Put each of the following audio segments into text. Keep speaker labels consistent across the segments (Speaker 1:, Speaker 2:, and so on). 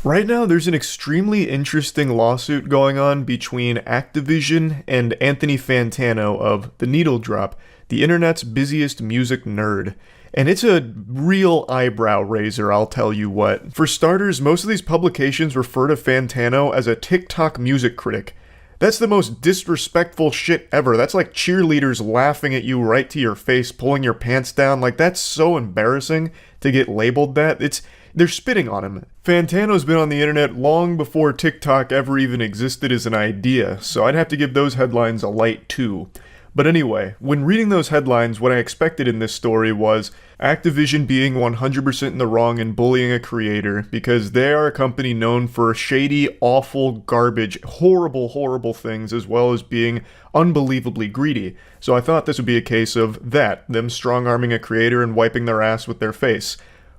Speaker 1: Right now, there's an extremely interesting lawsuit going on between Activision and Anthony Fantano of The Needle Drop, the internet's busiest music nerd. And it's a real eyebrow raiser, I'll tell you what. For starters, most of these publications refer to Fantano as a TikTok music critic. That's the most disrespectful shit ever. That's like cheerleaders laughing at you right to your face, pulling your pants down. Like, that's so embarrassing to get labeled that. They're spitting on him. Fantano's been on the internet long before TikTok ever even existed as an idea, so I'd have to give those headlines a light too. But anyway, when reading those headlines, what I expected in this story was Activision being 100% in the wrong and bullying a creator, because they are a company known for shady, awful, garbage, horrible, horrible things, as well as being unbelievably greedy. So I thought this would be a case of that, them strong-arming a creator and wiping their ass with their face.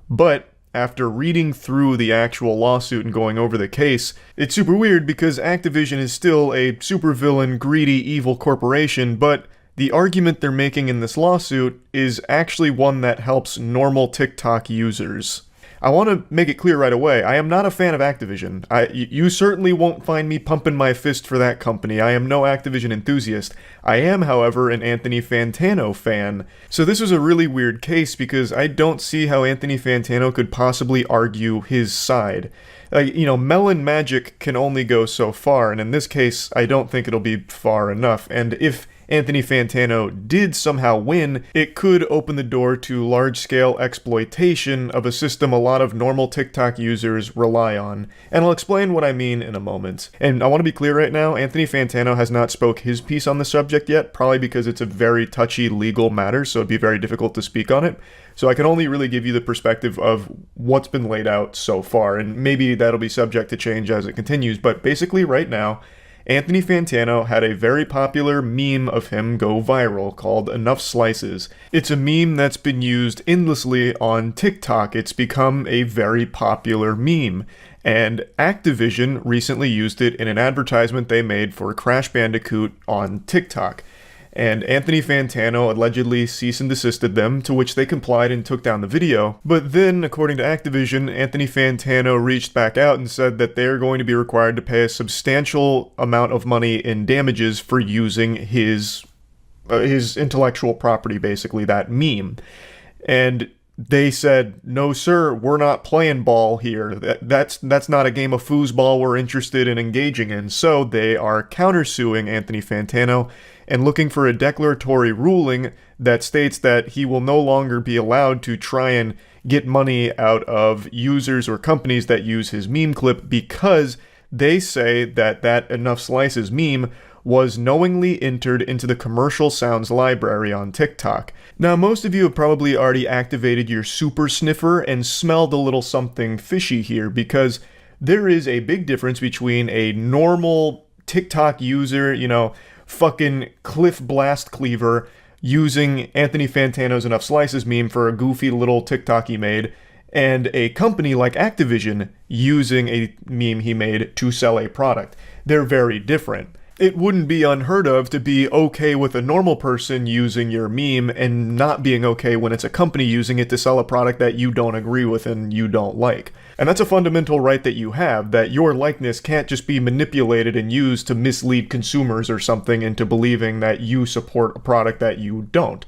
Speaker 1: But after reading through the actual lawsuit and going over the case, it's super weird because Activision is still a supervillain, greedy, evil corporation, but the argument they're making in this lawsuit is actually one that helps normal TikTok users. I want to make it clear right away, I am not a fan of Activision. You certainly won't find me pumping my fist for that company. I am no Activision enthusiast. I am, however, an Anthony Fantano fan. So this was a really weird case because I don't see how Anthony Fantano could possibly argue his side. Melon magic can only go so far, and in this case, I don't think it'll be far enough. And if Anthony Fantano did somehow win, it could open the door to large-scale exploitation of a system a lot of normal TikTok users rely on. And I'll explain what I mean in a moment. And I want to be clear right now, Anthony Fantano has not spoke his piece on the subject yet, probably because it's a very touchy legal matter, so it'd be very difficult to speak on it. So I can only really give you the perspective of what's been laid out so far, and maybe that'll be subject to change as it continues, but basically right now, Anthony Fantano had a very popular meme of him go viral called Enough Slices. It's a meme that's been used endlessly on TikTok. It's become a very popular meme. And Activision recently used it in an advertisement they made for Crash Bandicoot on TikTok. And Anthony Fantano allegedly cease and desisted them, to which they complied and took down the video. But then, according to Activision, Anthony Fantano reached back out and said that they're going to be required to pay a substantial amount of money in damages for using his intellectual property, basically, that meme. And they said, no sir, we're not playing ball here. That's not a game of foosball we're interested in engaging in. So they are countersuing Anthony Fantano and looking for a declaratory ruling that states that he will no longer be allowed to try and get money out of users or companies that use his meme clip, because they say that Enough Slices meme was knowingly entered into the commercial sounds library on TikTok. Now, most of you have probably already activated your super sniffer and smelled a little something fishy here, because there is a big difference between a normal TikTok user, fucking Cliff Blast Cleaver, using Anthony Fantano's Enough Slices meme for a goofy little TikTok he made, and a company like Activision using a meme he made to sell a product. They're very different. It wouldn't be unheard of to be okay with a normal person using your meme and not being okay when it's a company using it to sell a product that you don't agree with and you don't like. And that's a fundamental right that you have, that your likeness can't just be manipulated and used to mislead consumers or something into believing that you support a product that you don't.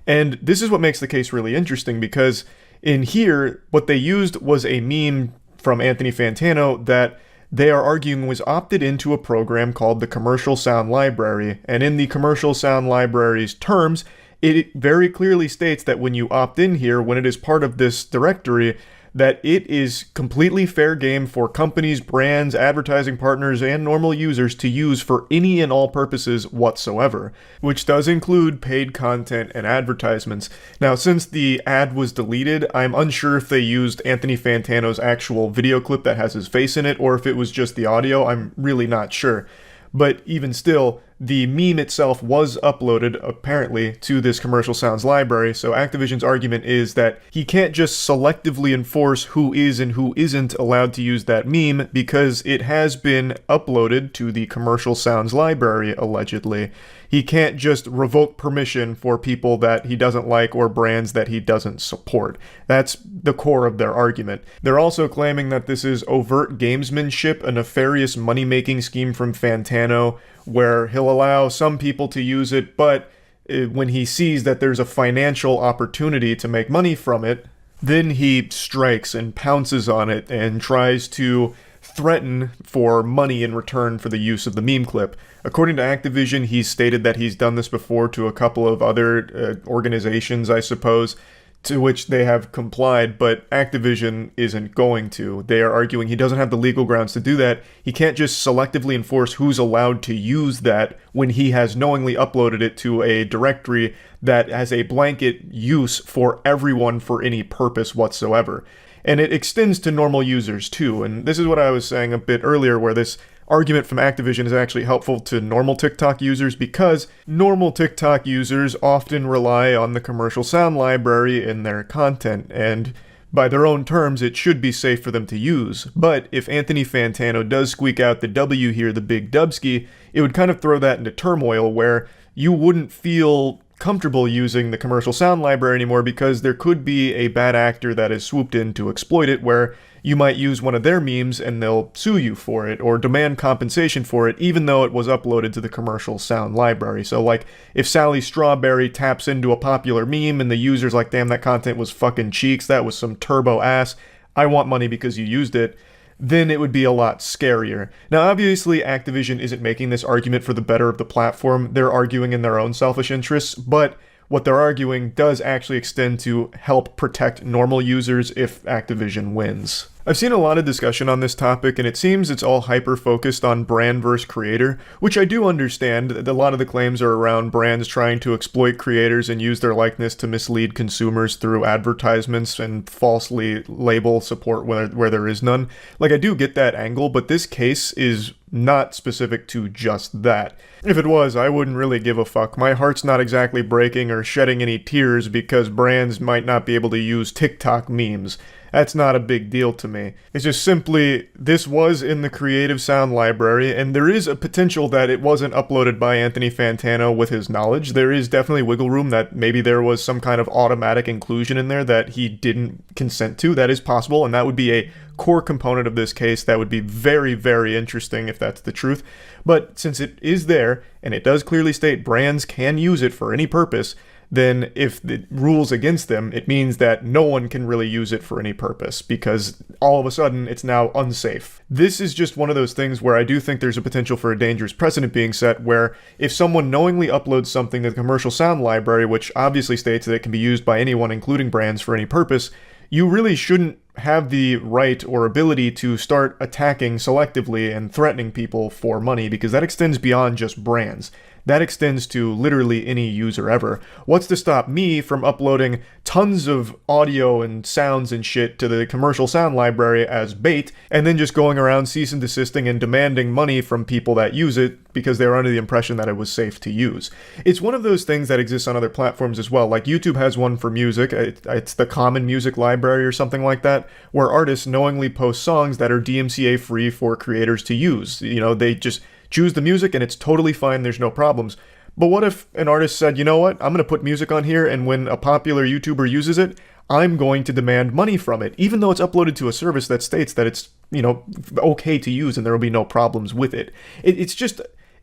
Speaker 1: And this is what makes the case really interesting, because in here, what they used was a meme from Anthony Fantano that they are arguing was opted into a program called the Commercial Sound Library, and in the Commercial Sound Library's terms, it very clearly states that when you opt in here, when it is part of this directory, that it is completely fair game for companies, brands, advertising partners, and normal users to use for any and all purposes whatsoever, which does include paid content and advertisements. Now, since the ad was deleted, I'm unsure if they used Anthony Fantano's actual video clip that has his face in it, or if it was just the audio. I'm really not sure. But even still, the meme itself was uploaded, apparently, to this commercial sounds library, so Activision's argument is that he can't just selectively enforce who is and who isn't allowed to use that meme because it has been uploaded to the commercial sounds library, allegedly. He can't just revoke permission for people that he doesn't like or brands that he doesn't support. That's the core of their argument. They're also claiming that this is overt gamesmanship, a nefarious money-making scheme from Fantano, where he'll allow some people to use it, but when he sees that there's a financial opportunity to make money from it, then he strikes and pounces on it and tries to threaten for money in return for the use of the meme clip. According to Activision, he's stated that he's done this before to a couple of other organizations, I suppose, to which they have complied, but Activision isn't going to. They are arguing he doesn't have the legal grounds to do that. He can't just selectively enforce who's allowed to use that when he has knowingly uploaded it to a directory that has a blanket use for everyone for any purpose whatsoever. And it extends to normal users too, and this is what I was saying a bit earlier, where this argument from Activision is actually helpful to normal TikTok users because normal TikTok users often rely on the commercial sound library in their content, and by their own terms, it should be safe for them to use. But if Anthony Fantano does squeak out the W here, the big dubski, it would kind of throw that into turmoil where you wouldn't feel comfortable using the commercial sound library anymore because there could be a bad actor that has swooped in to exploit it, where you might use one of their memes and they'll sue you for it or demand compensation for it even though it was uploaded to the commercial sound library. So like if Sally Strawberry taps into a popular meme and the user's like, damn, that content was fucking cheeks, that was some turbo ass, I want money because you used it, then it would be a lot scarier. Now, obviously, Activision isn't making this argument for the better of the platform. They're arguing in their own selfish interests, but what they're arguing does actually extend to help protect normal users if Activision wins. I've seen a lot of discussion on this topic, and it seems it's all hyper-focused on brand versus creator, which I do understand. A lot of the claims are around brands trying to exploit creators and use their likeness to mislead consumers through advertisements and falsely label support where there is none. Like, I do get that angle, but this case is not specific to just that. If it was, I wouldn't really give a fuck. My heart's not exactly breaking or shedding any tears because brands might not be able to use TikTok memes. That's not a big deal to me. It's just simply, this was in the Creative Sound library, and there is a potential that it wasn't uploaded by Anthony Fantano with his knowledge. There is definitely wiggle room that maybe there was some kind of automatic inclusion in there that he didn't consent to. That is possible, and that would be a core component of this case that would be very, very interesting if that's the truth. But since it is there, and it does clearly state brands can use it for any purpose, then if the rule's against them, it means that no one can really use it for any purpose, because all of a sudden it's now unsafe. This is just one of those things where I do think there's a potential for a dangerous precedent being set, where if someone knowingly uploads something to the commercial sound library, which obviously states that it can be used by anyone, including brands, for any purpose, you really shouldn't have the right or ability to start attacking selectively and threatening people for money, because that extends beyond just brands. That extends to literally any user ever. What's to stop me from uploading tons of audio and sounds and shit to the commercial sound library as bait, and then just going around cease and desisting and demanding money from people that use it because they were under the impression that it was safe to use? It's one of those things that exists on other platforms as well. Like YouTube has one for music. It's the Common Music Library or something like that, where artists knowingly post songs that are DMCA free for creators to use. You know, they just choose the music and it's totally fine, there's no problems. But what if an artist said, you know what, I'm going to put music on here, and when a popular YouTuber uses it, I'm going to demand money from it, even though it's uploaded to a service that states that it's, you know, okay to use and there will be no problems with it.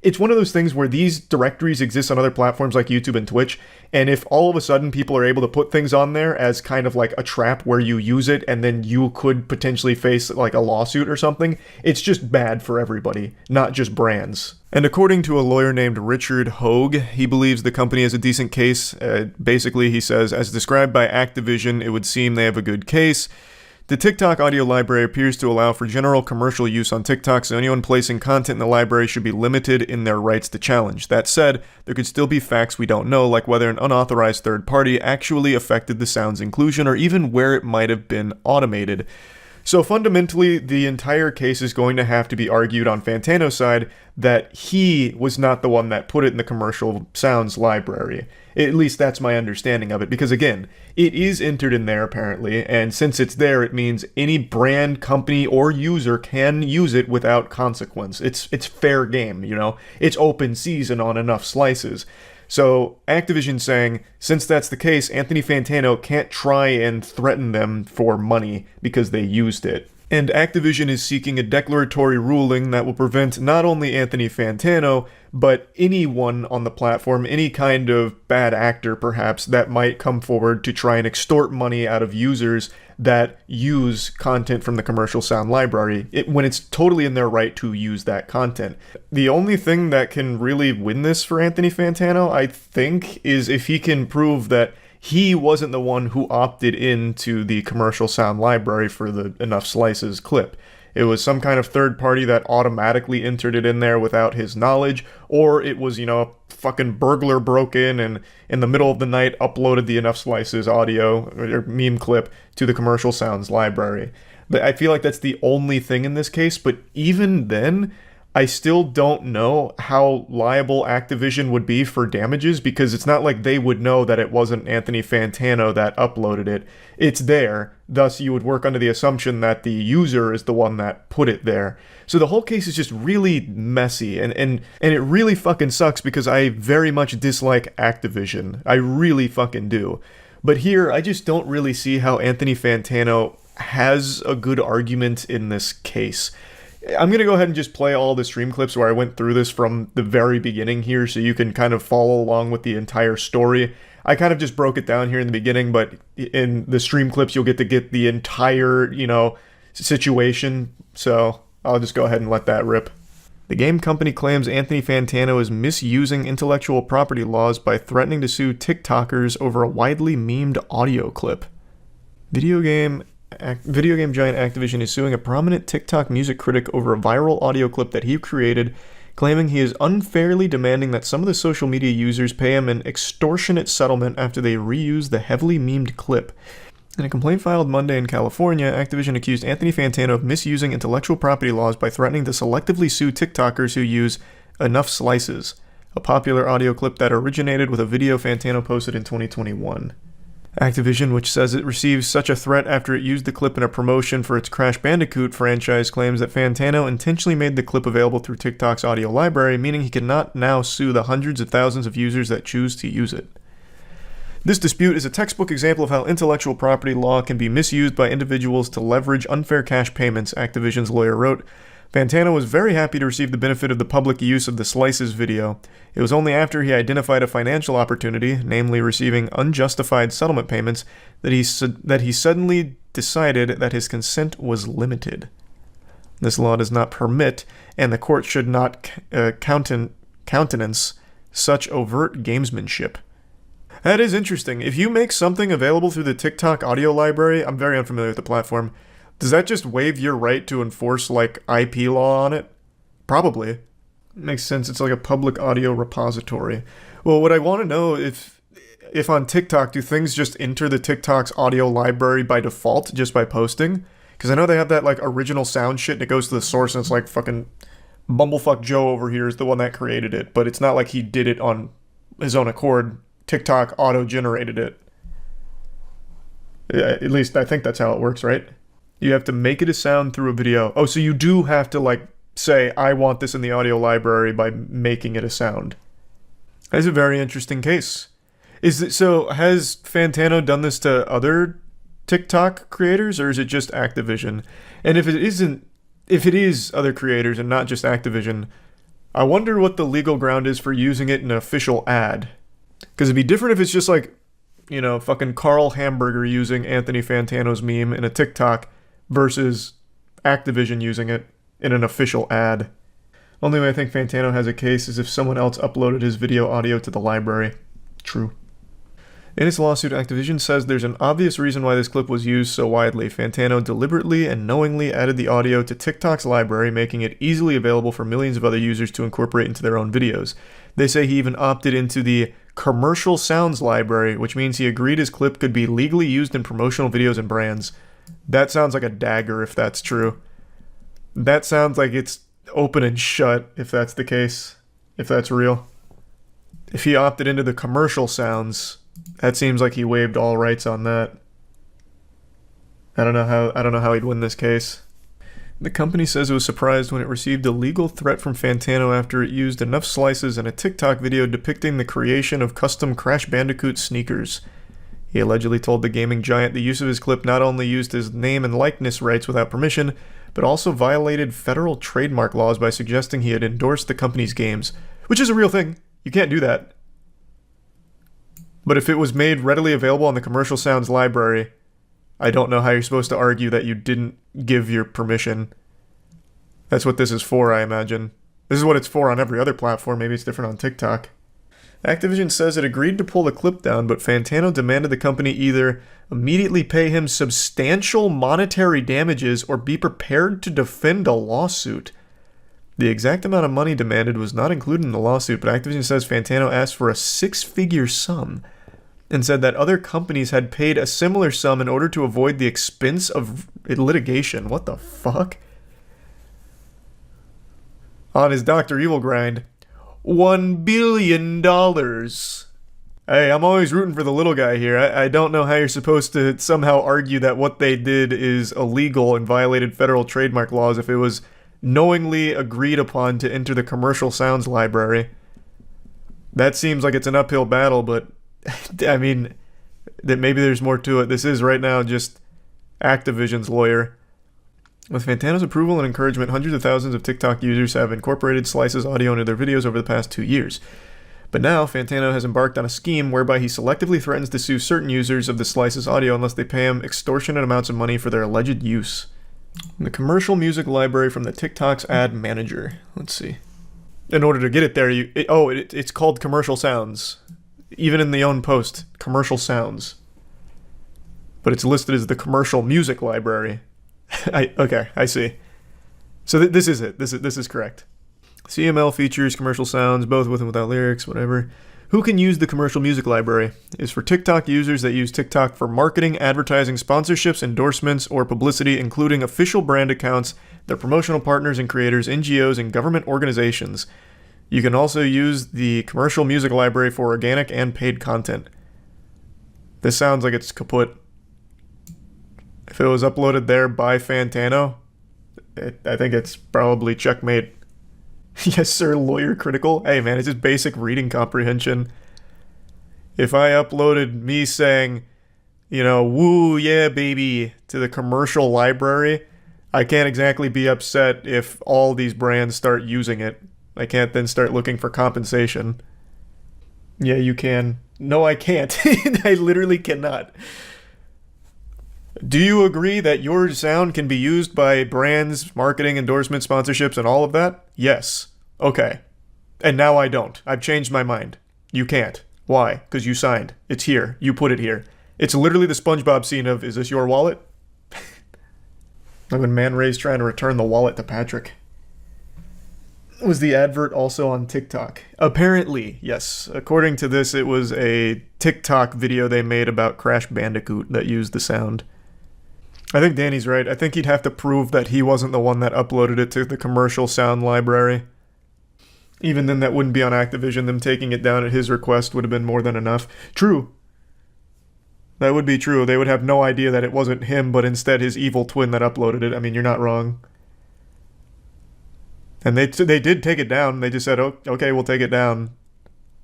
Speaker 1: It's one of those things where these directories exist on other platforms like YouTube and Twitch, and if all of a sudden people are able to put things on there as kind of like a trap where you use it and then you could potentially face like a lawsuit or something, it's just bad for everybody, not just brands. And according to a lawyer named Richard Hogue, he believes the company has a decent case. Basically, he says, as described by Activision, it would seem they have a good case. The TikTok audio library appears to allow for general commercial use on TikTok, so anyone placing content in the library should be limited in their rights to challenge. That said, there could still be facts we don't know, like whether an unauthorized third party actually affected the sound's inclusion, or even where it might have been automated. So fundamentally, the entire case is going to have to be argued on Fantano's side that he was not the one that put it in the commercial sounds library. At least that's my understanding of it, because again, it is entered in there apparently, and since it's there, it means any brand, company, or user can use it without consequence. It's fair game, you know? It's open season on enough slices. So Activision saying, since that's the case, Anthony Fantano can't try and threaten them for money because they used it. And Activision is seeking a declaratory ruling that will prevent not only Anthony Fantano, but anyone on the platform, any kind of bad actor perhaps, that might come forward to try and extort money out of users that use content from the commercial sound library, when it's totally in their right to use that content. The only thing that can really win this for Anthony Fantano, I think, is if he can prove that he wasn't the one who opted into the commercial sound library for the Enough Slices clip. It was some kind of third party that automatically entered it in there without his knowledge, or it was, a fucking burglar broke in and in the middle of the night uploaded the Enough Slices audio or meme clip to the commercial sounds library. But I feel like that's the only thing in this case, but even then, I still don't know how liable Activision would be for damages, because it's not like they would know that it wasn't Anthony Fantano that uploaded it. It's there, thus you would work under the assumption that the user is the one that put it there. So the whole case is just really messy, and it really fucking sucks because I very much dislike Activision. I really fucking do. But here, I just don't really see how Anthony Fantano has a good argument in this case. I'm going to go ahead and just play all the stream clips where I went through this from the very beginning here so you can kind of follow along with the entire story. I kind of just broke it down here in the beginning, but in the stream clips you'll get to get the entire, situation. So I'll just go ahead and let that rip. The game company claims Anthony Fantano is misusing intellectual property laws by threatening to sue TikTokers over a widely memed audio clip. Video game giant Activision is suing a prominent TikTok music critic over a viral audio clip that he created, claiming he is unfairly demanding that some of the social media users pay him an extortionate settlement after they reused the heavily memed clip. In a complaint filed Monday in California, Activision accused Anthony Fantano of misusing intellectual property laws by threatening to selectively sue TikTokers who use Enough Slices, a popular audio clip that originated with a video Fantano posted in 2021. Activision, which says it receives such a threat after it used the clip in a promotion for its Crash Bandicoot franchise, claims that Fantano intentionally made the clip available through TikTok's audio library, meaning he cannot now sue the hundreds of thousands of users that choose to use it. This dispute is a textbook example of how intellectual property law can be misused by individuals to leverage unfair cash payments, Activision's lawyer wrote. Fantano was very happy to receive the benefit of the public use of the Slices video. It was only after he identified a financial opportunity, namely receiving unjustified settlement payments, that he suddenly decided that his consent was limited. This law does not permit, and the court should not countenance such overt gamesmanship. That is interesting. If you make something available through the TikTok audio library, I'm very unfamiliar with the platform, does that just waive your right to enforce, IP law on it? Probably. Makes sense. It's like a public audio repository. Well, what I want to know, if on TikTok, do things just enter the TikTok's audio library by default, just by posting? Because I know they have that, original sound shit, and it goes to the source, and it's like fucking Bumblefuck Joe over here is the one that created it, but it's not like he did it on his own accord. TikTok auto-generated it. Yeah, at least I think that's how it works, right? You have to make it a sound through a video. Oh, so you do have to, say, I want this in the audio library by making it a sound. That's a very interesting case. So has Fantano done this to other TikTok creators, or is it just Activision? And if it is other creators and not just Activision, I wonder what the legal ground is for using it in an official ad. Because it'd be different if it's just fucking Carl Hamburger using Anthony Fantano's meme in a TikTok versus Activision using it in an official ad. Only way I think Fantano has a case is if someone else uploaded his video audio to the library. True. In its lawsuit, Activision says there's an obvious reason why this clip was used so widely. Fantano deliberately and knowingly added the audio to TikTok's library, making it easily available for millions of other users to incorporate into their own videos. They say he even opted into the commercial sounds library, which means he agreed his clip could be legally used in promotional videos and brands. That sounds like a dagger if that's true. That sounds like it's open and shut if that's the case, if that's real. If he opted into the commercial sounds, that seems like he waived all rights on that. I don't know how he'd win this case. The company says it was surprised when it received a legal threat from Fantano after it used enough slices in a TikTok video depicting the creation of custom Crash Bandicoot sneakers. He allegedly told the gaming giant the use of his clip not only used his name and likeness rights without permission, but also violated federal trademark laws by suggesting he had endorsed the company's games, which is a real thing. You can't do that. But if it was made readily available on the commercial sounds library, I don't know how you're supposed to argue that you didn't give your permission. That's what this is for, I imagine. This is what it's for on every other platform. Maybe it's different on TikTok. Activision says it agreed to pull the clip down, but Fantano demanded the company either immediately pay him substantial monetary damages or be prepared to defend a lawsuit. The exact amount of money demanded was not included in the lawsuit, but Activision says Fantano asked for a six-figure sum and said that other companies had paid a similar sum in order to avoid the expense of litigation. What the fuck? On his Dr. Evil grind, $1 billion. Hey, I'm always rooting for the little guy here. I don't know how you're supposed to somehow argue that what they did is illegal and violated federal trademark laws if it was knowingly agreed upon to enter the commercial sounds library. That seems like it's an uphill battle, but I mean, that maybe there's more to it. This is right now just Activision's lawyer. With Fantano's approval and encouragement, hundreds of thousands of TikTok users have incorporated Slice's audio into their videos over the past 2 years. But now, Fantano has embarked on a scheme whereby he selectively threatens to sue certain users of the Slice's audio unless they pay him extortionate amounts of money for their alleged use. The commercial music library from the TikTok's ad manager. Let's see. In order to get it there, it's called commercial sounds. Even in the own post, commercial sounds. But it's listed as the commercial music library. Okay, I see. So this is it. This is correct. CML features commercial sounds, both with and without lyrics, whatever. Who can use the commercial music library? Is for TikTok users that use TikTok for marketing, advertising, sponsorships, endorsements, or publicity, including official brand accounts, their promotional partners and creators, NGOs, and government organizations. You can also use the commercial music library for organic and paid content. This sounds like it's kaput. If it was uploaded there by Fantano, I think it's probably checkmate. Yes, sir, lawyer critical. Hey, man, it's just basic reading comprehension. If I uploaded me saying, woo, yeah, baby, to the commercial library, I can't exactly be upset if all these brands start using it. I can't then start looking for compensation. Yeah, you can. No, I can't. I literally cannot. Do you agree that your sound can be used by brands, marketing, endorsements, sponsorships, and all of that? Yes. Okay. And now I don't. I've changed my mind. You can't. Why? Because you signed. It's here. You put it here. It's literally the SpongeBob scene of, is this your wallet? Like when Man Ray's trying to return the wallet to Patrick. Was the advert also on TikTok? Apparently, yes. According to this, it was a TikTok video they made about Crash Bandicoot that used the sound. I think Danny's right. I think he'd have to prove that he wasn't the one that uploaded it to the commercial sound library. Even then, that wouldn't be on Activision. Them taking it down at his request would have been more than enough. True. That would be true. They would have no idea that it wasn't him, but instead his evil twin that uploaded it. I mean, you're not wrong. And they did take it down. They just said, oh, okay, we'll take it down.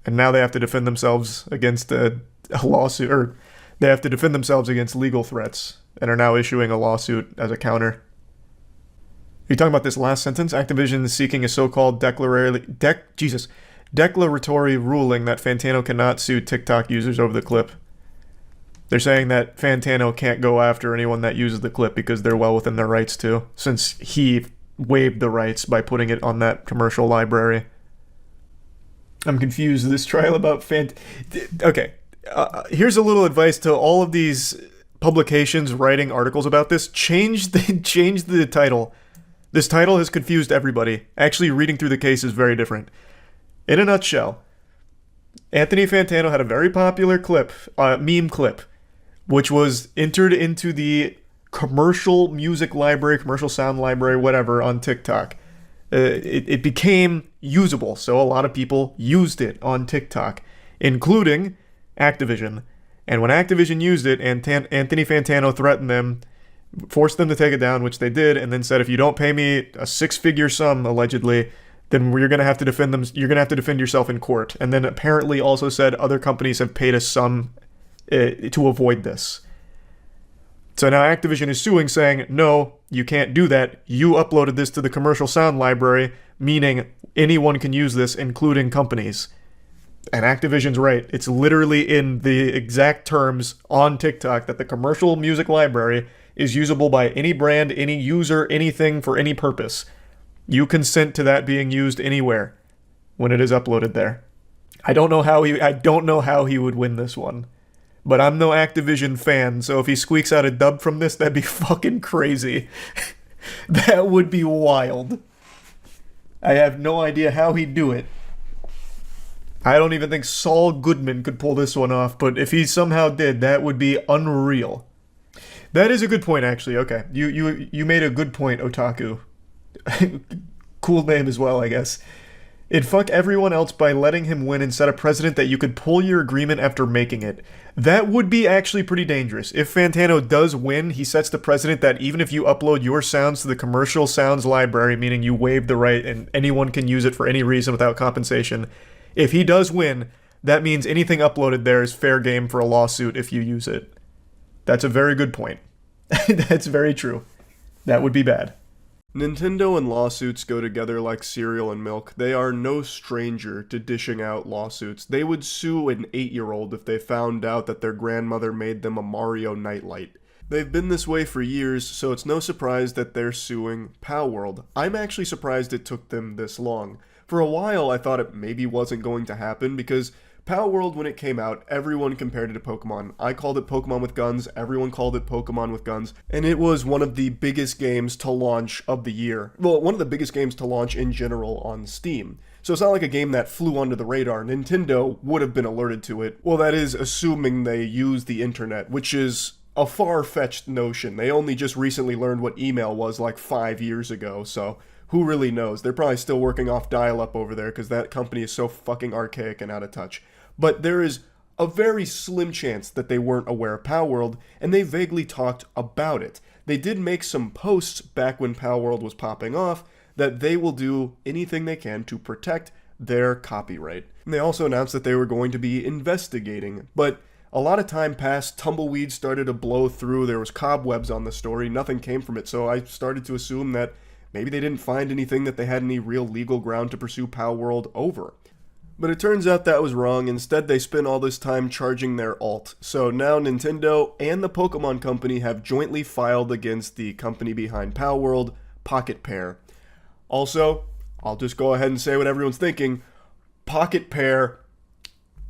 Speaker 1: And now they have to defend themselves against a lawsuit, or they have to defend themselves against legal threats, and are now issuing a lawsuit as a counter. Are you talking about this last sentence? Activision is seeking a so-called declaratory ruling that Fantano cannot sue TikTok users over the clip. They're saying that Fantano can't go after anyone that uses the clip because they're well within their rights to, since he waived the rights by putting it on that commercial library. I'm confused. This trial about Okay. Here's a little advice to all of these publications writing articles about this. Change the title. This title has confused everybody. Actually, reading through the case is very different. In a nutshell, Anthony Fantano had a very popular clip, meme clip, which was entered into the commercial music library, commercial sound library, whatever, on TikTok. It became usable, so a lot of people used it on TikTok, including Activision. And when Activision used it, Anthony Fantano threatened them, forced them to take it down, which they did, and then said, if you don't pay me a six-figure sum, allegedly, then you're going to have to defend them. You're going to have to defend yourself in court. And then apparently also said other companies have paid a sum to avoid this. So now Activision is suing, saying, no, you can't do that. You uploaded this to the commercial sound library, meaning anyone can use this, including companies. And Activision's right. It's literally in the exact terms on TikTok that the commercial music library is usable by any brand, any user, anything for any purpose. You consent to that being used anywhere when it is uploaded there. I don't know how he would win this one. But I'm no Activision fan, so if he squeaks out a dub from this, that'd be fucking crazy. That would be wild. I have no idea how he'd do it. I don't even think Saul Goodman could pull this one off, but if he somehow did, that would be unreal. That is a good point, actually. Okay, you made a good point, Otaku. Cool name as well, I guess. It'd fuck everyone else by letting him win and set a precedent that you could pull your agreement after making it. That would be actually pretty dangerous. If Fantano does win, he sets the precedent that even if you upload your sounds to the commercial sounds library, meaning you waive the right and anyone can use it for any reason without compensation, if he does win, that means anything uploaded there is fair game for a lawsuit if you use it. That's a very good point. That's very true. That would be bad. Nintendo and lawsuits go together like cereal and milk. They are no stranger to dishing out lawsuits. They would sue an 8-year-old if they found out that their grandmother made them a Mario nightlight. They've been this way for years, so it's no surprise that they're suing Palworld. I'm actually surprised it took them this long. For a while, I thought it maybe wasn't going to happen because Palworld, when it came out, everyone compared it to Pokemon. I called it Pokemon with guns, everyone called it Pokemon with guns, and it was one of the biggest games to launch of the year. Well, one of the biggest games to launch in general on Steam. So it's not like a game that flew under the radar. Nintendo would have been alerted to it. Well, that is assuming they use the internet, which is a far-fetched notion. They only just recently learned what email was like 5 years ago, so who really knows? They're probably still working off dial-up over there because that company is so fucking archaic and out of touch. But there is a very slim chance that they weren't aware of Palworld, and they vaguely talked about it. They did make some posts back when Palworld was popping off that they will do anything they can to protect their copyright. And they also announced that they were going to be investigating, but a lot of time passed, tumbleweeds started to blow through, there was cobwebs on the story, nothing came from it, so I started to assume that maybe they didn't find anything that they had any real legal ground to pursue Palworld over. But it turns out that was wrong. Instead, they spent all this time charging their alt. So now Nintendo and the Pokemon Company have jointly filed against the company behind Palworld, Pocket Pair. Also, I'll just go ahead and say what everyone's thinking. Pocket Pair,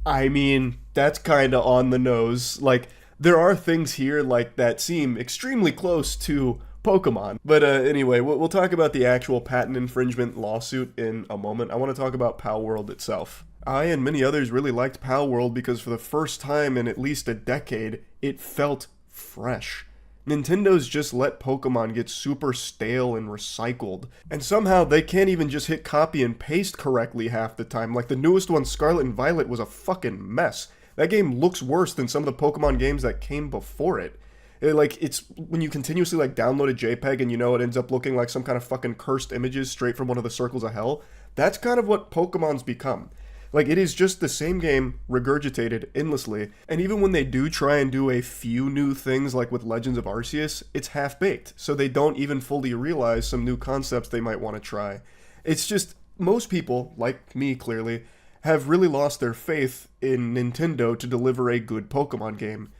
Speaker 1: I mean, that's kind of on the nose. Like, there are things here like that seem extremely close to Pokemon. But anyway, we'll talk about the actual patent infringement lawsuit in a moment. I want to talk about Palworld itself. I and many others really liked Palworld because for the first time in at least a decade, it felt fresh. Nintendo's just let Pokemon get super stale and recycled. And somehow they can't even just hit copy and paste correctly half the time. Like the newest one, Scarlet and Violet, was a fucking mess. That game looks worse than some of the Pokemon games that came before it. It's when you continuously download a JPEG and it ends up looking like some kind of fucking cursed images straight from one of the circles of hell. That's kind of what Pokemon's become. It is just the same game regurgitated endlessly, and even when they do try and do a few new things like with Legends of Arceus, it's half-baked, so they don't even fully realize some new concepts they might want to try. It's just, most people, like me clearly, have really lost their faith in Nintendo to deliver a good Pokemon game.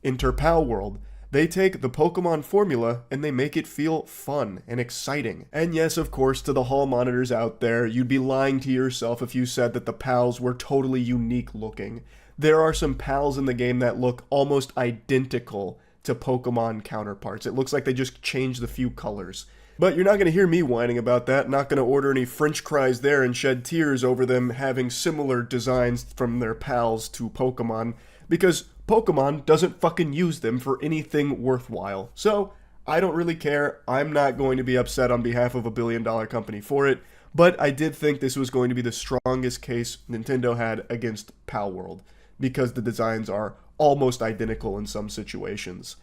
Speaker 1: Enter Palworld. They take the Pokemon formula and they make it feel fun and exciting. And yes, of course, to the hall monitors out there, you'd be lying to yourself if you said that the pals were totally unique looking. There are some pals in the game that look almost identical to Pokemon counterparts. It looks like they just changed a few colors. But you're not going to hear me whining about that, not going to order any french fries there and shed tears over them having similar designs from their pals to Pokemon, because Pokemon doesn't fucking use them for anything worthwhile. So, I don't really care. I'm not going to be upset on behalf of a billion-dollar company for it, but I did think this was going to be the strongest case Nintendo had against Palworld, because the designs are almost identical in some situations.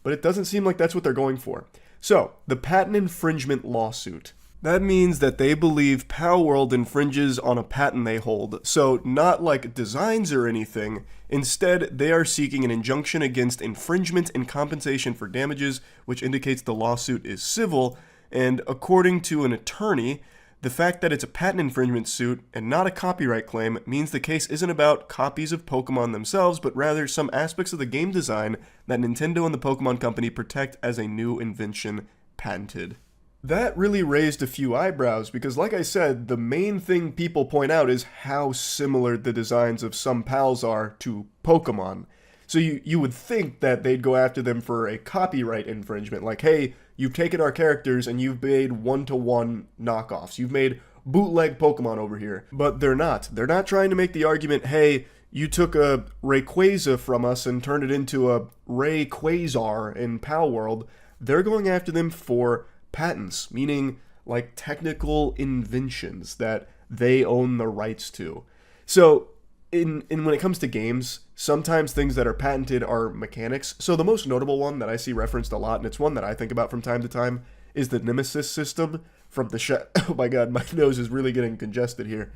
Speaker 1: But it doesn't seem like that's what they're going for. So, the patent infringement lawsuit. That means that they believe Palworld infringes on a patent they hold. So, not like designs or anything. Instead, they are seeking an injunction against infringement and compensation for damages, which indicates the lawsuit is civil. And according to an attorney, the fact that it's a patent infringement suit and not a copyright claim means the case isn't about copies of Pokemon themselves, but rather some aspects of the game design that Nintendo and the Pokemon Company protect as a new invention patented. That really raised a few eyebrows because, like I said, the main thing people point out is how similar the designs of some pals are to Pokemon. So you would think that they'd go after them for a copyright infringement, like, hey, you've taken our characters and you've made one-to-one knockoffs. You've made bootleg Pokemon over here. But they're not. They're not trying to make the argument, hey, you took a Rayquaza from us and turned it into a Rayquazar in Palworld. They're going after them for patents, meaning like technical inventions that they own the rights to. So in when it comes to games, sometimes things that are patented are mechanics. So the most notable one that I see referenced a lot, and it's one that I think about from time to time, is the Nemesis system from the oh my god, my nose is really getting congested here.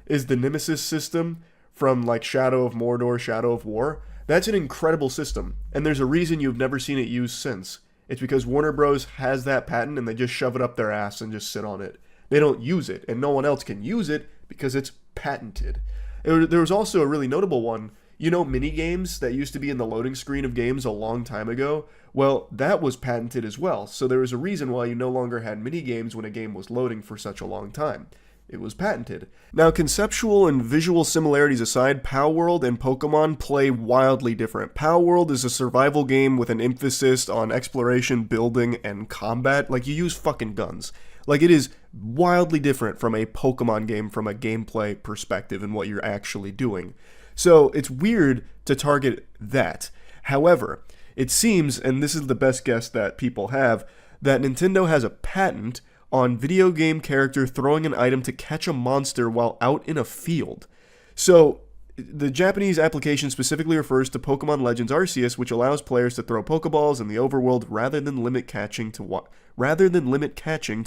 Speaker 1: Is the Nemesis system from like Shadow of Mordor, Shadow of War. That's an incredible system, and there's a reason you've never seen it used since. It's because Warner Bros. Has that patent and they just shove it up their ass and just sit on it. They don't use it, and no one else can use it because it's patented. There was also a really notable one. You know, mini games that used to be in the loading screen of games a long time ago? Well, that was patented as well. So there was a reason why you no longer had mini games when a game was loading for such a long time. It was patented. Now, conceptual and visual similarities aside, Palworld and Pokemon play wildly different. Palworld is a survival game with an emphasis on exploration, building, and combat. Like, you use fucking guns. Like, it is wildly different from a Pokemon game from a gameplay perspective and what you're actually doing. So, it's weird to target that. However, it seems, and this is the best guess that people have, that Nintendo has a patent on video game character throwing an item to catch a monster while out in a field. So, the Japanese application specifically refers to Pokemon Legends Arceus, which allows players to throw Pokeballs in the overworld rather than limit catching to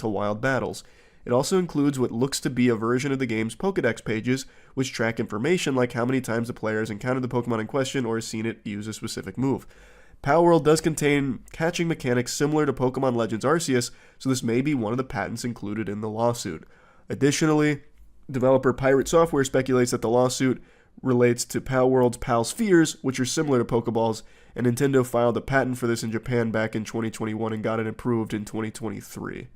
Speaker 1: wild battles. It also includes what looks to be a version of the game's Pokedex pages, which track information like how many times the player has encountered the Pokemon in question or has seen it use a specific move. Palworld does contain catching mechanics similar to Pokemon Legends Arceus, so this may be one of the patents included in the lawsuit. Additionally, developer Pirate Software speculates that the lawsuit relates to Palworld's Pal Spheres, which are similar to Pokeballs, and Nintendo filed a patent for this in Japan back in 2021 and got it approved in 2023.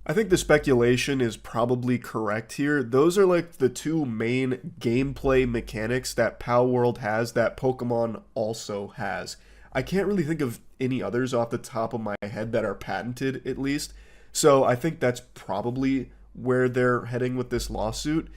Speaker 1: I think the speculation is probably correct here. Those are like the two main gameplay mechanics that Palworld has that Pokemon also has. I can't really think of any others off the top of my head that are patented, at least. So I think that's probably where they're heading with this lawsuit.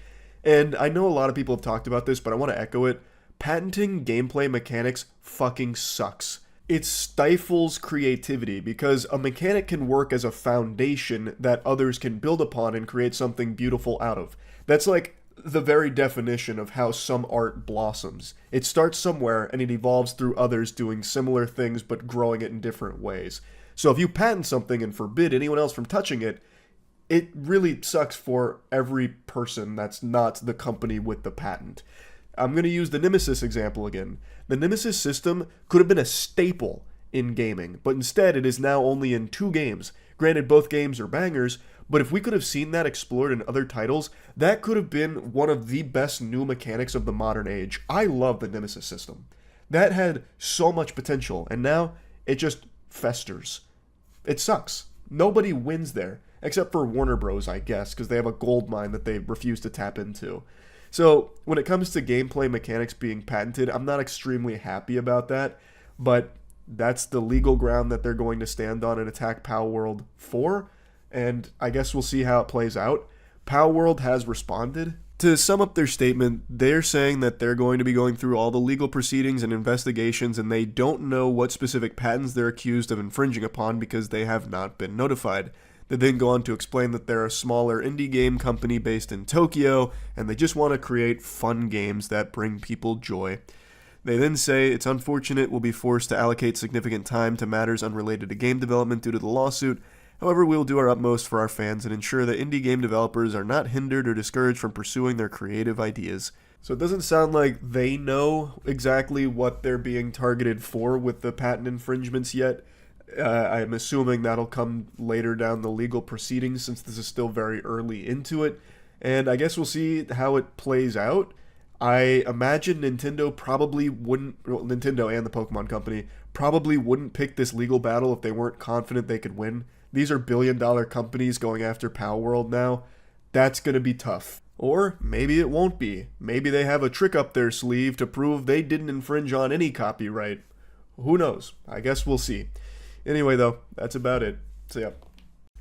Speaker 1: And I know a lot of people have talked about this, but I want to echo it. Patenting gameplay mechanics fucking sucks. It stifles creativity because a mechanic can work as a foundation that others can build upon and create something beautiful out of. That's like the very definition of how some art blossoms. It starts somewhere and it evolves through others doing similar things but growing it in different ways. So if you patent something and forbid anyone else from touching it, it really sucks for every person that's not the company with the patent. I'm going to use the Nemesis example again. The Nemesis system could have been a staple in gaming, but instead it is now only in 2 games. Granted, both games are bangers, but if we could have seen that explored in other titles, that could have been one of the best new mechanics of the modern age. I love the Nemesis system. That had so much potential, and now it just festers. It sucks. Nobody wins there, except for Warner Bros., I guess, because they have a gold mine that they refuse to tap into. So, when it comes to gameplay mechanics being patented, I'm not extremely happy about that, but that's the legal ground that they're going to stand on and attack Palworld for, and I guess we'll see how it plays out. Palworld has responded, To sum up their statement, they're saying that they're going to be going through all the legal proceedings and investigations, and they don't know what specific patents they're accused of infringing upon because they have not been notified. They then go on to explain that they're a smaller indie game company based in Tokyo, and they just want to create fun games that bring people joy. They then say it's unfortunate we'll be forced to allocate significant time to matters unrelated to game development due to the lawsuit. However, we will do our utmost for our fans and ensure that indie game developers are not hindered or discouraged from pursuing their creative ideas. So it doesn't sound like they know exactly what they're being targeted for with the patent infringements yet. I'm assuming that'll come later down the legal proceedings since this is still very early into it. And I guess we'll see how it plays out. I imagine Nintendo probably wouldn't, well, Nintendo and the Pokemon Company probably wouldn't pick this legal battle if they weren't confident they could win. These are billion-dollar companies going after Palworld now. That's going to be tough. Or maybe it won't be. Maybe they have a trick up their sleeve to prove they didn't infringe on any copyright. Who knows? I guess we'll see. Anyway, though, that's about it. See ya.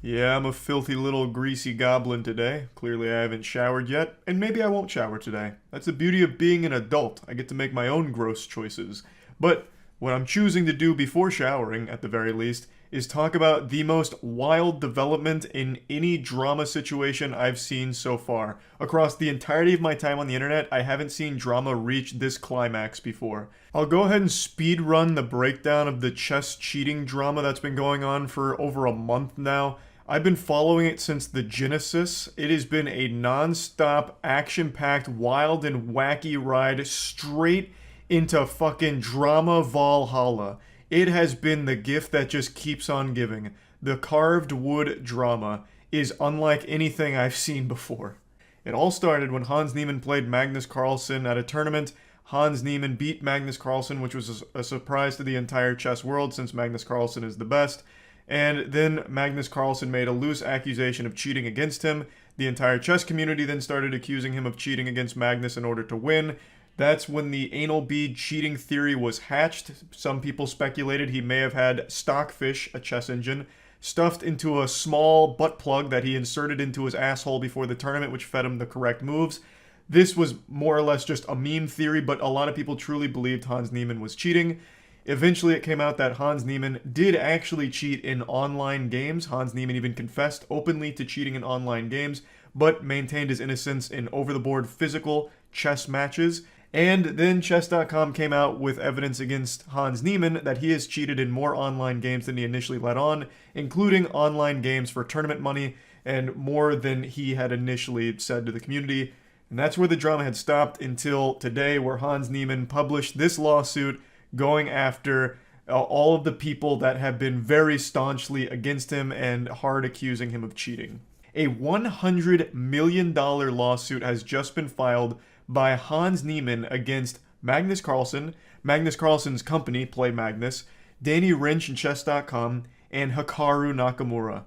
Speaker 1: Yeah, I'm a filthy little greasy goblin today. Clearly I haven't showered yet, and maybe I won't shower today. That's the beauty of being an adult. I get to make my own gross choices. But what I'm choosing to do before showering, at the very least, is talk about the most wild development in any drama situation I've seen so far. Across the entirety of my time on the internet, I haven't seen drama reach this climax before. I'll go ahead and speed run the breakdown of the chess cheating drama that's been going on for over a month now. I've been following it since the Genesis. It has been a non-stop, action-packed, wild and wacky ride straight into fucking drama Valhalla. It has been the gift that just keeps on giving. The carved wood drama is unlike anything I've seen before. It all started when Hans Niemann played Magnus Carlsen at a tournament. Hans Niemann beat Magnus Carlsen, which was a surprise to the entire chess world since Magnus Carlsen is the best. And then Magnus Carlsen made a loose accusation of cheating against him. The entire chess community then started accusing him of cheating against Magnus in order to win. That's when the anal bead cheating theory was hatched. Some people speculated he may have had Stockfish, a chess engine, stuffed into a small butt plug that he inserted into his asshole before the tournament, which fed him the correct moves. This was more or less just a meme theory, but a lot of people truly believed Hans Niemann was cheating. Eventually, it came out that Hans Niemann did actually cheat in online games. Hans Niemann even confessed openly to cheating in online games, but maintained his innocence in over-the-board physical chess matches. And then Chess.com came out with evidence against Hans Niemann that he has cheated in more online games than he initially let on, including online games for tournament money, and more than he had initially said to the community. And that's where the drama had stopped until today, where Hans Niemann published this lawsuit going after all of the people that have been very staunchly against him and hard accusing him of cheating. A $100 million lawsuit has just been filed by Hans Niemann against Magnus Carlsen, Magnus Carlsen's company, Play Magnus, Danny Wrench and Chess.com, and Hikaru Nakamura.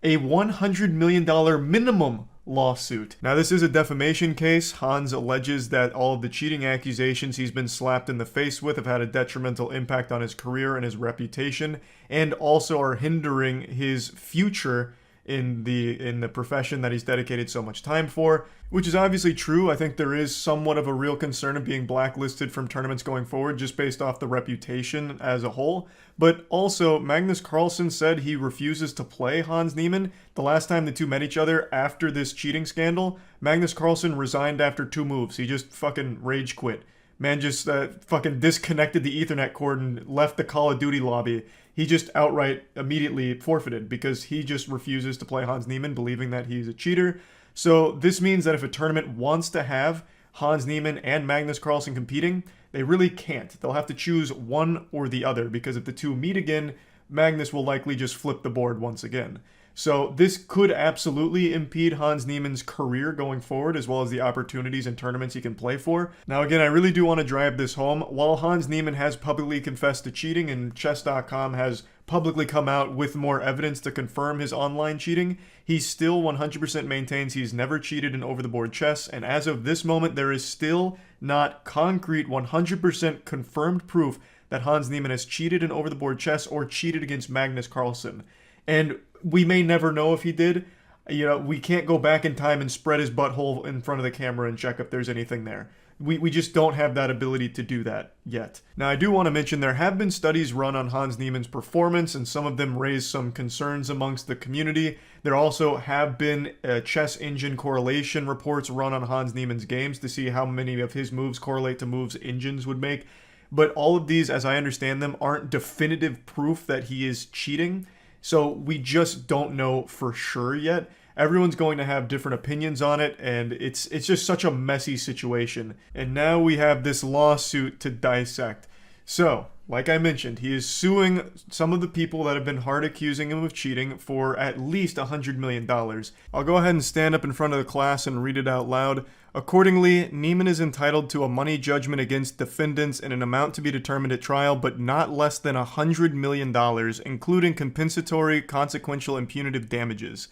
Speaker 1: A $100 million minimum lawsuit. Now, this is a defamation case. Hans alleges that all of the cheating accusations he's been slapped in the face with have had a detrimental impact on his career and his reputation, and also are hindering his future in the profession that he's dedicated so much time for, which is obviously true. I think there is somewhat of a real concern of being blacklisted from tournaments going forward just based off the reputation as a whole. But also, Magnus Carlsen said he refuses to play Hans Niemann. The last time the two met each other after this cheating scandal, Magnus Carlsen resigned after 2 moves. He just fucking rage quit. Man just fucking disconnected the Ethernet cord and left the Call of Duty lobby. He just outright immediately forfeited because he just refuses to play Hans Niemann, believing that he's a cheater. So this means that if a tournament wants to have Hans Niemann and Magnus Carlsen competing, they really can't. They'll have to choose one or the other, because if the two meet again, Magnus will likely just flip the board once again. So this could absolutely impede Hans Niemann's career going forward, as well as the opportunities and tournaments he can play for. Now again, I really do want to drive this home. While Hans Niemann has publicly confessed to cheating and Chess.com has publicly come out with more evidence to confirm his online cheating, he still 100% maintains he's never cheated in over-the-board chess, and as of this moment, there is still not concrete 100% confirmed proof that Hans Niemann has cheated in over-the-board chess or cheated against Magnus Carlsen. And we may never know if he did. We can't go back in time and spread his butthole in front of the camera and check if there's anything there. We just don't have that ability to do that yet. Now, I do want to mention there have been studies run on Hans Niemann's performance, and some of them raise some concerns amongst the community. There also have been chess engine correlation reports run on Hans Niemann's games to see how many of his moves correlate to moves engines would make. But all of these, as I understand them, aren't definitive proof that he is cheating. So we just don't know for sure yet. Everyone's going to have different opinions on it, and it's just such a messy situation. And now we have this lawsuit to dissect. So, like I mentioned, he is suing some of the people that have been hard accusing him of cheating for at least $100 million. I'll go ahead and stand up in front of the class and read it out loud. Accordingly, Niemann is entitled to a money judgment against defendants in an amount to be determined at trial, but not less than $100 million, including compensatory, consequential, and punitive damages.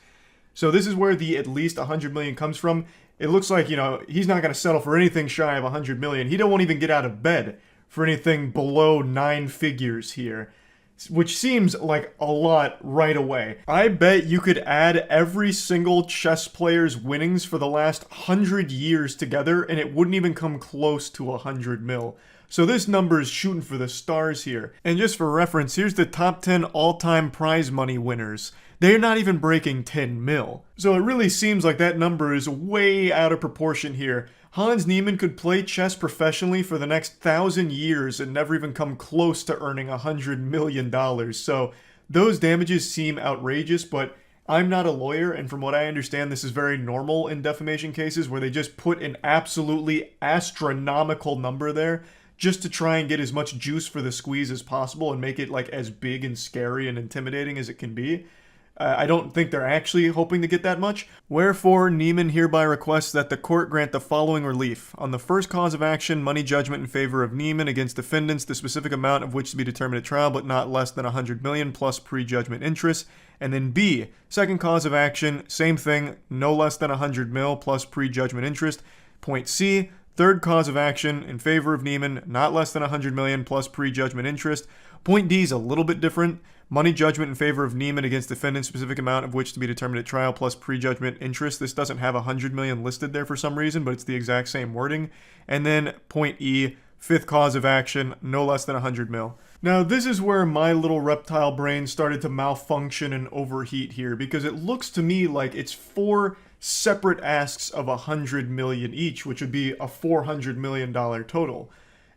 Speaker 1: So this is where the at least 100 million comes from. It looks like, he's not going to settle for anything shy of 100 million. He won't even get out of bed for anything below 9 figures here, which seems like a lot right away. I bet you could add every single chess player's winnings for the last 100 years together, and it wouldn't even come close to 100 mil. So this number is shooting for the stars here. And just for reference, here's the top 10 all-time prize money winners. They're not even breaking 10 mil. So it really seems like that number is way out of proportion here. Hans Niemann could play chess professionally for the next 1,000 years and never even come close to earning $100 million. So those damages seem outrageous, but I'm not a lawyer, and from what I understand, this is very normal in defamation cases where they just put an absolutely astronomical number there just to try and get as much juice for the squeeze as possible and make it like as big and scary and intimidating as it can be. I don't think they're actually hoping to get that much. Wherefore, Niemann hereby requests that the court grant the following relief. On the first cause of action, money judgment in favor of Niemann against defendants, the specific amount of which to be determined at trial, but not less than 100 million plus pre-judgment interest. And then B, second cause of action, same thing, no less than 100 mil plus pre-judgment interest. Point C, third cause of action in favor of Niemann, not less than 100 million plus pre-judgment interest. Point D is a little bit different. Money judgment in favor of Niemann against defendant, specific amount of which to be determined at trial plus pre-judgment interest. This doesn't have 100 million listed there for some reason, but it's the exact same wording. And then point E, fifth cause of action, no less than 100 mil. Now, this is where my little reptile brain started to malfunction and overheat here, because it looks to me like it's 4 separate asks of 100 million each, which would be a $400 million total.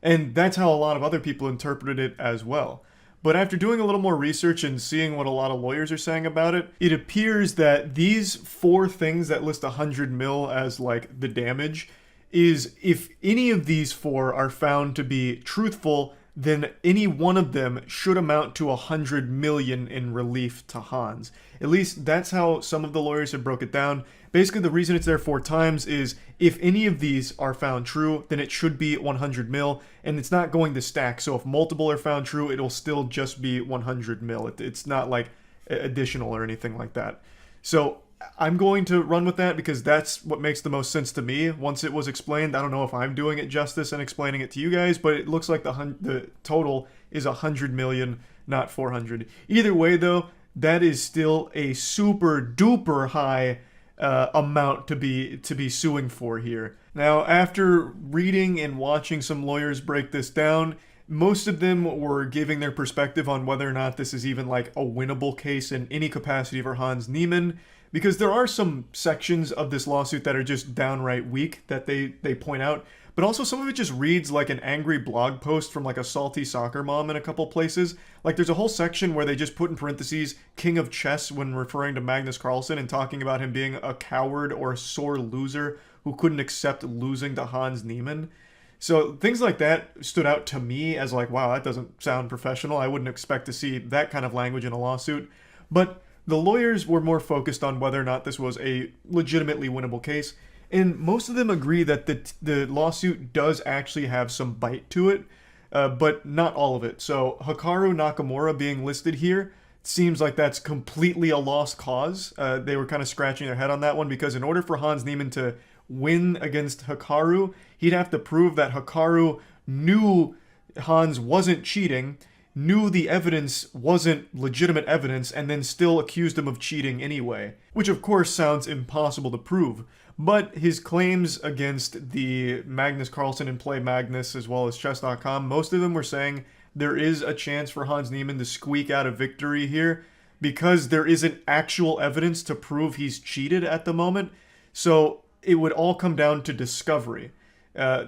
Speaker 1: And that's how a lot of other people interpreted it as well. But after doing a little more research and seeing what a lot of lawyers are saying about it, it appears that these 4 things that list 100 mil as like the damage is if any of these 4 are found to be truthful, then any one of them should amount to 100 million in relief to Hans. At least that's how some of the lawyers have broke it down. Basically, the reason it's there 4 times is if any of these are found true, then it should be 100 mil, and it's not going to stack. So if multiple are found true, it'll still just be 100 mil. It's not like additional or anything like that. So I'm going to run with that because that's what makes the most sense to me once it was explained. I don't know if I'm doing it justice and explaining it to you guys, but it looks like the total is 100 million, not 400. Either way, though, that is still a super duper high amount to be suing for here. Now, after reading and watching some lawyers break this down, most of them were giving their perspective on whether or not this is even like a winnable case in any capacity for Hans Niemann, because there are some sections of this lawsuit that are just downright weak that they point out, but also some of it just reads like an angry blog post from like a salty soccer mom in a couple places. Like there's a whole section where they just put in parentheses king of chess when referring to Magnus Carlsen and talking about him being a coward or a sore loser who couldn't accept losing to Hans Niemann. So things like that stood out to me as like, wow, that doesn't sound professional. I wouldn't expect to see that kind of language in a lawsuit. But the lawyers were more focused on whether or not this was a legitimately winnable case. And most of them agree that the lawsuit does actually have some bite to it, but not all of it. So Hikaru Nakamura being listed here seems like that's completely a lost cause. They were kind of scratching their head on that one because in order for Hans Niemann to win against Hikaru, he'd have to prove that Hikaru knew Hans wasn't cheating knew the evidence wasn't legitimate evidence and then still accused him of cheating anyway, which of course sounds impossible to prove. But his claims against the Magnus Carlsen and Play Magnus as well as chess.com, most of them were saying there is a chance for Hans Niemann to squeak out a victory here because there isn't actual evidence to prove he's cheated at the moment. So it would all come down to discovery.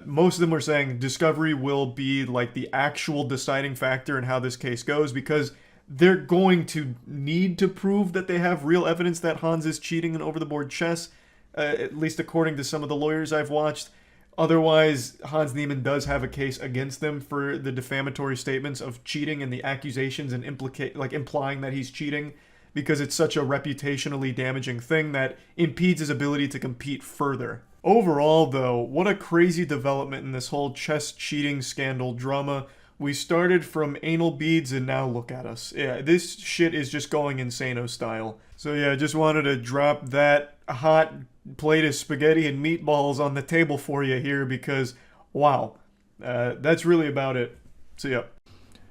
Speaker 1: Most of them were saying discovery will be like the actual deciding factor in how this case goes because they're going to need to prove that they have real evidence that Hans is cheating in over-the-board chess, at least according to some of the lawyers I've watched. Otherwise, Hans Niemann does have a case against them for the defamatory statements of cheating and the accusations and implying that he's cheating because it's such a reputationally damaging thing that impedes his ability to compete further. Overall, though, what a crazy development in this whole chess cheating scandal drama. We started from anal beads and now look at us. Yeah, this shit is just going insano style. So yeah, just wanted to drop that hot plate of spaghetti and meatballs on the table for you here because, wow, that's really about it. So yeah,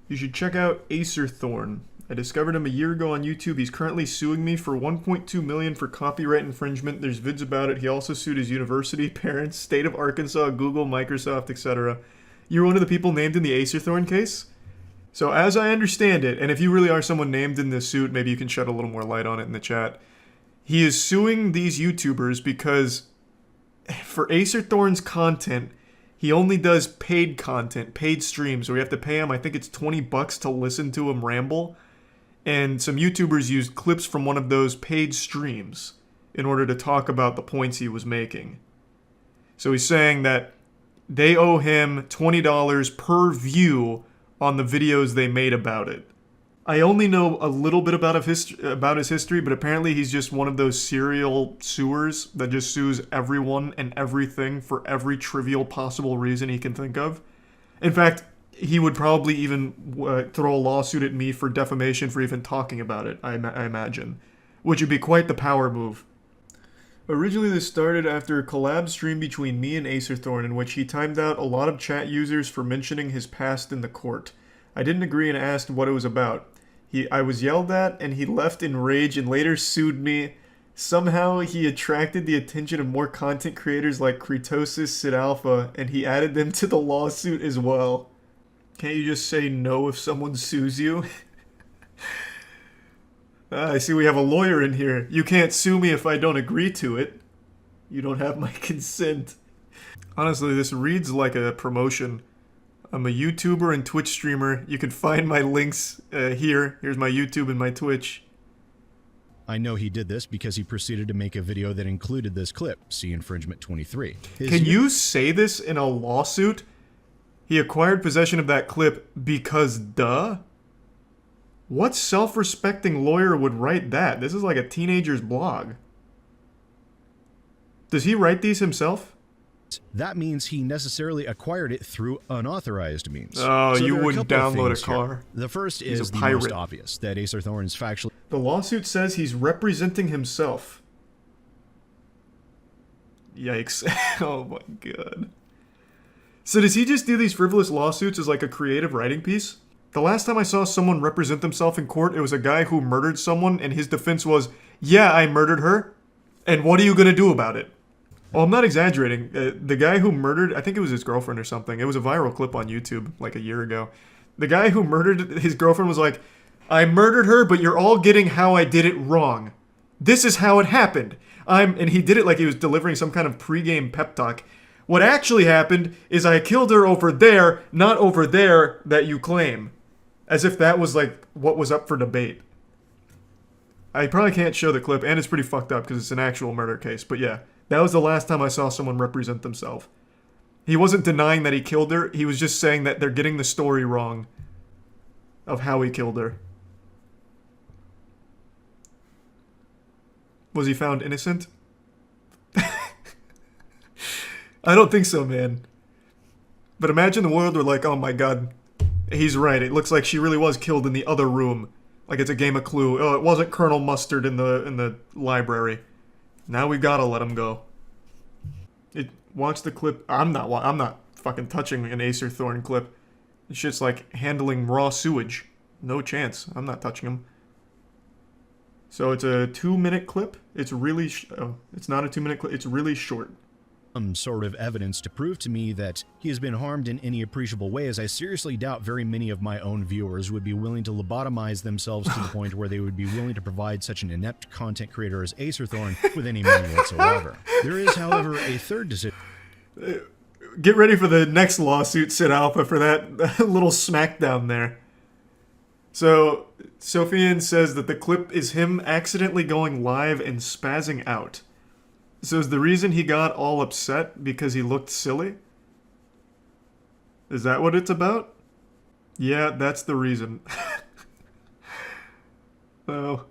Speaker 1: you should check out Acerthorn. I discovered him a year ago on YouTube. He's currently suing me for $1.2 million for copyright infringement. There's vids about it. He also sued his university, parents, state of Arkansas, Google, Microsoft, etc. You're one of the people named in the Acerthorn case? So as I understand it, and if you really are someone named in this suit, maybe you can shed a little more light on it in the chat. He is suing these YouTubers because for Acerthorn's content, he only does paid content, paid streams, where you have to pay him, I think it's $20 to listen to him ramble. And some YouTubers used clips from one of those paid streams in order to talk about the points he was making. So he's saying that they owe him $20 per view on the videos they made about it. I only know a little bit about his history, but apparently he's just one of those serial suers that just sues everyone and everything for every trivial possible reason he can think of. In fact, he would probably even throw a lawsuit at me for defamation for even talking about it, I imagine. Which would be quite the power move. Originally this started after a collab stream between me and Acerthorn in which he timed out a lot of chat users for mentioning his past in the court. I didn't agree and asked what it was about. I was yelled at and he left in rage and later sued me. Somehow he attracted the attention of more content creators like Kretosis, Sid Alpha, and he added them to the lawsuit as well. Can't you just say no if someone sues you? I see we have a lawyer in here. You can't sue me if I don't agree to it. You don't have my consent. Honestly, this reads like a promotion. I'm a YouTuber and Twitch streamer. You can find my links here. Here's my YouTube and my Twitch.
Speaker 2: I know he did this because he proceeded to make a video that included this clip. See infringement 23.
Speaker 1: Can you say this in a lawsuit? He acquired possession of that clip because duh? What self-respecting lawyer would write that? This is like a teenager's blog. Does he write these himself?
Speaker 2: That means he necessarily acquired it through unauthorized means.
Speaker 1: Oh, so you wouldn't download a car.
Speaker 2: Here. The first is the most obvious, that Acerthorn is factually...
Speaker 1: The lawsuit says he's representing himself. Yikes. Oh my god. So does he just do these frivolous lawsuits as like a creative writing piece? The last time I saw someone represent themselves in court, it was a guy who murdered someone and his defense was, yeah, I murdered her. And what are you going to do about it? Well, I'm not exaggerating. The guy who murdered, I think it was his girlfriend or something. It was a viral clip on YouTube like a year ago. The guy who murdered his girlfriend was like, I murdered her, but you're all getting how I did it wrong. This is how it happened. And he did it like he was delivering some kind of pregame pep talk. What actually happened is I killed her over there, not over there that you claim. As if that was like what was up for debate. I probably can't show the clip, and it's pretty fucked up because it's an actual murder case. But yeah, that was the last time I saw someone represent themselves. He wasn't denying that he killed her, he was just saying that they're getting the story wrong of how he killed her. Was he found innocent? I don't think so, man. But imagine the world were like, oh my god, he's right. It looks like she really was killed in the other room. Like it's a game of Clue. Oh, it wasn't Colonel Mustard in the library. Now we gotta let him go. Watch the clip. I'm not fucking touching an Acerthorn clip. This shit's like handling raw sewage. No chance. I'm not touching him. So it's a 2-minute clip. It's really... it's not a 2-minute clip. It's really short.
Speaker 2: Some sort of evidence to prove to me that he has been harmed in any appreciable way, as I seriously doubt very many of my own viewers would be willing to lobotomize themselves to the point where they would be willing to provide such an inept content creator as Acerthorn with any money whatsoever. There is, however, a third decision.
Speaker 1: Get ready for the next lawsuit, Sid Alpha, for that little smackdown there. So, Sophian says that the clip is him accidentally going live and spazzing out. So is the reason he got all upset because he looked silly? Is that what it's about? Yeah, that's the reason. Oh.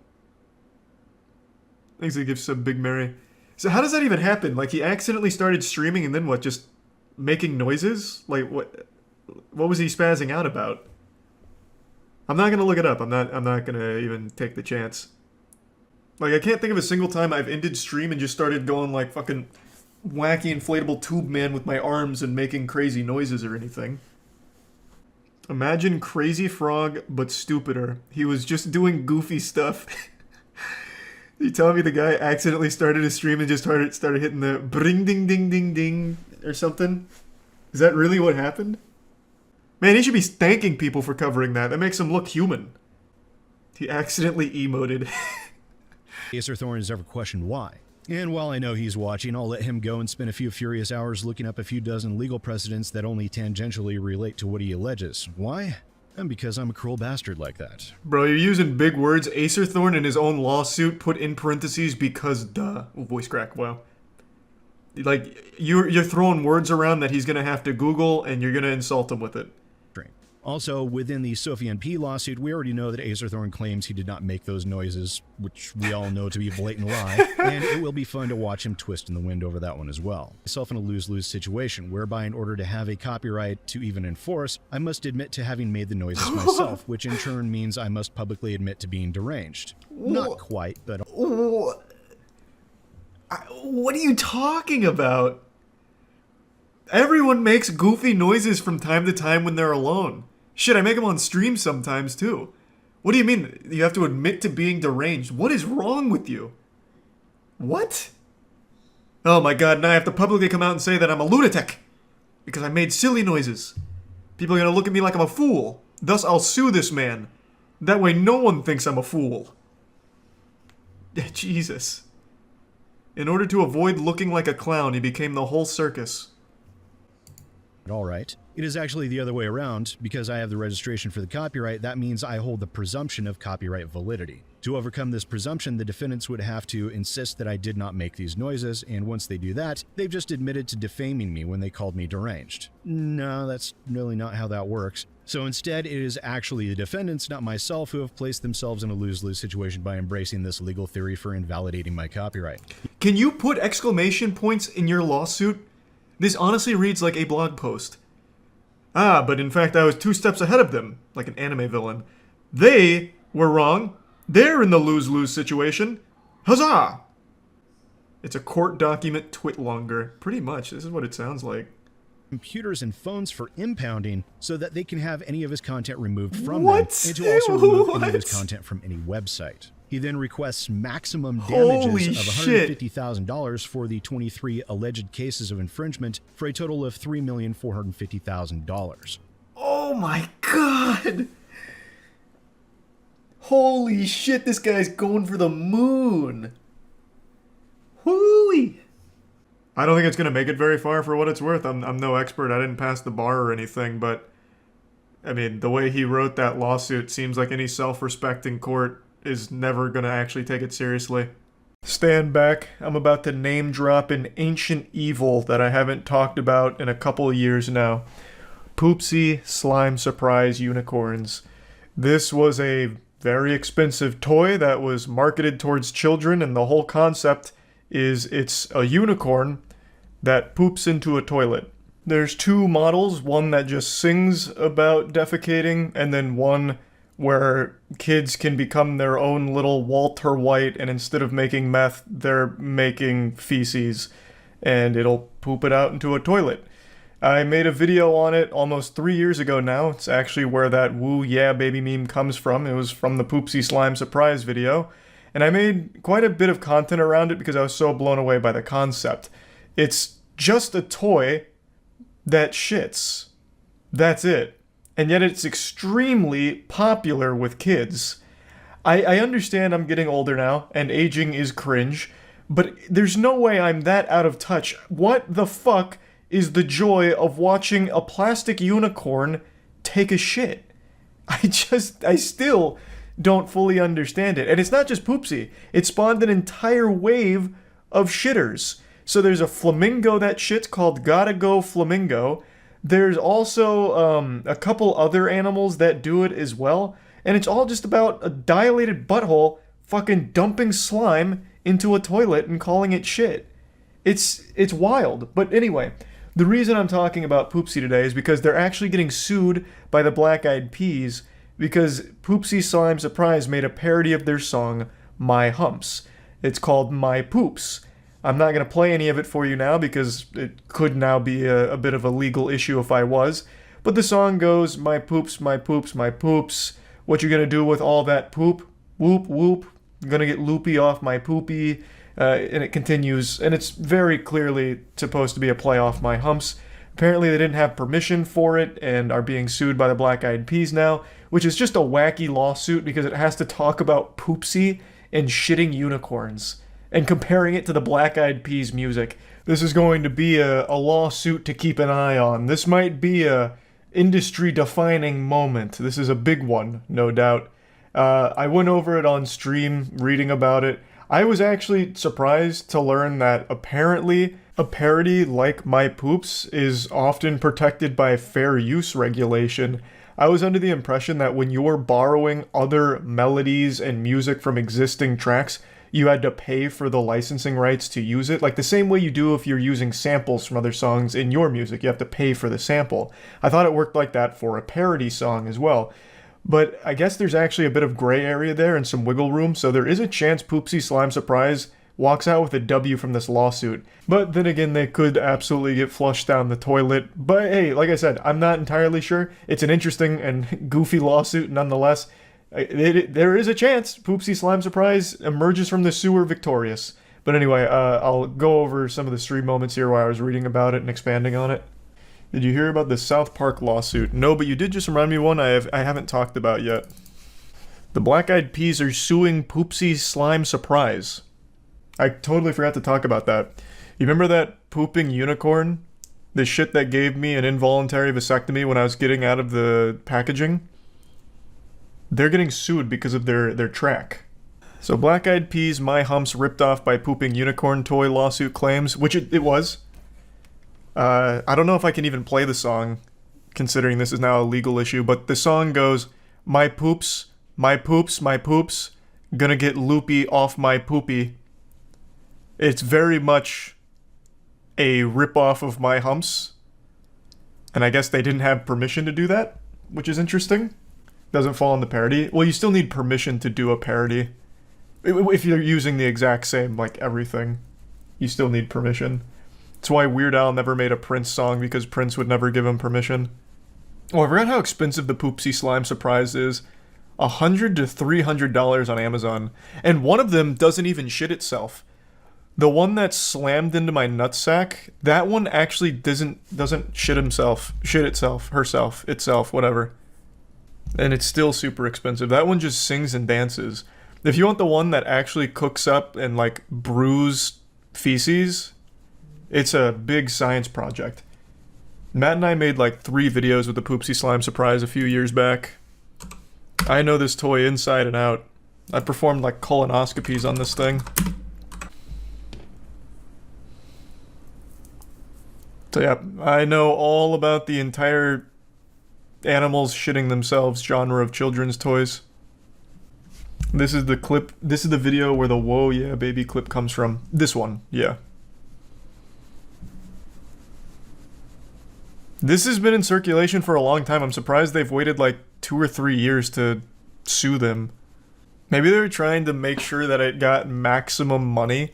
Speaker 1: Thanks to give some Big Mary. So how does that even happen? Like, he accidentally started streaming and then what, just making noises? Like, what was he spazzing out about? I'm not gonna look it up. I'm not gonna even take the chance. Like, I can't think of a single time I've ended stream and just started going like fucking wacky inflatable tube man with my arms and making crazy noises or anything. Imagine Crazy Frog, but stupider. He was just doing goofy stuff. You telling me the guy accidentally started his stream and just started hitting the bring ding ding ding ding or something? Is that really what happened? Man, he should be thanking people for covering that. That makes him look human. He accidentally emoted.
Speaker 2: Acerthorn has ever questioned why. And while I know he's watching, I'll let him go and spend a few furious hours looking up a few dozen legal precedents that only tangentially relate to what he alleges. Why? And because I'm a cruel bastard like that.
Speaker 1: Bro, you're using big words. Acerthorn in his own lawsuit put in parentheses because duh. Voice crack, wow. Like, you're throwing words around that he's gonna have to Google and you're gonna insult him with it.
Speaker 2: Also, within the Sophian P lawsuit, we already know that Acerthorn claims he did not make those noises, which we all know to be a blatant lie, and it will be fun to watch him twist in the wind over that one as well. Myself in a lose-lose situation, whereby in order to have a copyright to even enforce, I must admit to having made the noises myself, which in turn means I must publicly admit to being deranged. Not quite, but...
Speaker 1: What are you talking about? Everyone makes goofy noises from time to time when they're alone. Shit, I make them on stream sometimes too. What do you mean you have to admit to being deranged? What is wrong with you? What? Oh my god, now I have to publicly come out and say that I'm a lunatic because I made silly noises. People are gonna look at me like I'm a fool. Thus, I'll sue this man. That way no one thinks I'm a fool. Jesus. In order to avoid looking like a clown, he became the whole circus.
Speaker 2: All right. It is actually the other way around. Because I have the registration for the copyright, that means I hold the presumption of copyright validity. To overcome this presumption, the defendants would have to insist that I did not make these noises, and once they do that, they've just admitted to defaming me when they called me deranged. No, that's really not how that works. So instead, it is actually the defendants, not myself, who have placed themselves in a lose-lose situation by embracing this legal theory for invalidating my copyright.
Speaker 1: Can you put exclamation points in your lawsuit? This honestly reads like a blog post. Ah, but in fact I was 2 steps ahead of them, like an anime villain. They were wrong. They're in the lose-lose situation. Huzzah! It's a court document twitlonger. Pretty much, this is what it sounds like.
Speaker 2: Computers and phones for impounding so that they can have any of his content removed from
Speaker 1: What?
Speaker 2: them, and to also remove any of his
Speaker 1: What?
Speaker 2: content from any website. He then requests maximum damages
Speaker 1: Holy
Speaker 2: of
Speaker 1: shit.
Speaker 2: $150,000 for the 23 alleged cases of infringement, for a total of $3,450,000.
Speaker 1: Oh my god! Holy shit, this guy's going for the moon! Whoo-wee! I don't think it's gonna make it very far for what it's worth. I'm no expert, I didn't pass the bar or anything, but... I mean, the way he wrote that lawsuit seems like any self-respecting court is never gonna actually take it seriously. Stand back. I'm about to name drop an ancient evil that I haven't talked about in a couple of years now. Poopsie Slime Surprise Unicorns. This was a very expensive toy that was marketed towards children, and the whole concept is it's a unicorn that poops into a toilet. There's 2 models, one that just sings about defecating, and then one where kids can become their own little Walter White, and instead of making meth, they're making feces, and it'll poop it out into a toilet. I made a video on it almost 3 years ago now. It's actually where that woo yeah baby meme comes from. It was from the Poopsie Slime surprise video. And I made quite a bit of content around it because I was so blown away by the concept. It's just a toy that shits. That's it. And yet it's extremely popular with kids. I understand I'm getting older now, and aging is cringe, but there's no way I'm that out of touch. What the fuck is the joy of watching a plastic unicorn take a shit? I still don't fully understand it. And it's not just Poopsie. It spawned an entire wave of shitters. So there's a flamingo that shits called Gotta Go Flamingo. There's also a couple other animals that do it as well. And it's all just about a dilated butthole fucking dumping slime into a toilet and calling it shit. It's wild. But anyway, the reason I'm talking about Poopsie today is because they're actually getting sued by the Black Eyed Peas because Poopsie Slime Surprise made a parody of their song My Humps. It's called My Poops. I'm not going to play any of it for you now because it could now be a bit of a legal issue if I was. But the song goes, my poops, my poops, my poops. What you gonna do with all that poop? Whoop, whoop. I'm gonna get loopy off my poopy. And it continues, and it's very clearly supposed to be a play off My Humps. Apparently they didn't have permission for it and are being sued by the Black Eyed Peas now, which is just a wacky lawsuit because it has to talk about Poopsie and shitting unicorns and comparing it to the Black Eyed Peas music. This is going to be a lawsuit to keep an eye on. This might be a industry-defining moment. This is a big one, no doubt. I went over it on stream, reading about it. I was actually surprised to learn that apparently a parody like My Poops is often protected by fair use regulation. I was under the impression that when you're borrowing other melodies and music from existing tracks, you had to pay for the licensing rights to use it. Like the same way you do if you're using samples from other songs in your music, you have to pay for the sample. I thought it worked like that for a parody song as well. But I guess there's actually a bit of gray area there and some wiggle room, so there is a chance Poopsie Slime Surprise walks out with a W from this lawsuit. But then again, they could absolutely get flushed down the toilet. But hey, like I said, I'm not entirely sure. It's an interesting and goofy lawsuit nonetheless. There is a chance Poopsie Slime Surprise emerges from the sewer victorious. But anyway, I'll go over some of the stream moments here while I was reading about it and expanding on it. Did you hear about the South Park lawsuit? No, but you did just remind me one I haven't talked about yet. The Black Eyed Peas are suing Poopsie Slime Surprise. I totally forgot to talk about that. You remember that pooping unicorn? The shit that gave me an involuntary vasectomy when I was getting out of the packaging? They're getting sued because of their track. So Black Eyed Peas, My Humps ripped off by pooping unicorn toy lawsuit claims, which it was. I don't know if I can even play the song, considering this is now a legal issue, but the song goes, my poops, my poops, my poops, gonna get loopy off my poopy. It's very much a ripoff of My Humps, and I guess they didn't have permission to do that, which is interesting. Doesn't fall in the parody. Well, you still need permission to do a parody. If you're using the exact same, like, everything, you still need permission. That's why Weird Al never made a Prince song, because Prince would never give him permission. Oh, I forgot how expensive the Poopsie Slime Surprise is. $100 to $300 on Amazon. And one of them doesn't even shit itself. The one that slammed into my nutsack, that one actually doesn't shit itself, whatever. And it's still super expensive. That one just sings and dances. If you want the one that actually cooks up and, like, brews feces, it's a big science project. Matt and I made, like, 3 videos with the Poopsie Slime Surprise a few years back. I know this toy inside and out. I performed, like, colonoscopies on this thing. So yeah, I know all about the entire animals shitting themselves genre of children's toys. This is the clip, this is the video where the whoa yeah baby clip comes from. This one, yeah. This has been in circulation for a long time. I'm surprised they've waited like 2 or 3 years to sue them. Maybe they were trying to make sure that it got maximum money,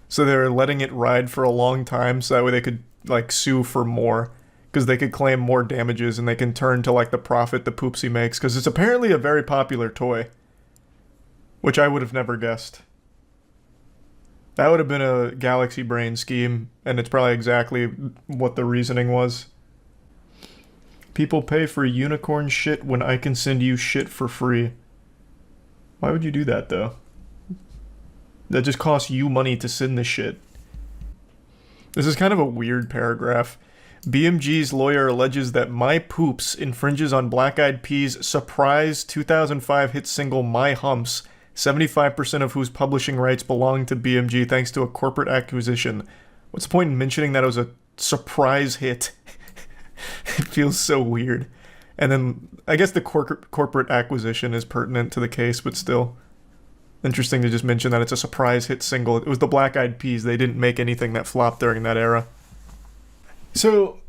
Speaker 1: so they were letting it ride for a long time so that way they could like sue for more. because they could claim more damages and they can turn to like the profit the Poopsie makes, because it's apparently a very popular toy, which I would have never guessed. That would have been a galaxy brain scheme, and it's probably exactly what the reasoning was. People pay for unicorn shit when I can send you shit for free. Why would you do that, though? That just costs you money to send the shit. This is kind of a weird paragraph. BMG's lawyer alleges that My Poops infringes on Black Eyed Peas' surprise 2005 hit single My Humps, 75% of whose publishing rights belong to BMG thanks to a corporate acquisition. What's the point in mentioning that it was a surprise hit? It feels so weird. And then, I guess the corporate acquisition is pertinent to the case, but still. Interesting to just mention that it's a surprise hit single. It was the Black Eyed Peas. They didn't make anything that flopped during that era. So,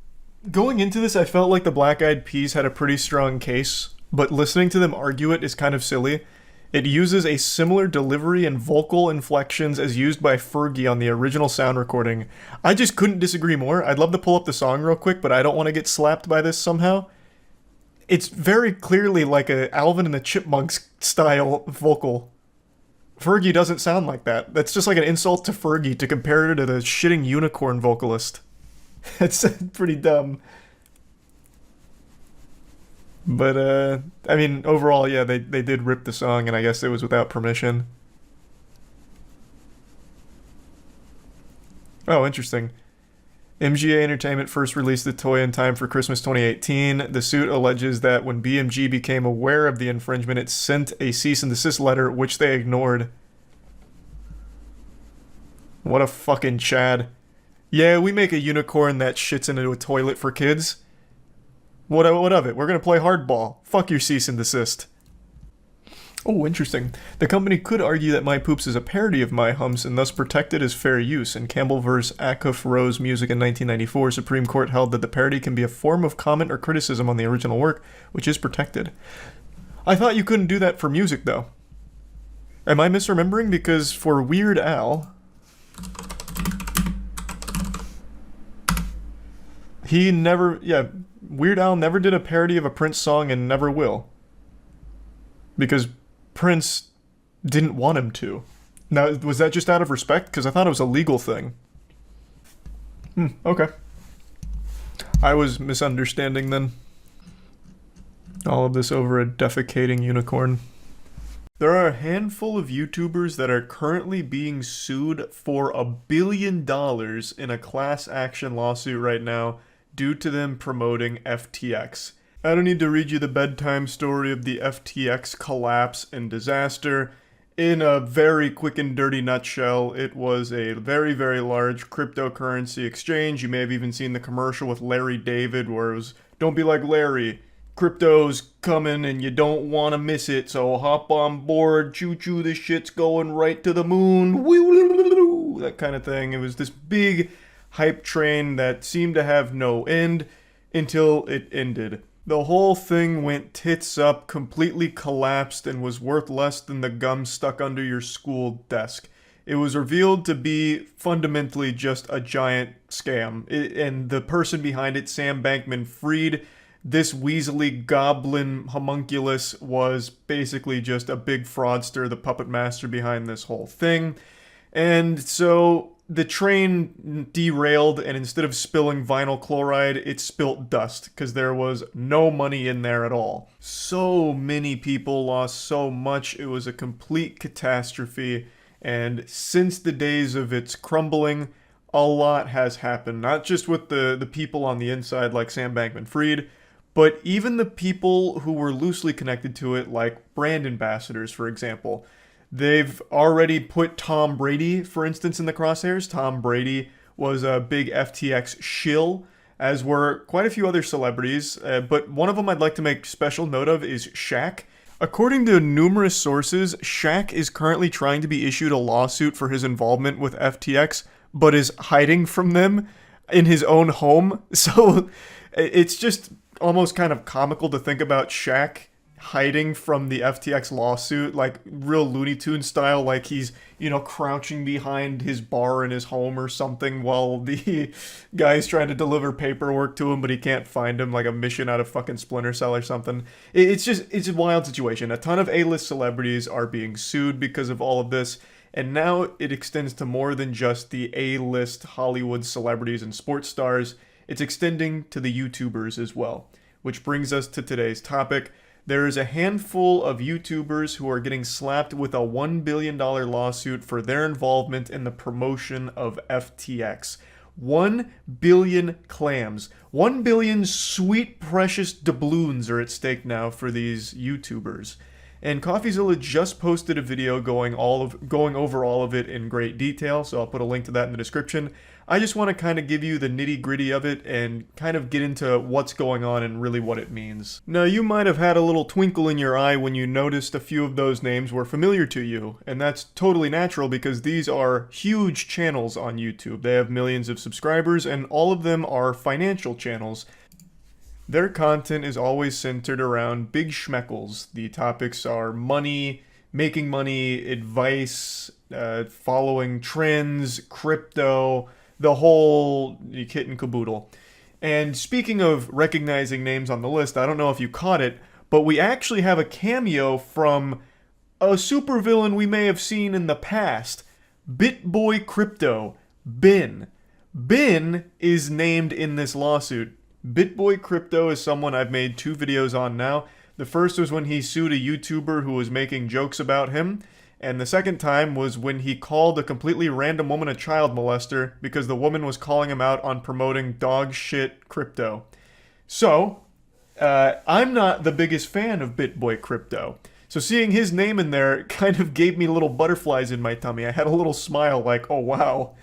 Speaker 1: going into this, I felt like the Black Eyed Peas had a pretty strong case, but listening to them argue it is kind of silly. It uses a similar delivery and vocal inflections as used by Fergie on the original sound recording. I just couldn't disagree more. I'd love to pull up the song real quick, but I don't want to get slapped by this somehow. It's very clearly like a Alvin and the Chipmunks style vocal. Fergie doesn't sound like that. That's just like an insult to Fergie to compare her to the shitting unicorn vocalist. It's pretty dumb. But, I mean, overall, yeah, they did rip the song, and I guess it was without permission. Oh, interesting. MGA Entertainment first released the toy in time for Christmas 2018. The suit alleges that when BMG became aware of the infringement, it sent a cease and desist letter, which they ignored. What a fucking Chad. Yeah, we make a unicorn that shits into a toilet for kids. What of it? We're gonna play hardball. Fuck your cease and desist. Oh, interesting. The company could argue that My Poops is a parody of My Humps and thus protected as fair use. In Campbell vs. Acuff Rose Music in 1994, Supreme Court held that the parody can be a form of comment or criticism on the original work, which is protected. I thought you couldn't do that for music, though. Am I misremembering? Because for Weird Al... Weird Al never did a parody of a Prince song and never will. Because Prince didn't want him to. Now, was that just out of respect? Because I thought it was a legal thing. Okay. I was misunderstanding then. All of this over a defecating unicorn. There are a handful of YouTubers that are currently being sued for $1 billion in a class action lawsuit right now due to them promoting FTX. I don't need to read you the bedtime story of the FTX collapse and disaster. In a very quick and dirty nutshell, it was a very, very large cryptocurrency exchange. You may have even seen the commercial with Larry David where it was, "Don't be like Larry. Crypto's coming and you don't want to miss it, so hop on board, choo-choo, this shit's going right to the moon." That kind of thing. It was this big hype train that seemed to have no end until it ended. The whole thing went tits up, completely collapsed, and was worth less than the gum stuck under your school desk. It was revealed to be fundamentally just a giant scam, and the person behind it, Sam Bankman-Fried, this weaselly goblin homunculus, was basically just a big fraudster, the puppet master behind this whole thing. And so the train derailed, and instead of spilling vinyl chloride, it spilt dust, because there was no money in there at all. So many people lost so much, it was a complete catastrophe, and since the days of its crumbling, a lot has happened. Not just with the people on the inside like Sam Bankman-Fried, but even the people who were loosely connected to it, like brand ambassadors, for example. They've already put Tom Brady, for instance, in the crosshairs. Tom Brady was a big FTX shill, as were quite a few other celebrities, but one of them I'd like to make special note of is Shaq. According to numerous sources, Shaq is currently trying to be issued a lawsuit for his involvement with FTX, but is hiding from them in his own home. So it's just almost kind of comical to think about Shaq hiding from the FTX lawsuit, like real Looney Tunes style, like he's, crouching behind his bar in his home or something while the guy's trying to deliver paperwork to him, but he can't find him, like a mission out of fucking Splinter Cell or something. It's a wild situation. A ton of A-list celebrities are being sued because of all of this. And now it extends to more than just the A-list Hollywood celebrities and sports stars. It's extending to the YouTubers as well. Which brings us to today's topic. There is a handful of YouTubers who are getting slapped with a $1 billion lawsuit for their involvement in the promotion of FTX. 1 billion clams. 1 billion sweet, precious doubloons are at stake now for these YouTubers. And CoffeeZilla just posted a video going over all of it in great detail, so I'll put a link to that in the description. I just want to kind of give you the nitty-gritty of it and kind of get into what's going on and really what it means. Now, you might have had a little twinkle in your eye when you noticed a few of those names were familiar to you, and that's totally natural because these are huge channels on YouTube. They have millions of subscribers, and all of them are financial channels. Their content is always centered around big schmeckles. The topics are money, making money, advice, following trends, crypto, the whole kit and caboodle. And speaking of recognizing names on the list, I don't know if you caught it, but we actually have a cameo from a supervillain we may have seen in the past, BitBoy Crypto, Ben. Ben is named in this lawsuit. BitBoy Crypto is someone I've made 2 videos on now. The first was when he sued a YouTuber who was making jokes about him, and the second time was when he called a completely random woman a child molester because the woman was calling him out on promoting dog shit crypto. So, I'm not the biggest fan of BitBoy Crypto. So seeing his name in there kind of gave me little butterflies in my tummy. I had a little smile like, oh wow,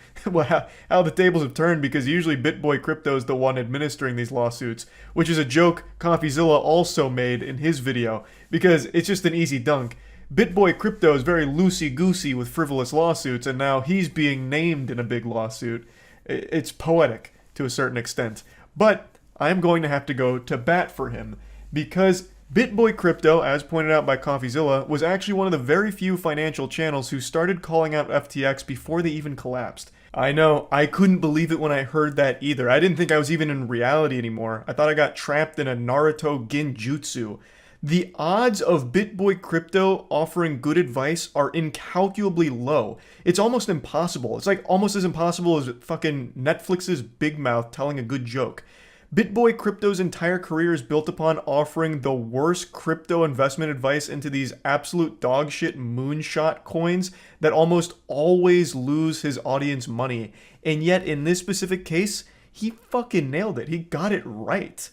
Speaker 1: how the tables have turned, because usually BitBoy Crypto is the one administering these lawsuits, which is a joke CoffeeZilla also made in his video, because it's just an easy dunk. BitBoy Crypto is very loosey-goosey with frivolous lawsuits, and now he's being named in a big lawsuit. It's poetic to a certain extent. But I'm going to have to go to bat for him, because BitBoy Crypto, as pointed out by CoffeeZilla, was actually one of the very few financial channels who started calling out FTX before they even collapsed. I know, I couldn't believe it when I heard that either. I didn't think I was even in reality anymore. I thought I got trapped in a Naruto genjutsu. The odds of BitBoy Crypto offering good advice are incalculably low. It's almost impossible. It's like almost as impossible as fucking Netflix's Big Mouth telling a good joke. BitBoy Crypto's entire career is built upon offering the worst crypto investment advice into these absolute dogshit moonshot coins that almost always lose his audience money. And yet, in this specific case, he fucking nailed it. He got it right.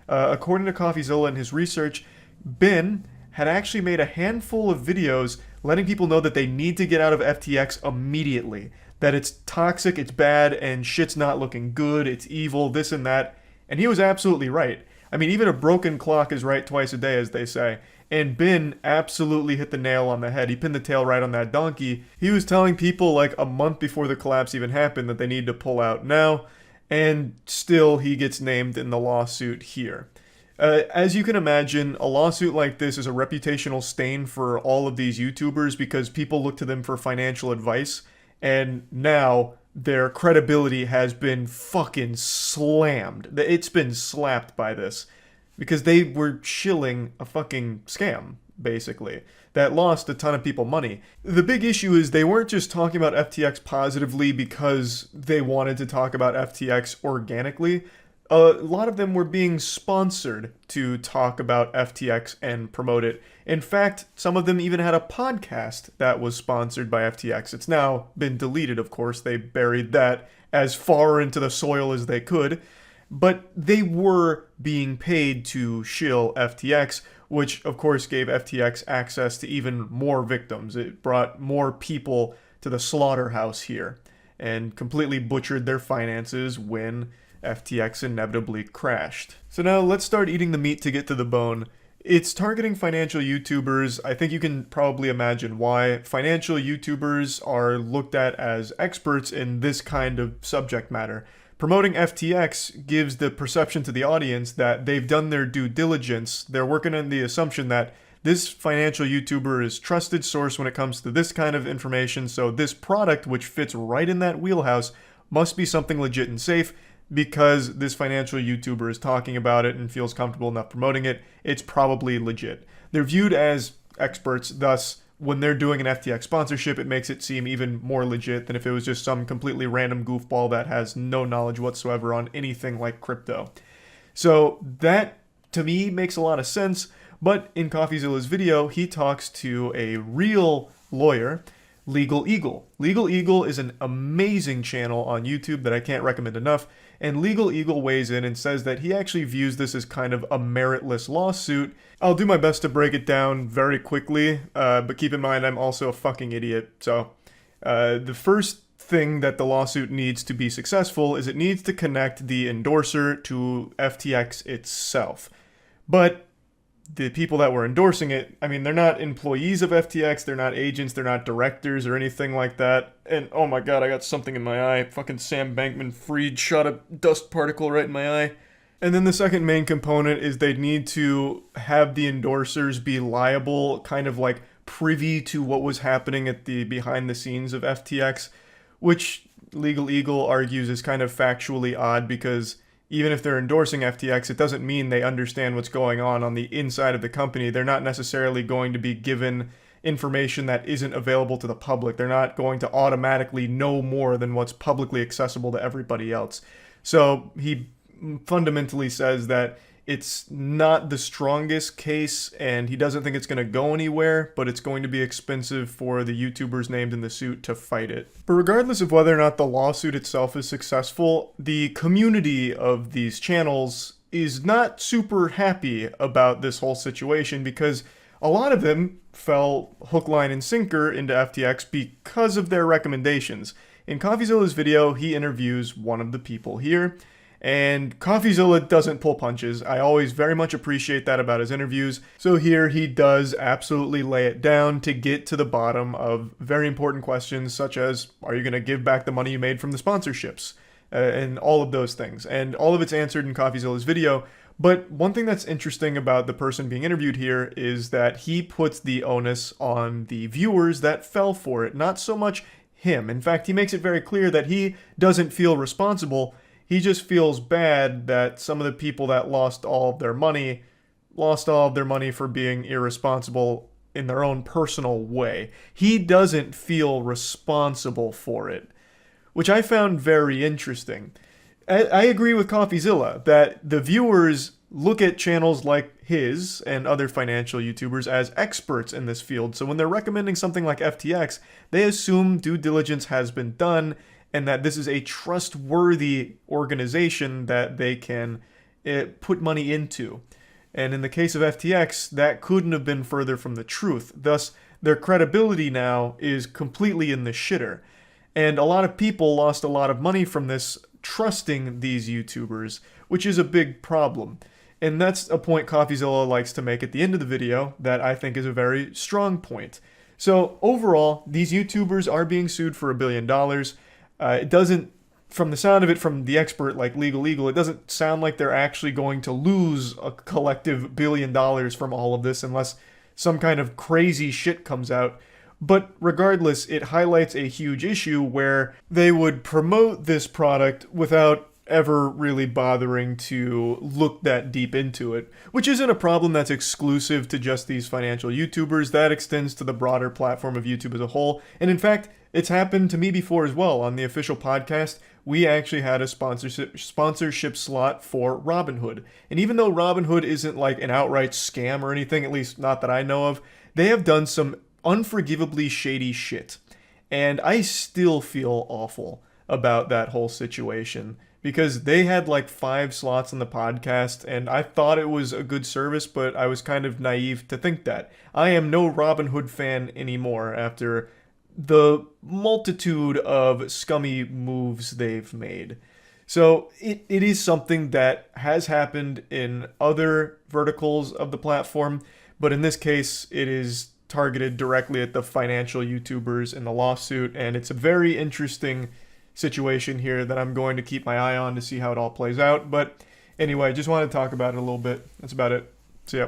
Speaker 1: According to CoffeeZilla and his research, Ben had actually made a handful of videos letting people know that they need to get out of FTX immediately. That it's toxic, it's bad, and shit's not looking good, it's evil, this and that. And he was absolutely right. I mean, even a broken clock is right twice a day, as they say. And Ben absolutely hit the nail on the head. He pinned the tail right on that donkey. He was telling people like a month before the collapse even happened that they need to pull out now. And still, he gets named in the lawsuit here. As you can imagine, a lawsuit like this is a reputational stain for all of these YouTubers because people look to them for financial advice. And now their credibility has been fucking slammed. It's been slapped by this because they were shilling a fucking scam, basically, that lost a ton of people money. The big issue is they weren't just talking about FTX positively because they wanted to talk about FTX organically. A lot of them were being sponsored to talk about FTX and promote it. In fact, some of them even had a podcast that was sponsored by FTX. It's now been deleted, of course. They buried that as far into the soil as they could. But they were being paid to shill FTX, which, of course, gave FTX access to even more victims. It brought more people to the slaughterhouse here and completely butchered their finances when FTX inevitably crashed. So now let's start eating the meat to get to the bone. It's targeting financial YouTubers. I think you can probably imagine why. Financial YouTubers are looked at as experts in this kind of subject matter. Promoting FTX gives the perception to the audience that they've done their due diligence. They're working on the assumption that this financial YouTuber is trusted source when it comes to this kind of information, so this product, which fits right in that wheelhouse, must be something legit and safe. Because this financial YouTuber is talking about it and feels comfortable enough promoting it, it's probably legit. They're viewed as experts, thus, when they're doing an FTX sponsorship, it makes it seem even more legit than if it was just some completely random goofball that has no knowledge whatsoever on anything like crypto. So that, to me, makes a lot of sense, but in CoffeeZilla's video, he talks to a real lawyer, Legal Eagle. Legal Eagle is an amazing channel on YouTube that I can't recommend enough, and Legal Eagle weighs in and says that he actually views this as kind of a meritless lawsuit. I'll do my best to break it down very quickly, but keep in mind I'm also a fucking idiot. So, the first thing that the lawsuit needs to be successful is it needs to connect the endorser to FTX itself. But the people that were endorsing it, I mean, they're not employees of FTX, they're not agents, they're not directors or anything like that. And oh my god, I got something in my eye. Fucking Sam Bankman-Fried shot a dust particle right in my eye. And then the second main component is they need to have the endorsers be liable, kind of like privy to what was happening at the behind the scenes of FTX, which Legal Eagle argues is kind of factually odd because even if they're endorsing FTX, it doesn't mean they understand what's going on the inside of the company. They're not necessarily going to be given information that isn't available to the public. They're not going to automatically know more than what's publicly accessible to everybody else. So he fundamentally says that it's not the strongest case, and he doesn't think it's going to go anywhere, but it's going to be expensive for the YouTubers named in the suit to fight it. But regardless of whether or not the lawsuit itself is successful, the community of these channels is not super happy about this whole situation because a lot of them fell hook, line, and sinker into FTX because of their recommendations. In CoffeeZilla's video, he interviews one of the people here, and CoffeeZilla doesn't pull punches. I always very much appreciate that about his interviews. So here he does absolutely lay it down to get to the bottom of very important questions such as, are you going to give back the money you made from the sponsorships? And all of those things. And all of it's answered in CoffeeZilla's video. But one thing that's interesting about the person being interviewed here is that he puts the onus on the viewers that fell for it, not so much him. In fact, he makes it very clear that he doesn't feel responsible. He just feels bad that some of the people that lost all of their money for being irresponsible in their own personal way. He doesn't feel responsible for it, which I found very interesting. I agree with CoffeeZilla that the viewers look at channels like his and other financial YouTubers as experts in this field. So when they're recommending something like FTX, they assume due diligence has been done and that this is a trustworthy organization that they can put money into. And in the case of FTX, that couldn't have been further from the truth. Thus, their credibility now is completely in the shitter. And a lot of people lost a lot of money from this trusting these YouTubers, which is a big problem. And that's a point CoffeeZilla likes to make at the end of the video that I think is a very strong point. So overall, these YouTubers are being sued for $1 billion. It doesn't, from the sound of it, from the expert like Legal Eagle, it doesn't sound like they're actually going to lose a collective $1 billion from all of this unless some kind of crazy shit comes out. But regardless, it highlights a huge issue where they would promote this product without ever really bothering to look that deep into it, which isn't a problem that's exclusive to just these financial YouTubers. That extends to the broader platform of YouTube as a whole. And in fact, it's happened to me before as well. On the official podcast, we actually had a sponsorship slot for Robinhood. And even though Robinhood isn't like an outright scam or anything, at least not that I know of, they have done some unforgivably shady shit. And I still feel awful about that whole situation because they had like 5 slots on the podcast and I thought it was a good service, but I was kind of naive to think that. I am no Robinhood fan anymore after the multitude of scummy moves they've made. So it is something that has happened in other verticals of the platform, but in this case, it is targeted directly at the financial YouTubers in the lawsuit, and it's a very interesting situation here that I'm going to keep my eye on to see how it all plays out. But anyway, just wanted to talk about it a little bit. That's about it. So yeah.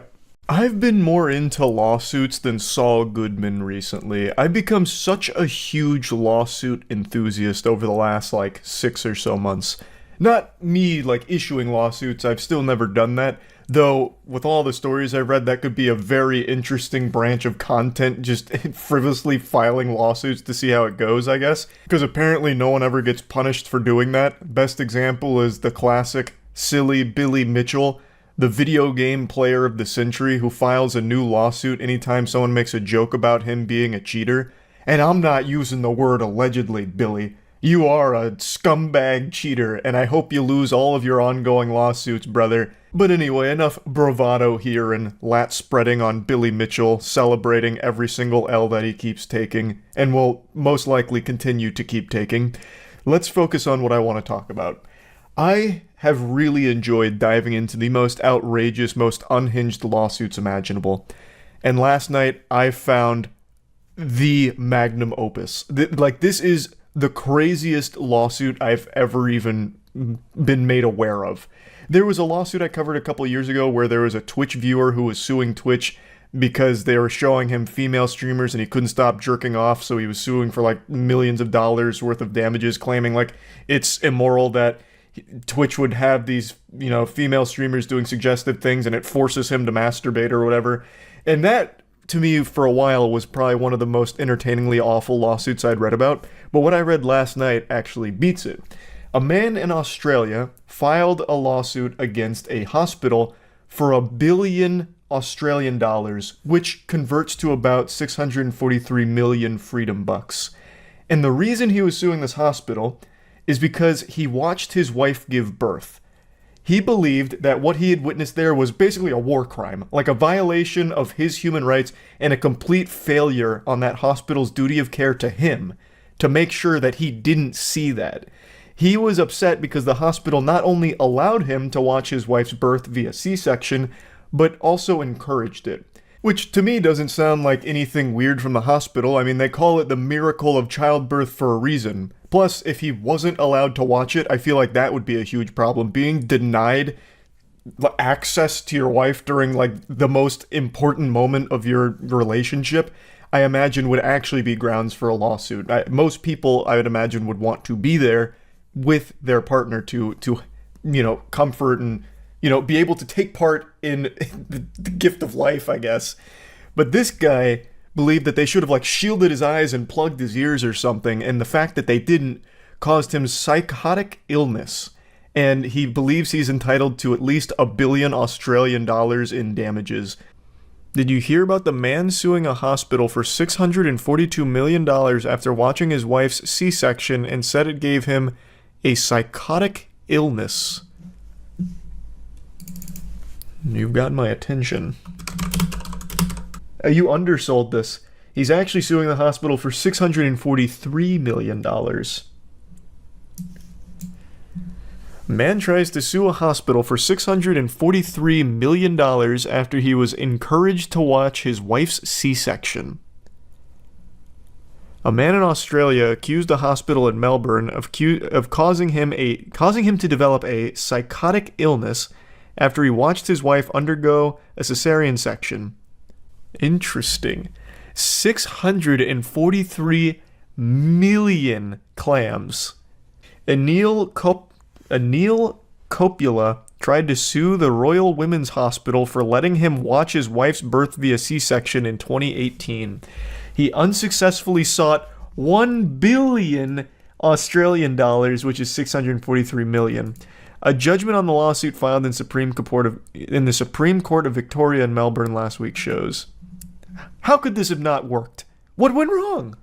Speaker 1: I've been more into lawsuits than Saul Goodman recently. I've become such a huge lawsuit enthusiast over the last, 6 or so months. Not me, issuing lawsuits, I've still never done that. Though, with all the stories I've read, that could be a very interesting branch of content, just frivolously filing lawsuits to see how it goes, I guess. Because apparently no one ever gets punished for doing that. Best example is the classic, silly Billy Mitchell, the video game player of the century who files a new lawsuit anytime someone makes a joke about him being a cheater. And I'm not using the word allegedly, Billy. You are a scumbag cheater, and I hope you lose all of your ongoing lawsuits, brother. But anyway, enough bravado here and lat spreading on Billy Mitchell, celebrating every single L that he keeps taking, and will most likely continue to keep taking. Let's focus on what I want to talk about. I have really enjoyed diving into the most outrageous, most unhinged lawsuits imaginable. And last night, I found the magnum opus. This is the craziest lawsuit I've ever even been made aware of. There was a lawsuit I covered a couple years ago where there was a Twitch viewer who was suing Twitch because they were showing him female streamers and he couldn't stop jerking off, so he was suing for millions of dollars worth of damages, claiming it's immoral that Twitch would have these, female streamers doing suggestive things and it forces him to masturbate or whatever. And that, to me, for a while, was probably one of the most entertainingly awful lawsuits I'd read about. But what I read last night actually beats it. A man in Australia filed a lawsuit against a hospital for $1 billion Australian dollars, which converts to about 643 million freedom bucks. And the reason he was suing this hospital is because he watched his wife give birth. He believed that what he had witnessed there was basically a war crime, like a violation of his human rights and a complete failure on that hospital's duty of care to him to make sure that he didn't see that. He was upset because the hospital not only allowed him to watch his wife's birth via C-section, but also encouraged it. Which to me doesn't sound like anything weird from the hospital. I mean, they call it the miracle of childbirth for a reason. Plus, if he wasn't allowed to watch it, I feel like that would be a huge problem. Being denied access to your wife during the most important moment of your relationship, I imagine would actually be grounds for a lawsuit. Most people, I would imagine, would want to be there with their partner to comfort and be able to take part in the gift of life, I guess. But this guy believed that they should have shielded his eyes and plugged his ears or something, and the fact that they didn't caused him psychotic illness. And he believes he's entitled to at least $1 billion Australian dollars in damages. Did you hear about the man suing a hospital for $642 million after watching his wife's C-section and said it gave him a psychotic illness? You've got my attention. You undersold this. He's actually suing the hospital for $643 million. Man tries to sue a hospital for $643 million after he was encouraged to watch his wife's C-section. A man in Australia accused a hospital in Melbourne of causing him to develop a psychotic illness after he watched his wife undergo a cesarean section. Interesting. 643 million clams. Anil Coppola tried to sue the Royal Women's Hospital for letting him watch his wife's birth via C-section in 2018. He unsuccessfully sought 1 billion Australian dollars, which is 643 million. A judgment on the lawsuit filed in the Supreme Court of Victoria in Melbourne last week shows. How could this have not worked? What went wrong?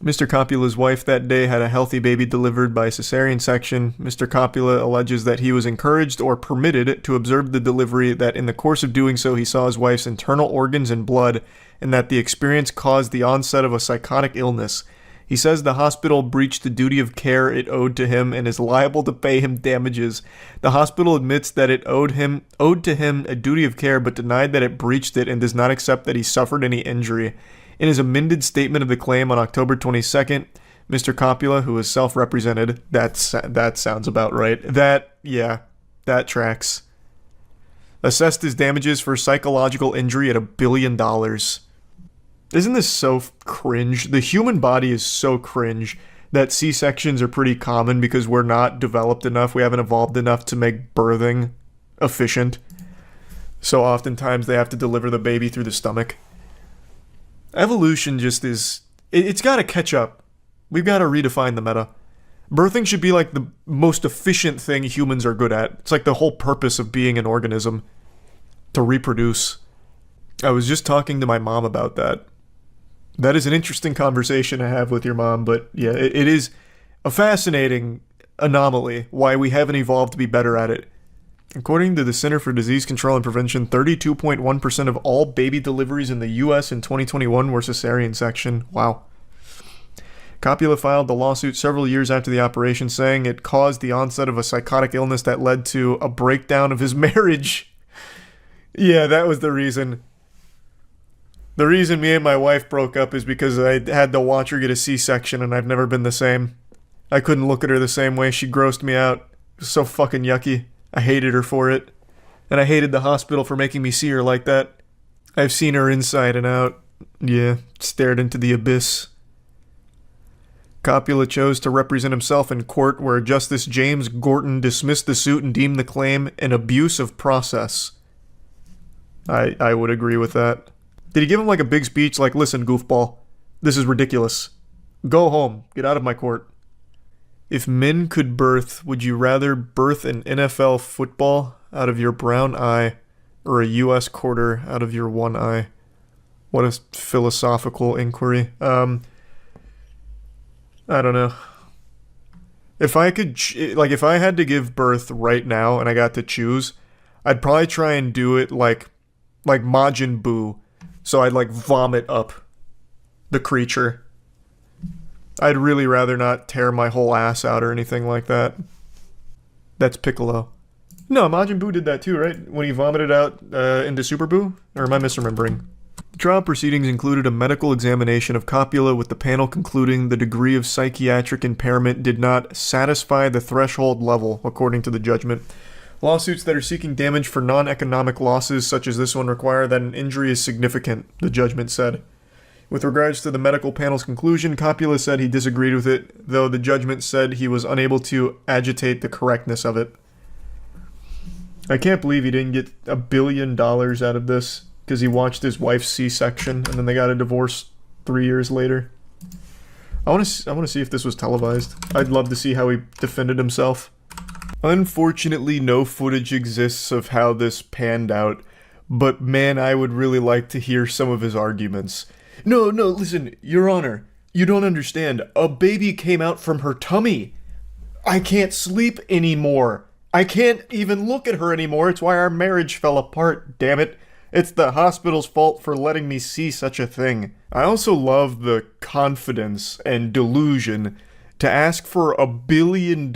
Speaker 1: Mr. Coppola's wife that day had a healthy baby delivered by cesarean section. Mr. Coppola alleges that he was encouraged or permitted to observe the delivery, that in the course of doing so he saw his wife's internal organs and blood, and that the experience caused the onset of a psychotic illness. He says the hospital breached the duty of care it owed to him and is liable to pay him damages. The hospital admits that it owed to him a duty of care, but denied that it breached it and does not accept that he suffered any injury. In his amended statement of the claim on October 22nd, Mr. Coppola, who is self-represented, that sounds about right. That tracks. Assessed his damages for psychological injury at $1 billion. Isn't this so cringe? The human body is so cringe that C-sections are pretty common because we're not developed enough, we haven't evolved enough to make birthing efficient. So oftentimes they have to deliver the baby through the stomach. Evolution just is... It's got to catch up. We've got to redefine the meta. Birthing should be like the most efficient thing humans are good at. It's like the whole purpose of being an organism. To reproduce. I was just talking to my mom about that. That is an interesting conversation to have with your mom, but yeah, it is a fascinating anomaly why we haven't evolved to be better at it. According to the Center for Disease Control and Prevention, 32.1% of all baby deliveries in the U.S. in 2021 were cesarean section. Wow. Coppola filed the lawsuit several years after the operation, saying it caused the onset of a psychotic illness that led to a breakdown of his marriage. Yeah, that was the reason. The reason me and my wife broke up is because I had to watch her get a C-section and I've never been the same. I couldn't look at her the same way. She grossed me out. It was so fucking yucky. I hated her for it. And I hated the hospital for making me see her like that. I've seen her inside and out. Yeah, stared into the abyss. Coppola chose to represent himself in court where Justice James Gorton dismissed the suit and deemed the claim an abuse of process. I would agree with that. Did he give him like a big speech like, listen, goofball, this is ridiculous. Go home. Get out of my court. If men could birth, would you rather birth an NFL football out of your brown eye or a U.S. quarter out of your one eye? What a philosophical inquiry. I don't know. If I could, if I had to give birth right now and I got to choose, I'd probably try and do it like Majin Buu. So I'd vomit up the creature. I'd really rather not tear my whole ass out or anything like that. That's Piccolo. No, Majin Buu did that too, right? When he vomited out into Super Buu? Or am I misremembering? The trial proceedings included a medical examination of Coppola, with the panel concluding the degree of psychiatric impairment did not satisfy the threshold level, according to the judgment. Lawsuits that are seeking damage for non-economic losses, such as this one, require that an injury is significant, the judgment said. With regards to the medical panel's conclusion, Coppola said he disagreed with it, though the judgment said he was unable to agitate the correctness of it. I can't believe he didn't get $1 billion out of this, because he watched his wife's C-section, and then they got a divorce 3 years later. I want to see if this was televised. I'd love to see how he defended himself. Unfortunately, no footage exists of how this panned out, but man, I would really like to hear some of his arguments. No, listen, Your Honor, you don't understand. A baby came out from her tummy. I can't sleep anymore. I can't even look at her anymore. It's why our marriage fell apart, damn it. It's the hospital's fault for letting me see such a thing. I also love the confidence and delusion to ask for $1 billion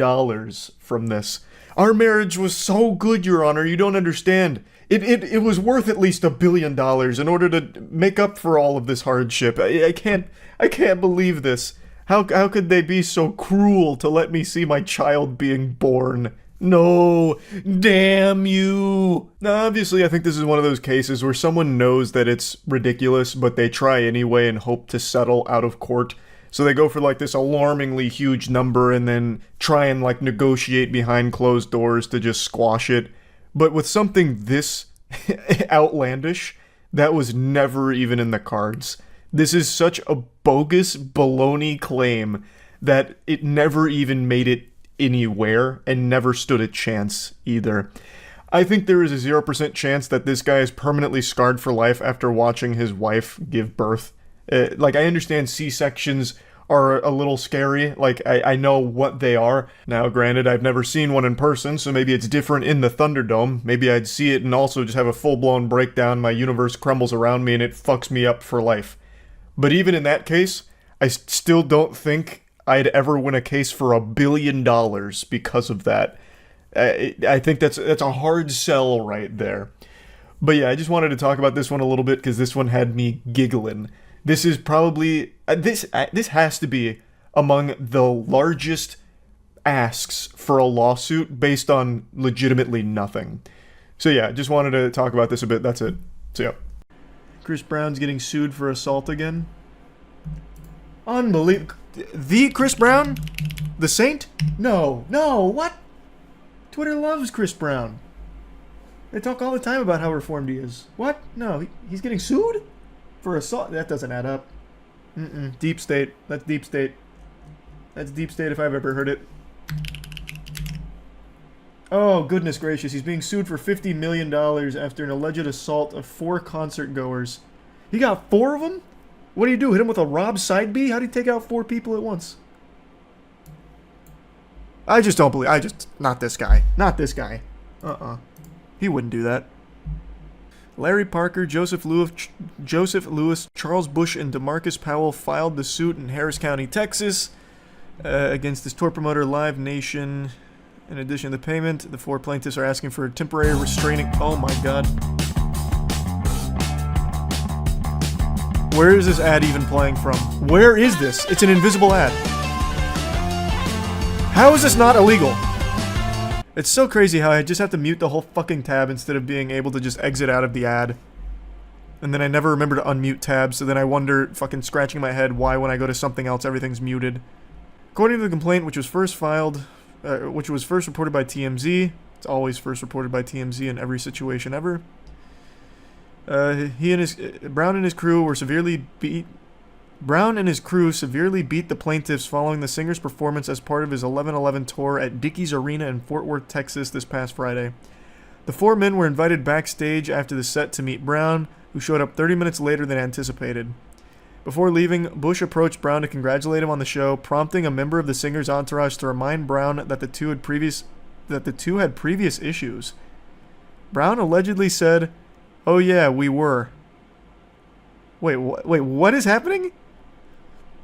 Speaker 1: from this. Our marriage was so good, Your Honor, you don't understand. It was worth at least $1 billion in order to make up for all of this hardship. I can't believe this. How could they be so cruel to let me see my child being born? No, damn you. Now, obviously, I think this is one of those cases where someone knows that it's ridiculous, but they try anyway and hope to settle out of court. So they go for this alarmingly huge number and then try and negotiate behind closed doors to just squash it. But with something this outlandish, that was never even in the cards. This is such a bogus baloney claim that it never even made it anywhere and never stood a chance either. I think there is a 0% chance that this guy is permanently scarred for life after watching his wife give birth. I understand C-sections are a little scary. I know what they are. Now, granted, I've never seen one in person, so maybe it's different in the Thunderdome. Maybe I'd see it and also just have a full-blown breakdown, my universe crumbles around me, and it fucks me up for life. But even in that case, I still don't think I'd ever win a case for $1 billion because of that. I think that's a hard sell right there. But yeah, I just wanted to talk about this one a little bit because this one had me giggling. This is probably this has to be among the largest asks for a lawsuit based on legitimately nothing. So yeah, just wanted to talk about this a bit. That's it. So yeah. Chris Brown's getting sued for assault again. Unbelievable. The Chris Brown? The Saint? No, what? Twitter loves Chris Brown. They talk all the time about how reformed he is. What? No, he's getting sued? For assault? That doesn't add up. Deep state. That's deep state. That's deep state if I've ever heard it. Oh, goodness gracious. He's being sued for $50 million after an alleged assault of 4 concert goers. He got 4 of them? What do you do? Hit him with a Rob side B? How do you take out 4 people at once? I just don't believe... Not this guy. Not this guy. He wouldn't do that. Larry Parker, Joseph Lewis, Charles Bush, and DeMarcus Powell filed the suit in Harris County, Texas, against this tour promoter Live Nation. In addition to the payment, the 4 plaintiffs are asking for a temporary restraining... Oh my god. Where is this ad even playing from? Where is this? It's an invisible ad. How is this not illegal? It's so crazy how I just have to mute the whole fucking tab instead of being able to just exit out of the ad. And then I never remember to unmute tabs, so then I wonder, fucking scratching my head, why when I go to something else everything's muted. According to the complaint, which was first reported by TMZ, it's always first reported by TMZ in every situation ever. Brown and his crew severely beat the plaintiffs following the singer's performance as part of his 11/11 tour at Dickies Arena in Fort Worth, Texas this past Friday. The 4 men were invited backstage after the set to meet Brown, who showed up 30 minutes later than anticipated. Before leaving, Bush approached Brown to congratulate him on the show, prompting a member of the singer's entourage to remind Brown that the two had previous issues. Brown allegedly said, "Oh yeah, we were." Wait, what is happening?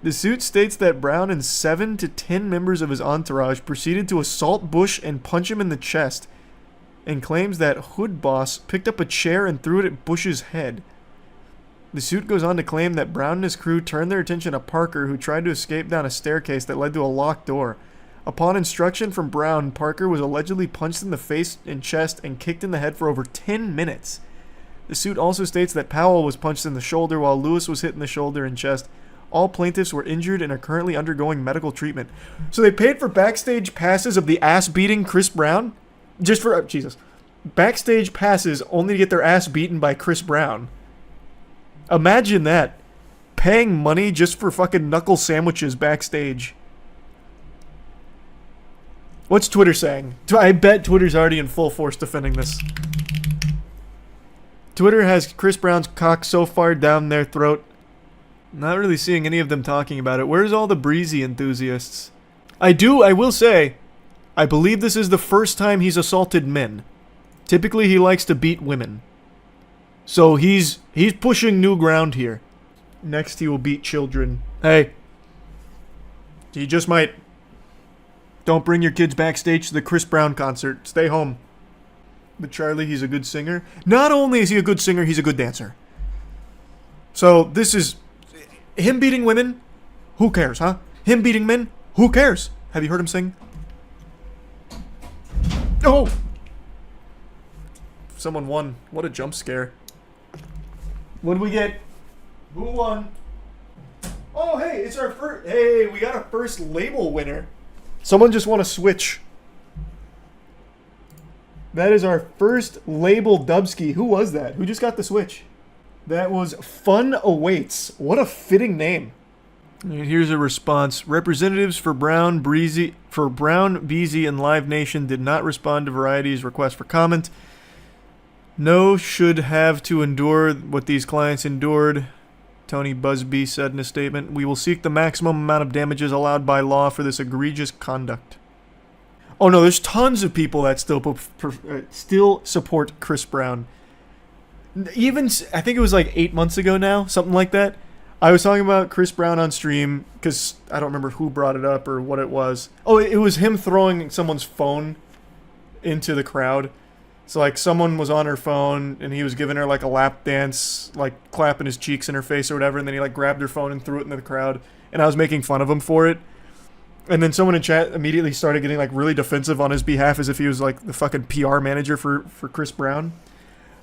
Speaker 1: The suit states that Brown and 7 to 10 members of his entourage proceeded to assault Bush and punch him in the chest, and claims that Hood Boss picked up a chair and threw it at Bush's head. The suit goes on to claim that Brown and his crew turned their attention to Parker, who tried to escape down a staircase that led to a locked door. Upon instruction from Brown, Parker was allegedly punched in the face and chest and kicked in the head for over 10 minutes. The suit also states that Powell was punched in the shoulder while Lewis was hit in the shoulder and chest. All plaintiffs were injured and are currently undergoing medical treatment. So they paid for backstage passes of the ass-beating Chris Brown? Just for... Jesus. Backstage passes only to get their ass beaten by Chris Brown. Imagine that. Paying money just for fucking knuckle sandwiches backstage. What's Twitter saying? I bet Twitter's already in full force defending this. Twitter has Chris Brown's cock so far down their throat. Not really seeing any of them talking about it. Where's all the breezy enthusiasts? I will say, I believe this is the first time he's assaulted men. Typically he likes to beat women. So he's pushing new ground here. Next he will beat children. Hey. He just might. Don't bring your kids backstage to the Chris Brown concert. Stay home. But Charlie, he's a good singer. Not only is he a good singer, he's a good dancer. So this is... Him beating women? Who cares, huh? Him beating men? Who cares? Have you heard him sing? Oh! Someone won. What a jump scare. What did we get? Who won? Oh, hey, it's our first... Hey, we got a first label winner. Someone just won a Switch. That is our first label Dubski. Who was that? Who just got the Switch? That was Fun Awaits. What a fitting name. And here's a response. Representatives for Brown, Beasy, and Live Nation did not respond to Variety's request for comment. No should have to endure what these clients endured, Tony Busby said in a statement. We will seek the maximum amount of damages allowed by law for this egregious conduct. Oh no, there's tons of people that still support Chris Brown. Even, I think it was like 8 months ago now, something like that. I was talking about Chris Brown on stream because I don't remember who brought it up or what it was. Oh, it was him throwing someone's phone into the crowd. So, like, someone was on her phone, and he was giving her, like, a lap dance, like, clapping his cheeks in her face or whatever, and then he, like, grabbed her phone and threw it into the crowd, and I was making fun of him for it. And then someone in chat immediately started getting, like, really defensive on his behalf as if he was, like, the fucking PR manager for Chris Brown.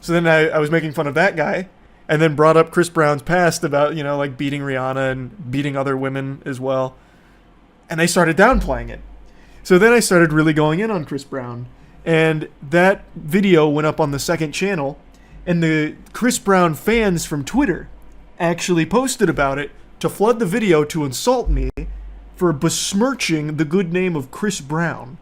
Speaker 1: So then I was making fun of that guy, and then brought up Chris Brown's past about, you know, like, beating Rihanna and beating other women as well. And they started downplaying it. So then I started really going in on Chris Brown. And that video went up on the second channel, and the Chris Brown fans from Twitter actually posted about it to flood the video to insult me for besmirching the good name of Chris Brown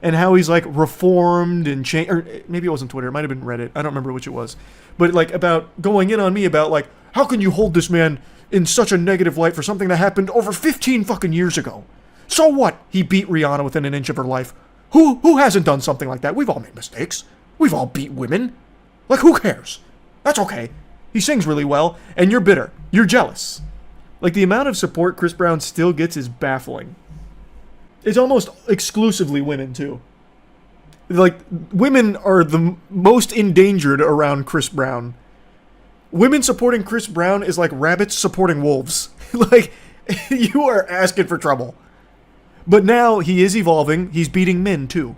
Speaker 1: and how he's like reformed and changed. Or maybe it wasn't Twitter, it might have been Reddit. I don't remember which it was. But like about going in on me about like, how can you hold this man in such a negative light for something that happened over 15 fucking years ago? So what? He beat Rihanna within an inch of her life. Who hasn't done something like that? We've all made mistakes. We've all beat women. Like, who cares? That's okay. He sings really well, and you're bitter. You're jealous. Like, the amount of support Chris Brown still gets is baffling. It's almost exclusively women, too. Like, women are the most endangered around Chris Brown. Women supporting Chris Brown is like rabbits supporting wolves. Like, you are asking for trouble. But now he is evolving. He's beating men, too.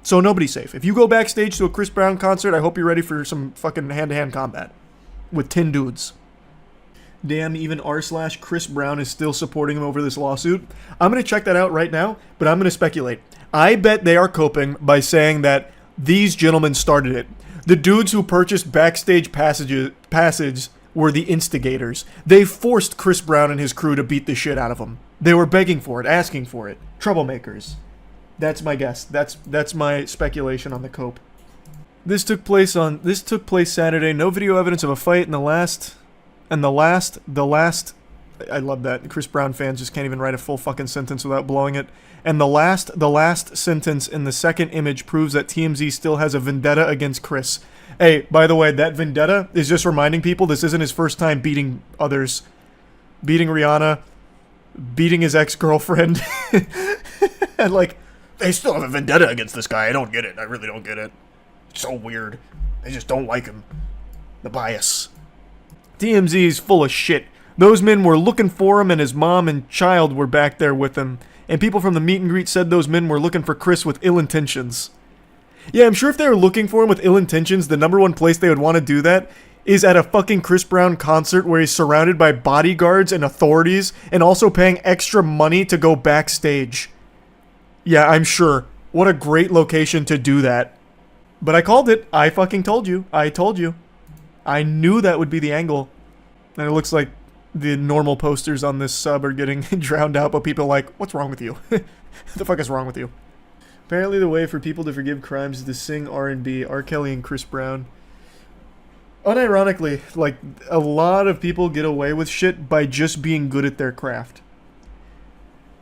Speaker 1: So nobody's safe. If you go backstage to a Chris Brown concert, I hope you're ready for some fucking hand-to-hand combat. With 10 dudes. Damn, even r/Chris Brown is still supporting him over this lawsuit. I'm going to check that out right now, but I'm going to speculate. I bet they are coping by saying that these gentlemen started it. The dudes who purchased backstage passage were the instigators. They forced Chris Brown and his crew to beat the shit out of him. They were begging for it, asking for it. Troublemakers. That's my guess. That's my speculation on the cope. This took place Saturday. No video evidence of a fight in the last. I love that. Chris Brown fans just can't even write a full fucking sentence without blowing it. And the last sentence in the second image proves that TMZ still has a vendetta against Chris. Hey, by the way, that vendetta is just reminding people this isn't his first time beating others. Beating Rihanna. Beating his ex-girlfriend. And like, they still have a vendetta against this guy. I don't get it. I really don't get it. It's so weird. They just don't like him. The bias. TMZ is full of shit. Those men were looking for him, and his mom and child were back there with him. And people from the meet and greet said those men were looking for Chris with ill intentions. Yeah, I'm sure if they were looking for him with ill intentions, the number one place they would want to do that is at a fucking Chris Brown concert where he's surrounded by bodyguards and authorities and also paying extra money to go backstage. Yeah, I'm sure. What a great location to do that. But I called it. I fucking told you. I told you. I knew that would be the angle. And it looks like the normal posters on this sub are getting drowned out, but people are like, what's wrong with you? What the fuck is wrong with you? Apparently the way for people to forgive crimes is to sing R&B, R. Kelly and Chris Brown. Unironically, like, a lot of people get away with shit by just being good at their craft.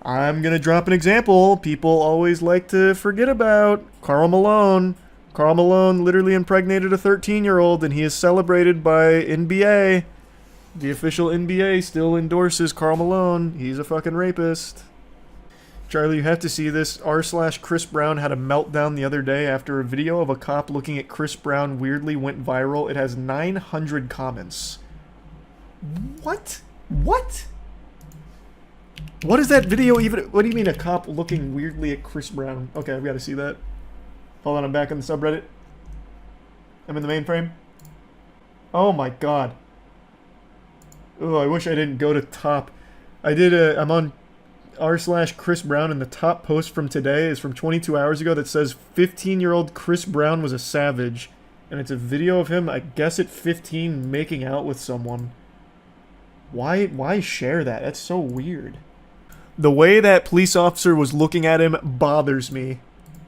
Speaker 1: I'm gonna drop an example people always like to forget about. Karl Malone. Karl Malone literally impregnated a 13-year-old, and he is celebrated by NBA. The official NBA still endorses Karl Malone. He's a fucking rapist. Charlie, you have to see this. r/Chris Brown had a meltdown the other day after a video of a cop looking at Chris Brown weirdly went viral. It has 900 comments. What? What? What is that video even? What do you mean a cop looking weirdly at Chris Brown? Okay, I've got to see that. Hold on, I'm back in the subreddit. I'm in the mainframe. Oh my god. Oh, I wish I didn't go to top. I'm on r/Chris Brown, and the top post from today is from 22 hours ago that says 15-year-old Chris Brown was a savage. And it's a video of him, I guess at 15, making out with someone. Why share that? That's so weird. The way that police officer was looking at him bothers me.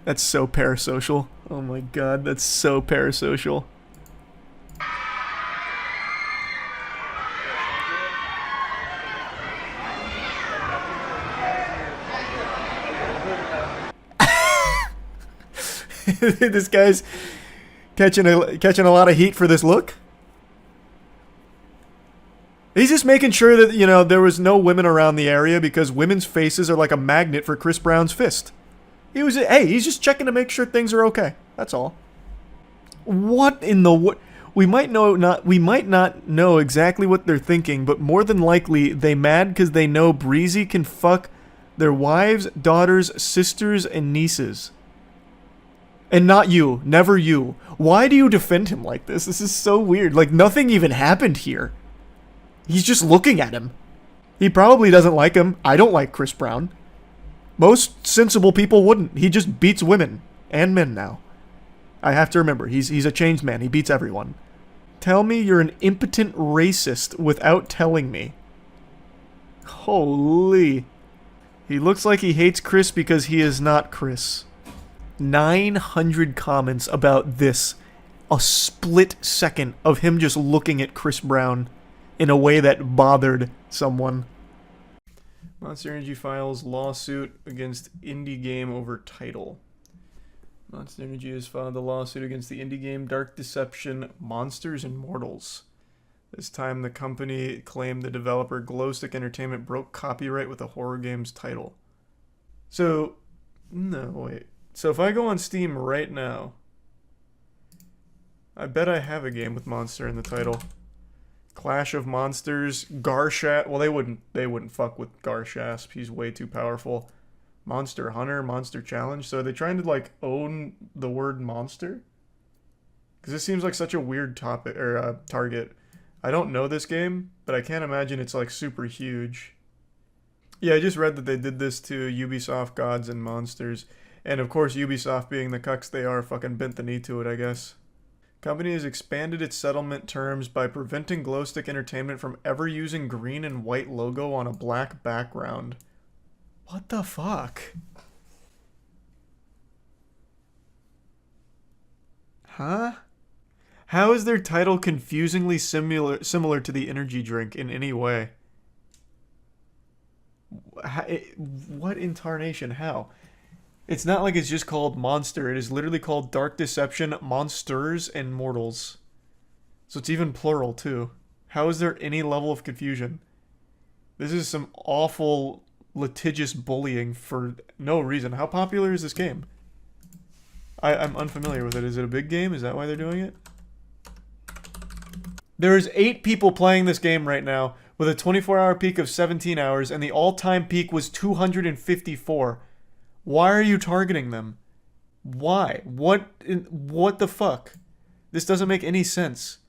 Speaker 1: That's so parasocial. Oh my god, that's so parasocial. This guy's catching a lot of heat for this look. He's just making sure that, there was no women around the area because women's faces are like a magnet for Chris Brown's fist. He's just checking to make sure things are okay. That's all. What in the what? We might not know exactly what they're thinking, but more than likely they mad because they know Breezy can fuck their wives, daughters, sisters, and nieces. And not you. Never you. Why do you defend him like this? This is so weird. Like, nothing even happened here. He's just looking at him. He probably doesn't like him. I don't like Chris Brown. Most sensible people wouldn't. He just beats women. And men now. I have to remember, he's a changed man. He beats everyone. Tell me you're an impotent racist without telling me. Holy. He looks like he hates Chris because he is not Chris. 900 comments about this. A split second of him just looking at Chris Brown in a way that bothered someone. Monster Energy files lawsuit against indie game over title. Monster Energy has filed a lawsuit against the indie game Dark Deception Monsters and Mortals. This time the company claimed the developer Glowstick Entertainment broke copyright with the horror game's title. So if I go on Steam right now, I bet I have a game with monster in the title. Clash of Monsters, Garshasp. Well, they wouldn't fuck with Garshasp. He's way too powerful. Monster Hunter, Monster Challenge. So are they trying to like own the word monster? Because this seems like such a weird topic or target. I don't know this game, but I can't imagine it's like super huge. Yeah, I just read that they did this to Ubisoft Gods and Monsters. And of course, Ubisoft being the cucks they are, fucking bent the knee to it, I guess. Company has expanded its settlement terms by preventing Glowstick Entertainment from ever using green and white logo on a black background. What the fuck? Huh? How is their title confusingly similar to the energy drink in any way? What in tarnation? How? It's not like it's just called Monster. It is literally called Dark Deception, Monsters, and Mortals. So it's even plural, too. How is there any level of confusion? This is some awful, litigious bullying for no reason. How popular is this game? I'm unfamiliar with it. Is it a big game? Is that why they're doing it? There's 8 people playing this game right now, with a 24-hour peak of 17 hours, and the all-time peak was 254. Why are you targeting them? Why? What the fuck? This doesn't make any sense.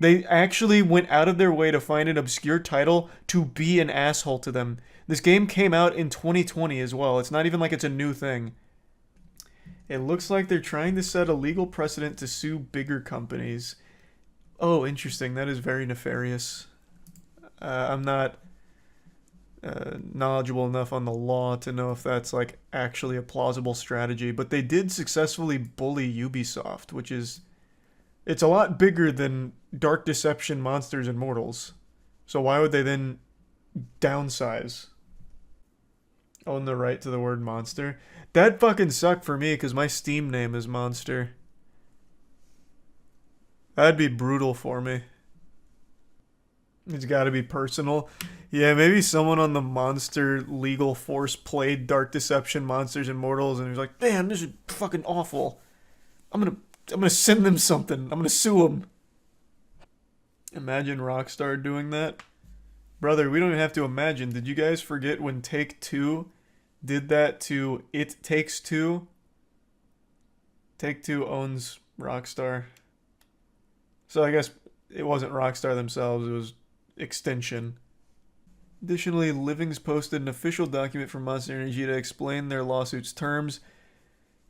Speaker 1: They actually went out of their way to find an obscure title to be an asshole to them. This game came out in 2020 as well. It's not even like it's a new thing. It looks like they're trying to set a legal precedent to sue bigger companies. Oh, interesting. That is very nefarious. I'm not knowledgeable enough on the law to know if that's like actually a plausible strategy, but they did successfully bully Ubisoft, which is, it's a lot bigger than Dark Deception, Monsters, and Mortals. So why would they then downsize? Own the right to the word monster? That'd fucking suck for me because my Steam name is Monster. That'd be brutal for me. It's gotta be personal. Yeah, maybe someone on the Monster legal force played Dark Deception, Monsters, and Mortals, and he was like, "Damn, this is fucking awful. I'm gonna send them something. I'm gonna sue them." Imagine Rockstar doing that. Brother, we don't even have to imagine. Did you guys forget when Take-Two did that to It Takes Two? Take-Two owns Rockstar. So I guess it wasn't Rockstar themselves, it was Extension. Additionally, Livings posted an official document from Monster Energy to explain their lawsuit's terms.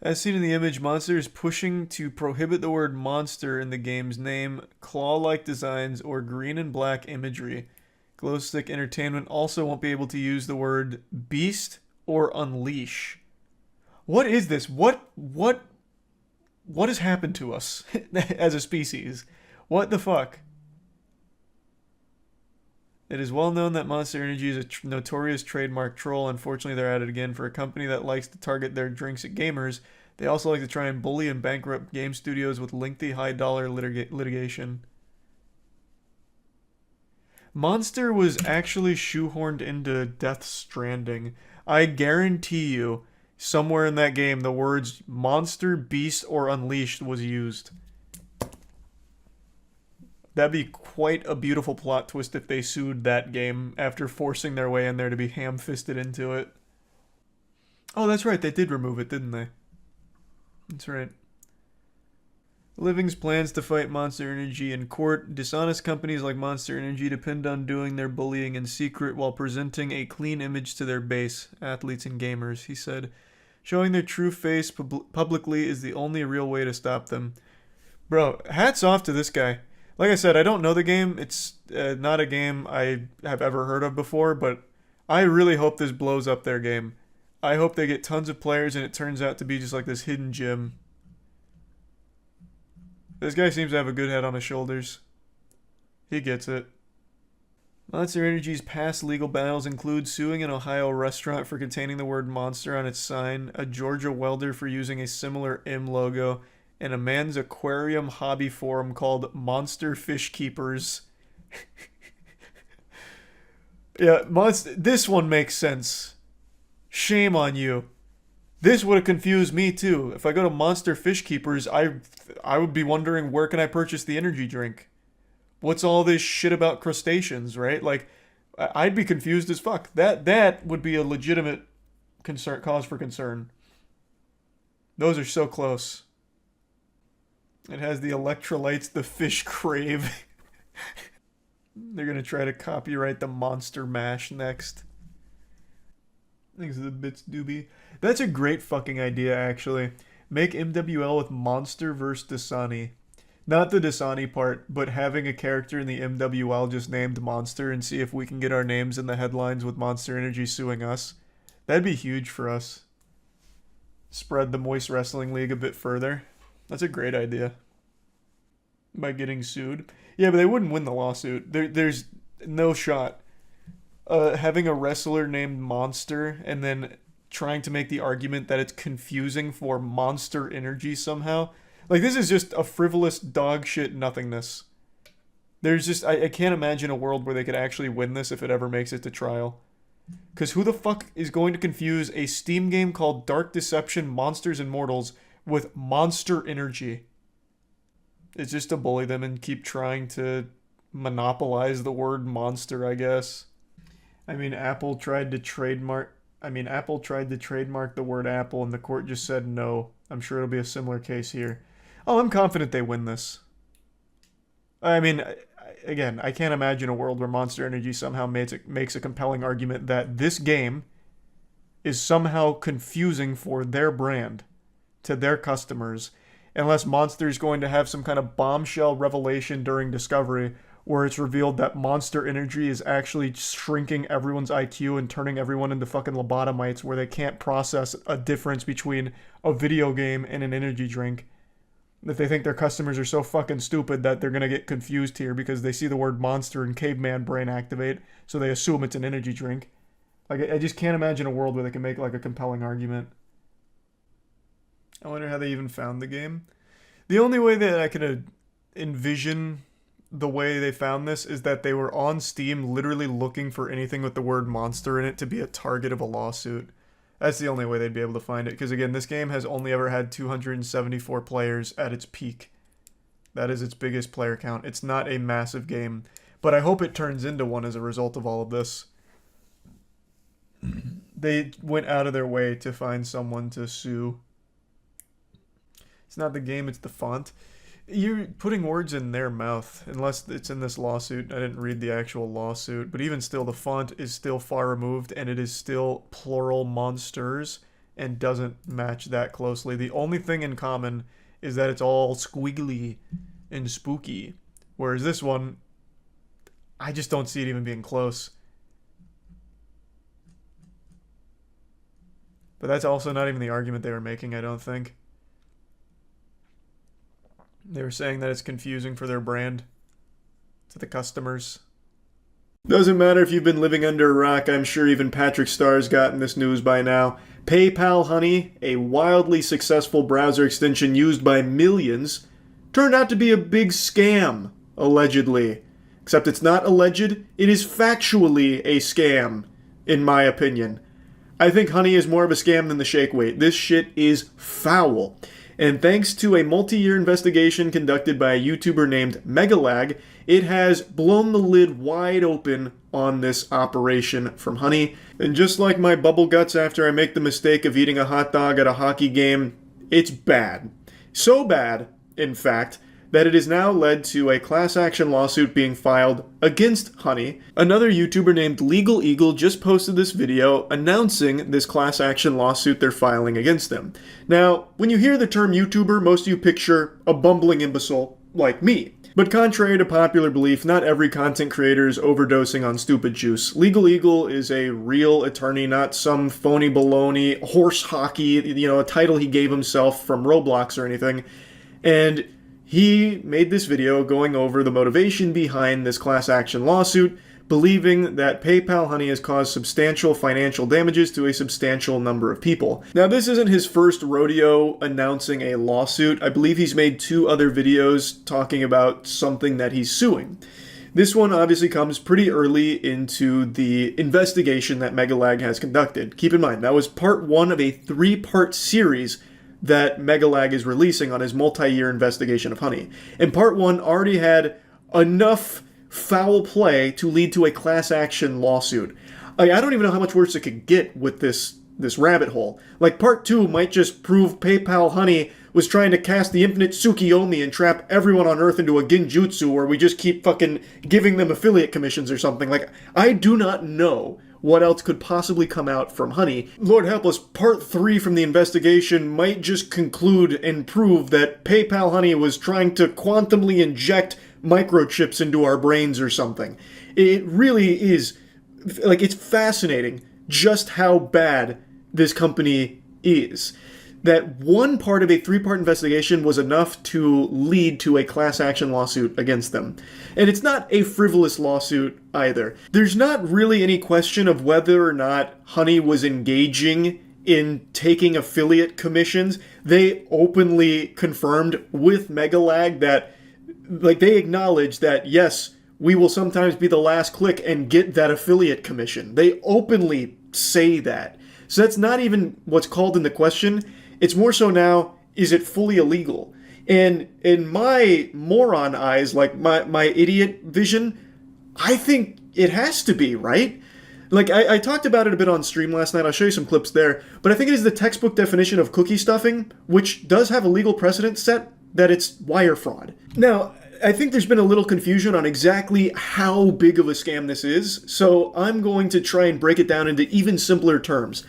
Speaker 1: As seen in the image, Monster is pushing to prohibit the word monster in the game's name, claw-like designs, or green and black imagery. Glowstick Entertainment also won't be able to use the word beast or unleash. What is this? What has happened to us as a species? What the fuck? It is well known that Monster Energy is a notorious trademark troll. Unfortunately, they're at it again. For a company that likes to target their drinks at gamers, they also like to try and bully and bankrupt game studios with lengthy high-dollar litigation. Monster was actually shoehorned into Death Stranding. I guarantee you, somewhere in that game, the words monster, beast, or unleashed was used. That'd be quite a beautiful plot twist if they sued that game after forcing their way in there to be ham-fisted into it. Oh, that's right, they did remove it, didn't they? That's right. Living's plans to fight Monster Energy in court. Dishonest companies like Monster Energy depend on doing their bullying in secret while presenting a clean image to their base, athletes and gamers, he said. Showing their true face publicly is the only real way to stop them. Bro, hats off to this guy. Like I said, I don't know the game. It's not a game I have ever heard of before, but I really hope this blows up their game. I hope they get tons of players and it turns out to be just like this hidden gem. This guy seems to have a good head on his shoulders. He gets it. Monster Energy's past legal battles include suing an Ohio restaurant for containing the word monster on its sign, a Georgia welder for using a similar M logo, and a man's aquarium hobby forum called Monster Fish Keepers. Yeah, this one makes sense. Shame on you. This would have confused me too. If I go to Monster Fish Keepers, I would be wondering, where can I purchase the energy drink? What's all this shit about crustaceans, right? Like, I'd be confused as fuck. That would be a legitimate cause for concern. Those are so close. It has the electrolytes the fish crave. They're gonna try to copyright the Monster Mash next. Things are the bits doobie. That's a great fucking idea, actually. Make MWL with Monster vs. Dasani. Not the Dasani part, but having a character in the MWL just named Monster and see if we can get our names in the headlines with Monster Energy suing us. That'd be huge for us. Spread the Moist Wrestling League a bit further. That's a great idea. By getting sued. Yeah, but they wouldn't win the lawsuit. There's no shot. Having a wrestler named Monster and then trying to make the argument that it's confusing for Monster Energy somehow. Like, this is just a frivolous dog shit nothingness. There's just, I can't imagine a world where they could actually win this if it ever makes it to trial. Because who the fuck is going to confuse a Steam game called Dark Deception Monsters and Mortals with Monster Energy? It's just to bully them and keep trying to monopolize the word monster, I guess. I mean, Apple tried to trademark the word apple and the court just said no. I'm sure it'll be a similar case here. Oh, I'm confident they win this. I mean, again, I can't imagine a world where Monster Energy somehow makes a compelling argument that this game is somehow confusing for their brand to their customers, unless Monster is going to have some kind of bombshell revelation during discovery where it's revealed that Monster Energy is actually shrinking everyone's IQ and turning everyone into fucking lobotomites where they can't process a difference between a video game and an energy drink. That they think their customers are so fucking stupid that they're gonna get confused here because they see the word monster and caveman brain activate, so they assume it's an energy drink. Like, I just can't imagine a world where they can make, like, a compelling argument. I wonder how they even found the game. The only way that I could envision the way they found this is that they were on Steam literally looking for anything with the word monster in it to be a target of a lawsuit. That's the only way they'd be able to find it, because again, this game has only ever had 274 players at its peak. That is its biggest player count. It's not a massive game, but I hope it turns into one as a result of all of this. They went out of their way to find someone to sue. It's not the game, it's the font. You're putting words in their mouth, unless it's in this lawsuit. I didn't read the actual lawsuit, but even still, the font is still far removed, and it is still plural monsters, and doesn't match that closely. The only thing in common is that it's all squiggly and spooky, whereas this one, I just don't see it even being close. But that's also not even the argument they were making, I don't think. They were saying that it's confusing for their brand to the customers. Doesn't matter if you've been living under a rock, I'm sure even Patrick Starr's gotten this news by now. PayPal Honey, a wildly successful browser extension used by millions, turned out to be a big scam, allegedly. Except it's not alleged, it is factually a scam, in my opinion. I think honey is more of a scam than the shake weight. This shit is foul. And thanks to a multi-year investigation conducted by a YouTuber named Megalag, it has blown the lid wide open on this operation from Honey. And just like my bubble guts after I make the mistake of eating a hot dog at a hockey game, it's bad. So bad, in fact, that it has now led to a class action lawsuit being filed against Honey. Another YouTuber named Legal Eagle just posted this video announcing this class action lawsuit they're filing against them. Now, when you hear the term YouTuber, most of you picture a bumbling imbecile like me. But contrary to popular belief, not every content creator is overdosing on stupid juice. Legal Eagle is a real attorney, not some phony baloney, horse hockey, a title he gave himself from Roblox or anything. And he made this video going over the motivation behind this class action lawsuit, believing that PayPal Honey has caused substantial financial damages to a substantial number of people. Now, this isn't his first rodeo announcing a lawsuit. I believe he's made 2 other videos talking about something that he's suing. This one obviously comes pretty early into the investigation that Megalag has conducted. Keep in mind, that was part 1 of a 3-part series that Megalag is releasing on his multi-year investigation of Honey. And part 1 already had enough foul play to lead to a class action lawsuit. I don't even know how much worse it could get with this rabbit hole. Like, part 2 might just prove PayPal Honey was trying to cast the infinite Tsukiyomi and trap everyone on Earth into a genjutsu where we just keep fucking giving them affiliate commissions or something. Like, I do not know what else could possibly come out from Honey. Lord help us, part 3 from the investigation might just conclude and prove that PayPal Honey was trying to quantumly inject microchips into our brains or something. It really is, like, it's fascinating just how bad this company is. That one part of a 3-part investigation was enough to lead to a class action lawsuit against them. And it's not a frivolous lawsuit either. There's not really any question of whether or not Honey was engaging in taking affiliate commissions. They openly confirmed with Megalag that, like, they acknowledge that, yes, we will sometimes be the last click and get that affiliate commission. They openly say that. So that's not even what's called into question. It's more so now, is it fully illegal? And in my moron eyes, like my idiot vision, I think it has to be, right? Like, I talked about it a bit on stream last night. I'll show you some clips there. But I think it is the textbook definition of cookie stuffing, which does have a legal precedent set that it's wire fraud. Now, I think there's been a little confusion on exactly how big of a scam this is, so I'm going to try and break it down into even simpler terms.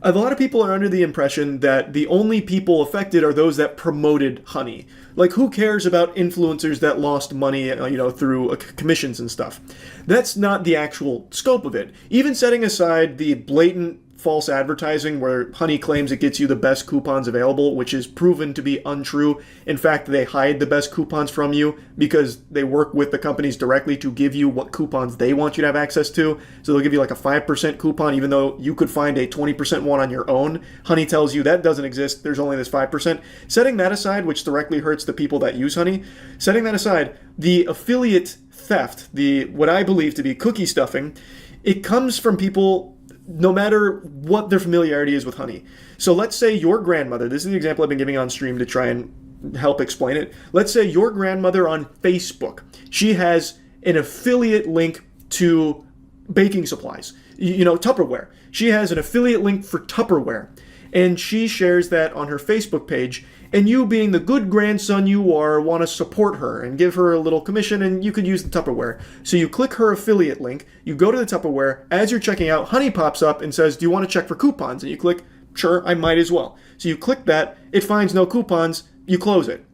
Speaker 1: A lot of people are under the impression that the only people affected are those that promoted Honey. Like, who cares about influencers that lost money, through commissions and stuff? That's not the actual scope of it. Even setting aside the blatant false advertising where Honey claims it gets you the best coupons available, which is proven to be untrue. In fact, they hide the best coupons from you because they work with the companies directly to give you what coupons they want you to have access to. So they'll give you like a 5% coupon, even though you could find a 20% one on your own. Honey tells you that doesn't exist. There's only this 5%. Setting that aside, which directly hurts the people that use Honey, setting that aside, the affiliate theft, what I believe to be cookie stuffing, it comes from people no matter what their familiarity is with Honey. So let's say your grandmother, this is the example I've been giving on stream to try and help explain it. Let's say your grandmother on Facebook, she has an affiliate link to baking supplies, Tupperware. She has an affiliate link for Tupperware, and she shares that on her Facebook page. And you, being the good grandson you are, want to support her and give her a little commission, and you could use the Tupperware. So you click her affiliate link, you go to the Tupperware, as you're checking out, Honey pops up and says, do you want to check for coupons? And you click, sure, I might as well. So you click that, it finds no coupons, you close it.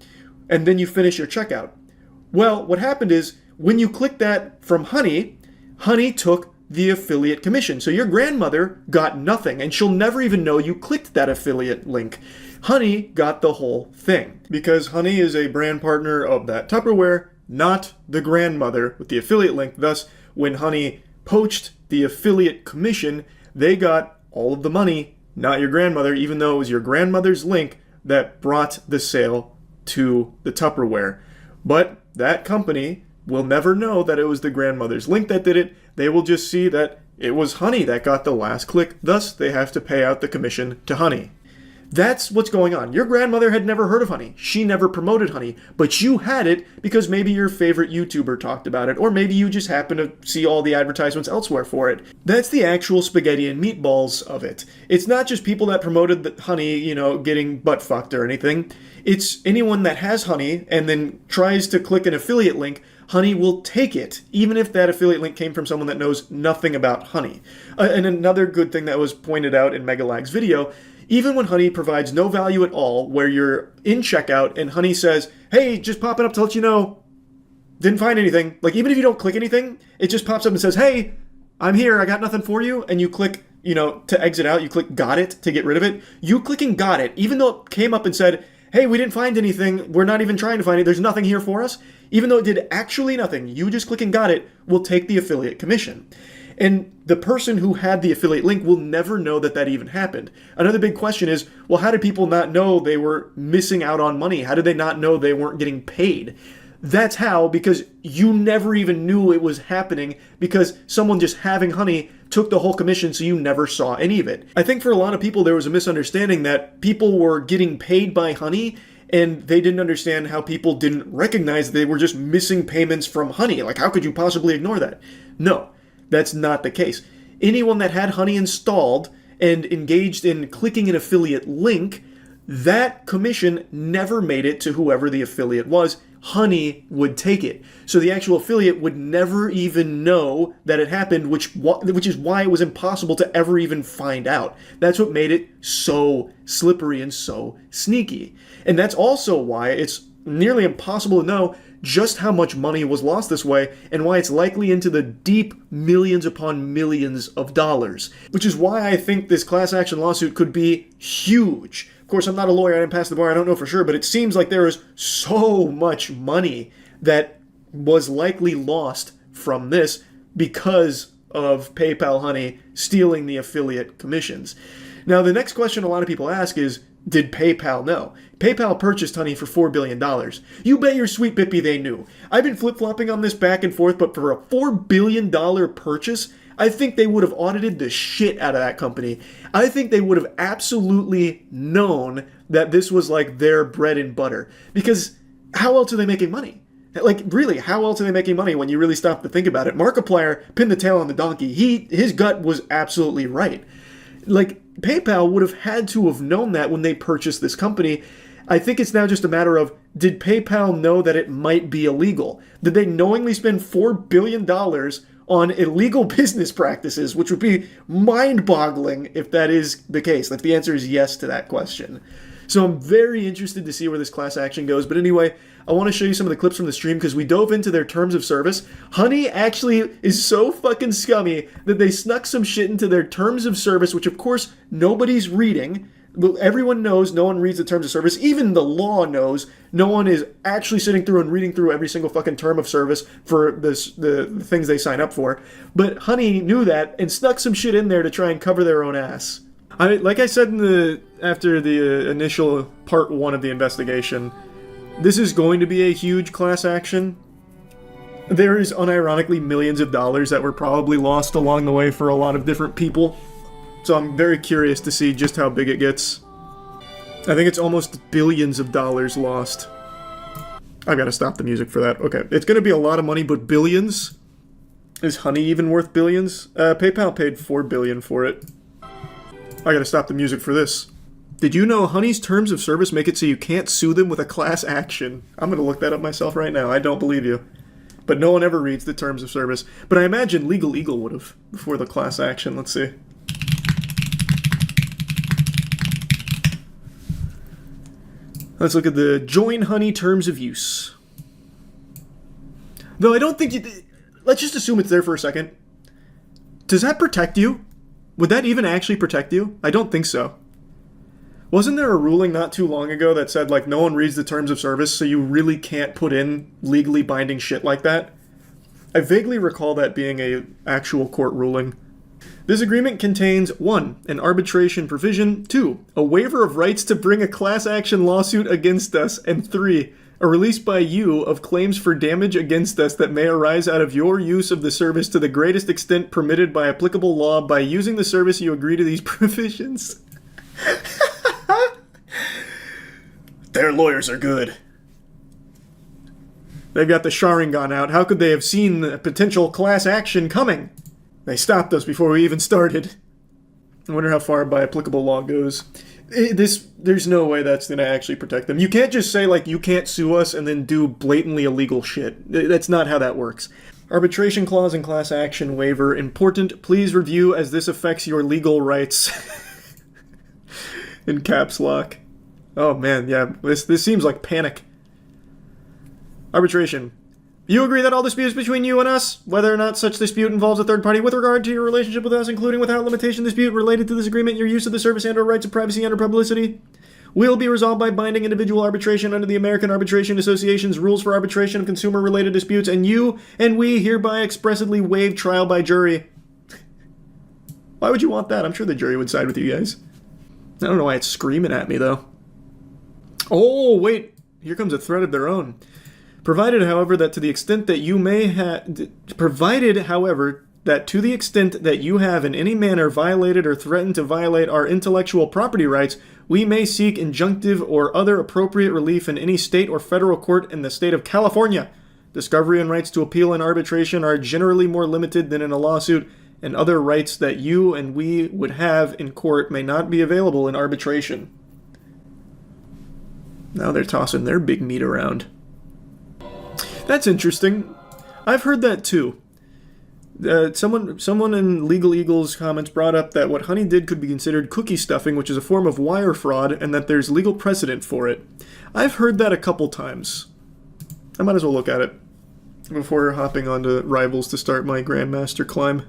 Speaker 1: And then you finish your checkout. Well, what happened is, when you click that from Honey, Honey took the affiliate commission. So your grandmother got nothing, and she'll never even know you clicked that affiliate link. Honey got the whole thing, because Honey is a brand partner of that Tupperware, not the grandmother with the affiliate link. Thus, when Honey poached the affiliate commission, they got all of the money, not your grandmother, even though it was your grandmother's link that brought the sale to the Tupperware. But that company will never know that it was the grandmother's link that did it. They will just see that it was Honey that got the last click, thus they have to pay out the commission to Honey. That's what's going on. Your grandmother had never heard of Honey. She never promoted Honey, but you had it because maybe your favorite YouTuber talked about it, or maybe you just happen to see all the advertisements elsewhere for it. That's the actual spaghetti and meatballs of it. It's not just people that promoted the Honey, getting butt fucked or anything. It's anyone that has Honey and then tries to click an affiliate link. Honey will take it, even if that affiliate link came from someone that knows nothing about Honey. And another good thing that was pointed out in Megalag's video, even when Honey provides no value at all, where you're in checkout and Honey says, hey, just popping up to let you know, didn't find anything. Like, even if you don't click anything, it just pops up and says, hey, I'm here, I got nothing for you. And you click, to exit out, you click got it to get rid of it. You clicking got it, even though it came up and said, hey, we didn't find anything, we're not even trying to find it, there's nothing here for us, even though it did actually nothing, you just clicking got it will take the affiliate commission. And the person who had the affiliate link will never know that that even happened. Another big question is, well, how did people not know they were missing out on money? How did they not know they weren't getting paid? That's how, because you never even knew it was happening, because someone just having Honey took the whole commission, so you never saw any of it. I think for a lot of people there was a misunderstanding that people were getting paid by Honey, and they didn't understand how people didn't recognize they were just missing payments from Honey. Like, how could you possibly ignore that? No, that's not the case. Anyone that had Honey installed and engaged in clicking an affiliate link, that commission never made it to whoever the affiliate was. Honey would take it. So the actual affiliate would never even know that it happened, which is why it was impossible to ever even find out. That's what made it so slippery and so sneaky. And that's also why it's nearly impossible to know just how much money was lost this way, and why it's likely into the deep millions upon millions of dollars. Which is why I think this class action lawsuit could be huge. Of course, I'm not a lawyer, I didn't pass the bar, I don't know for sure, but it seems like there is so much money that was likely lost from this because of PayPal Honey stealing the affiliate commissions. Now, the next question a lot of people ask is, did PayPal know? PayPal purchased Honey for $4 billion. You bet your sweet bippy they knew. I've been flip-flopping on this back and forth, but for a $4 billion purchase, I think they would have audited the shit out of that company. I think they would have absolutely known that this was like their bread and butter. Because how else are they making money? Like, really, how else are they making money when you really stop to think about it? Markiplier pinned the tail on the donkey. His gut was absolutely right. Like, PayPal would have had to have known that when they purchased this company. I think it's now just a matter of, did PayPal know that it might be illegal? Did they knowingly spend $4 billion on illegal business practices, which would be mind-boggling if that is the case, if the answer is yes to that question. So I'm very interested to see where this class action goes. But anyway, I want to show you some of the clips from the stream because we dove into their terms of service. Honey actually is so fucking scummy that they snuck some shit into their terms of service, which of course nobody's reading. Everyone knows no one reads the terms of service. Even the law knows no one is actually sitting through and reading through every single fucking term of service for the things they sign up for. But Honey knew that and snuck some shit in there to try and cover their own ass. Like I said after the initial part 1 of the investigation, this is going to be a huge class action. There is unironically millions of dollars that were probably lost along the way for a lot of different people. So I'm very curious to see just how big it gets. I think it's almost billions of dollars lost. I've got to stop the music for that. Okay, it's going to be a lot of money, but billions? Is Honey even worth billions? PayPal paid $4 billion for it. I got to stop the music for this. Did you know Honey's terms of service make it so you can't sue them with a class action? I'm going to look that up myself right now. I don't believe you. But no one ever reads the terms of service. But I imagine Legal Eagle would have before the class action. Let's see. Let's look at the Join Honey terms of use. Though I don't think you... Let's just assume it's there for a second. Does that protect you? Would that even actually protect you? I don't think so. Wasn't there a ruling not too long ago that said, like, no one reads the terms of service, so you really can't put in legally binding shit like that? I vaguely recall that being a actual court ruling. This agreement contains 1. An arbitration provision, 2. A waiver of rights to bring a class action lawsuit against us, and 3. A release by you of claims for damage against us that may arise out of your use of the service to the greatest extent permitted by applicable law. By using the service, you agree to these provisions. Their lawyers are good. They've got the Sharingan out. How could they have seen the potential class action coming? They stopped us before we even started. I wonder how far by applicable law goes. There's no way that's going to actually protect them. You can't just say, like, you can't sue us and then do blatantly illegal shit. That's not how that works. Arbitration clause and class action waiver. Important. Please review as this affects your legal rights. In caps lock. Oh man, yeah. This seems like panic. Arbitration. You agree that all disputes between you and us, whether or not such dispute involves a third party with regard to your relationship with us, including without limitation dispute related to this agreement, your use of the service and or rights of privacy and or publicity, will be resolved by binding individual arbitration under the American Arbitration Association's rules for arbitration of consumer-related disputes, and you and we hereby expressly waive trial by jury. Why would you want that? I'm sure the jury would side with you guys. I don't know why it's screaming at me, though. Oh, wait. Here comes a threat of their own. Provided, however, that to the extent that you may have... Provided, however, that to the extent that you have in any manner violated or threatened to violate our intellectual property rights, we may seek injunctive or other appropriate relief in any state or federal court in the state of California. Discovery and rights to appeal in arbitration are generally more limited than in a lawsuit, and other rights that you and we would have in court may not be available in arbitration. Now they're tossing their big meat around. That's interesting. I've heard that too. Someone in Legal Eagle's comments brought up that what Honey did could be considered cookie stuffing, which is a form of wire fraud, and that there's legal precedent for it. I've heard that a couple times. I might as well look at it before hopping onto Rivals to start my Grandmaster climb.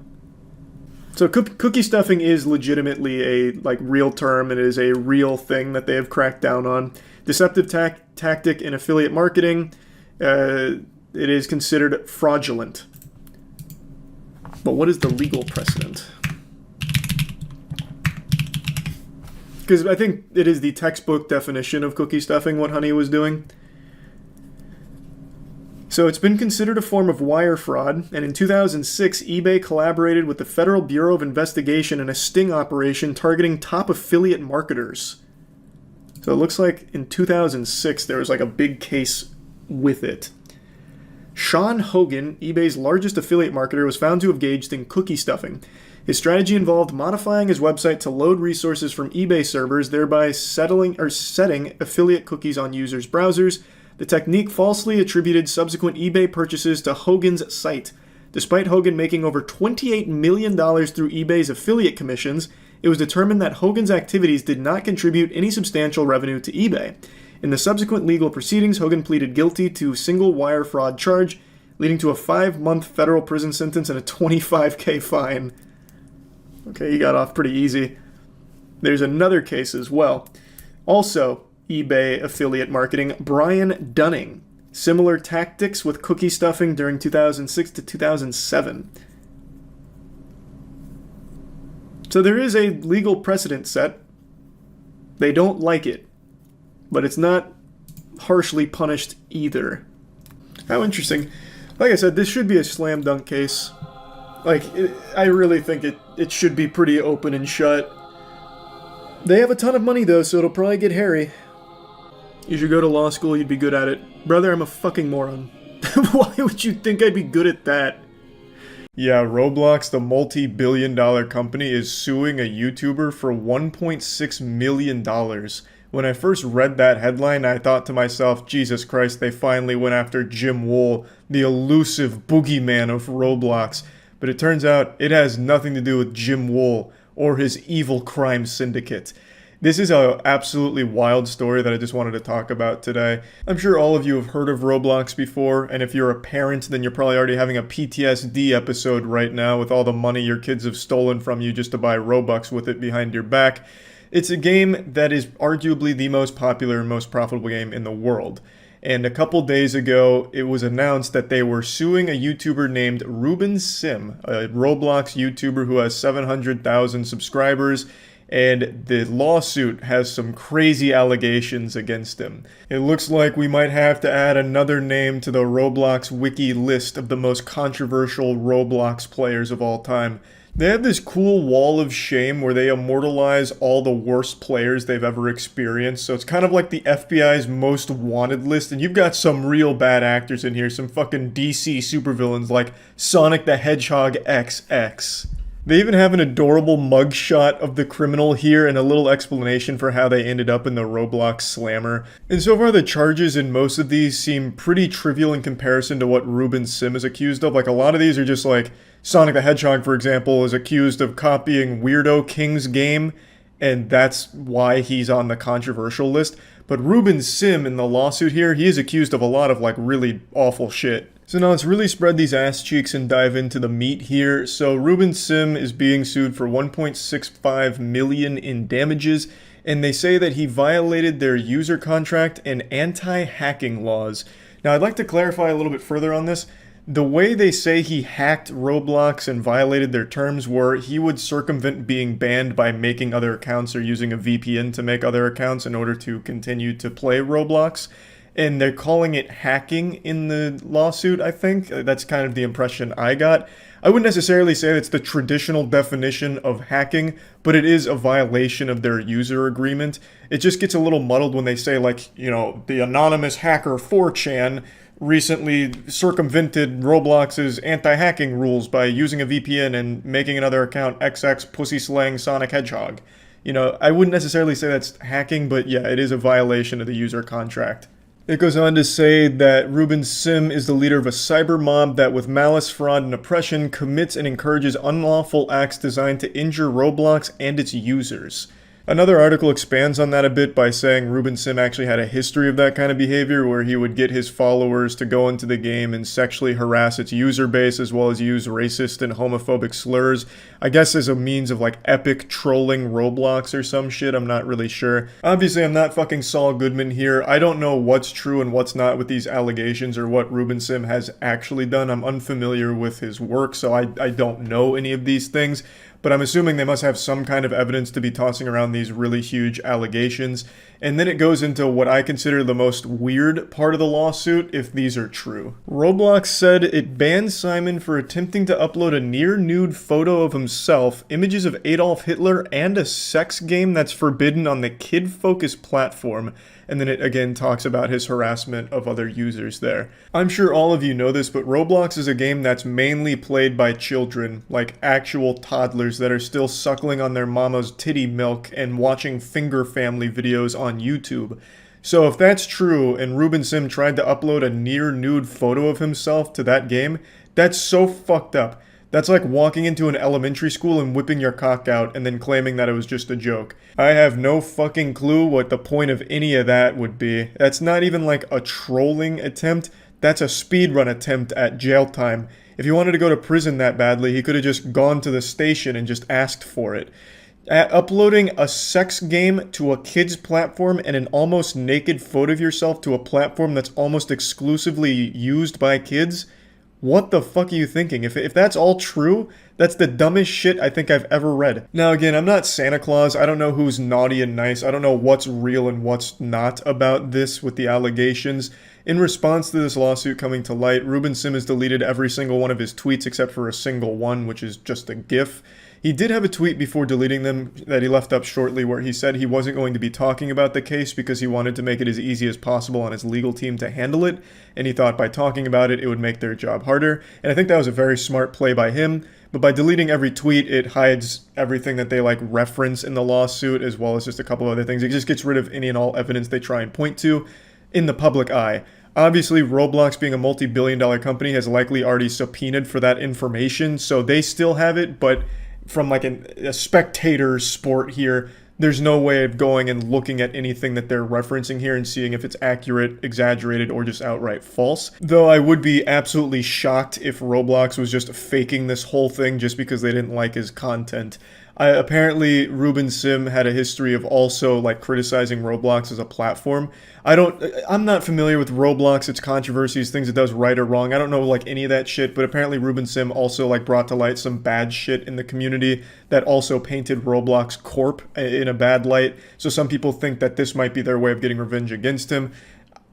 Speaker 1: So cookie stuffing is legitimately a real term. It is a real thing that they have cracked down on. Deceptive tactic in affiliate marketing. It is considered fraudulent. But what is the legal precedent? Because I think it is the textbook definition of cookie stuffing what Honey was doing. So it's been considered a form of wire fraud, and in 2006, eBay collaborated with the Federal Bureau of Investigation in a sting operation targeting top affiliate marketers. So it looks like in 2006 there was a big case with it. Sean Hogan, eBay's largest affiliate marketer, was found to have engaged in cookie stuffing. His strategy involved modifying his website to load resources from eBay servers, thereby setting affiliate cookies on users' browsers. The technique falsely attributed subsequent eBay purchases to Hogan's site. Despite Hogan making over $28 million through eBay's affiliate commissions, it was determined that Hogan's activities did not contribute any substantial revenue to eBay. In the subsequent legal proceedings, Hogan pleaded guilty to single wire fraud charge, leading to a 5-month federal prison sentence and a $25,000 fine. Okay, he got off pretty easy. There's another case as well. Also, eBay affiliate marketing, Brian Dunning. Similar tactics with cookie stuffing during 2006 to 2007. So there is a legal precedent set. They don't like it, but it's not harshly punished either. How interesting. Like I said, this should be a slam dunk case. I really think it should be pretty open and shut. They have a ton of money though, so it'll probably get hairy. You should go to law school, you'd be good at it. Brother, I'm a fucking moron. Why would you think I'd be good at that? Yeah, Roblox, the multi-billion-dollar company, is suing a YouTuber for $1.6 million. When I first read that headline, I thought to myself, Jesus Christ, they finally went after Jim Wool, the elusive boogeyman of Roblox. But it turns out it has nothing to do with Jim Wool or his evil crime syndicate. This is an absolutely wild story that I just wanted to talk about today. I'm sure all of you have heard of Roblox before, and if you're a parent, then you're probably already having a PTSD episode right now with all the money your kids have stolen from you just to buy Robux with it behind your back. It's a game that is arguably the most popular and most profitable game in the world. And a couple days ago, it was announced that they were suing a YouTuber named Ruben Sim, a Roblox YouTuber who has 700,000 subscribers. and the lawsuit has some crazy allegations against him. It looks like we might have to add another name to the Roblox wiki list of the most controversial Roblox players of all time. They have this cool wall of shame where they immortalize all the worst players they've ever experienced. So it's kind of like the FBI's most wanted list, and you've got some real bad actors in here, some fucking DC supervillains like Sonic the Hedgehog XX. They even have an adorable mugshot of the criminal here and a little explanation for how they ended up in the Roblox slammer. And so far the charges in most of these seem pretty trivial in comparison to what Ruben Sim is accused of. Like, a lot of these are just like, Sonic the Hedgehog, for example, is accused of copying Weirdo King's game, and that's why he's on the controversial list. But Ruben Sim in the lawsuit here, he is accused of a lot of like really awful shit. So now let's really spread these ass cheeks and dive into the meat here. So Ruben Sim is being sued for $1.65 million in damages, and they say that he violated their user contract and anti-hacking laws. Now I'd like to clarify a little bit further on this. The way they say he hacked Roblox and violated their terms were he would circumvent being banned by making other accounts or using a VPN to make other accounts in order to continue to play Roblox. And they're calling it hacking in the lawsuit, I think. That's kind of the impression I got. I wouldn't necessarily say that's the traditional definition of hacking, but it is a violation of their user agreement. It just gets a little muddled when they say, like, you know, the anonymous hacker 4chan recently circumvented Roblox's anti-hacking rules by using a VPN and making another account XX Pussy Slaying Sonic Hedgehog. You know, I wouldn't necessarily say that's hacking, but yeah, it is a violation of the user contract. It goes on to say that Ruben Sim is the leader of a cyber mob that with malice, fraud, and oppression commits and encourages unlawful acts designed to injure Roblox and its users. Another article expands on that a bit by saying Ruben Sim actually had a history of that kind of behavior where he would get his followers to go into the game and sexually harass its user base as well as use racist and homophobic slurs. I guess as a means of like epic trolling Roblox or some shit, I'm not really sure. Obviously I'm not fucking Saul Goodman here. I don't know what's true and what's not with these allegations or what Ruben Sim has actually done. I'm unfamiliar with his work, so I don't know any of these things. But I'm assuming they must have some kind of evidence to be tossing around these really huge allegations. And then it goes into what I consider the most weird part of the lawsuit, if these are true. Roblox said it banned Simon for attempting to upload a near-nude photo of himself, images of Adolf Hitler, and a sex game that's forbidden on the kid-focused platform. And then it again talks about his harassment of other users there. I'm sure all of you know this, but Roblox is a game that's mainly played by children, like actual toddlers that are still suckling on their mama's titty milk and watching finger family videos on YouTube. So if that's true, and Ruben Sim tried to upload a near-nude photo of himself to that game, that's so fucked up. That's like walking into an elementary school and whipping your cock out and then claiming that it was just a joke. I have no fucking clue what the point of any of that would be. That's not even like a trolling attempt. That's a speedrun attempt at jail time. If he wanted to go to prison that badly, he could have just gone to the station and just asked for it. Uploading a sex game to a kid's platform and an almost naked photo of yourself to a platform that's almost exclusively used by kids? What the fuck are you thinking? If that's all true, that's the dumbest shit I think I've ever read. Now again, I'm not Santa Claus. I don't know who's naughty and nice. I don't know what's real and what's not about this with the allegations. In response to this lawsuit coming to light, Ruben Sim has deleted every single one of his tweets except for a single one, which is just a GIF. He did have a tweet before deleting them that he left up shortly where he said he wasn't going to be talking about the case because he wanted to make it as easy as possible on his legal team to handle it, and he thought by talking about it, it would make their job harder. And I think that was a very smart play by him, but by deleting every tweet, it hides everything that they like reference in the lawsuit as well as just a couple of other things. It just gets rid of any and all evidence they try and point to in the public eye. Obviously, Roblox being a multi-billion-dollar company has likely already subpoenaed for that information, so they still have it, but from like a spectator sport here, there's no way of going and looking at anything that they're referencing here and seeing if it's accurate, exaggerated, or just outright false. Though I would be absolutely shocked if Roblox was just faking this whole thing just because they didn't like his content. Apparently, Ruben Sim had a history of also like criticizing Roblox as a platform. I'm not familiar with Roblox, its controversies, things it does right or wrong. I don't know like any of that shit, but apparently Ruben Sim also like brought to light some bad shit in the community that also painted Roblox Corp in a bad light. So some people think that this might be their way of getting revenge against him.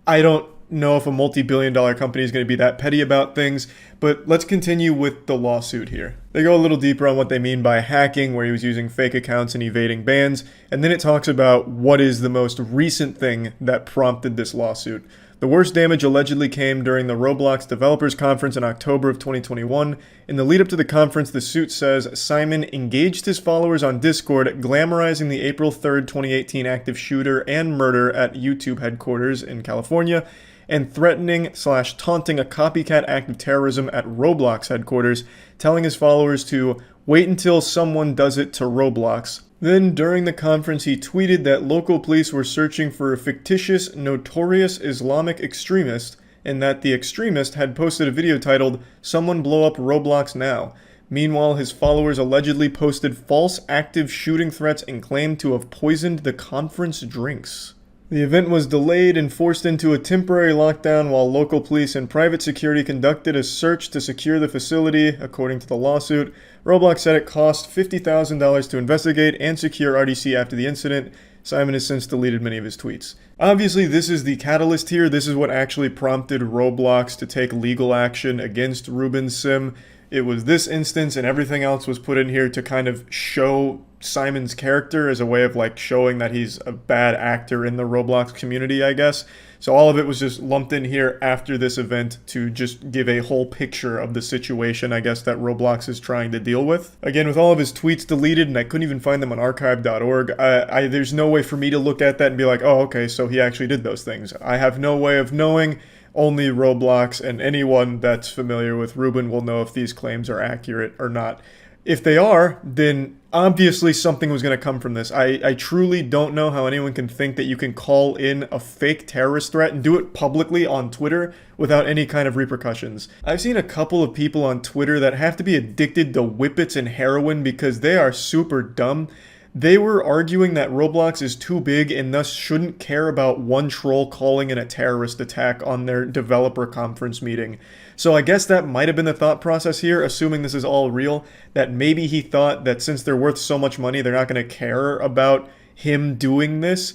Speaker 1: I don't know if a multi-billion-dollar company is going to be that petty about things, but let's continue with the lawsuit here. They go a little deeper on what they mean by hacking, where he was using fake accounts and evading bans, and then it talks about what is the most recent thing that prompted this lawsuit. The worst damage allegedly came during the Roblox Developers Conference in October of 2021. In the lead up to the conference, the suit says Simon engaged his followers on Discord, glamorizing the April 3rd, 2018 active shooter and murder at YouTube headquarters in California, and threatening/taunting a copycat act of terrorism at Roblox headquarters, telling his followers to wait until someone does it to Roblox. Then, during the conference, he tweeted that local police were searching for a fictitious, notorious Islamic extremist, and that the extremist had posted a video titled, "Someone blow up Roblox now." Meanwhile, his followers allegedly posted false active shooting threats and claimed to have poisoned the conference drinks. The event was delayed and forced into a temporary lockdown while local police and private security conducted a search to secure the facility, according to the lawsuit. Roblox said it cost $50,000 to investigate and secure RDC after the incident. Simon has since deleted many of his tweets. Obviously, this is the catalyst here. This is what actually prompted Roblox to take legal action against Ruben Sim. It was this instance, and everything else was put in here to kind of show Simon's character as a way of like showing that he's a bad actor in the Roblox community, I guess. So all of it was just lumped in here after this event to just give a whole picture of the situation, I guess, that Roblox is trying to deal with. Again, with all of his tweets deleted, and I couldn't even find them on archive.org, there's no way for me to look at that and be like, oh, okay, so he actually did those things. I have no way of knowing. Only Roblox and anyone that's familiar with Ruben will know if these claims are accurate or not. If they are, then obviously something was going to come from this. I truly don't know how anyone can think that you can call in a fake terrorist threat and do it publicly on Twitter without any kind of repercussions. I've seen a couple of people on Twitter that have to be addicted to whippets and heroin because they are super dumb. They were arguing that Roblox is too big and thus shouldn't care about one troll calling in a terrorist attack on their developer conference meeting. So I guess that might have been the thought process here, assuming this is all real, that maybe he thought that since they're worth so much money, they're not going to care about him doing this.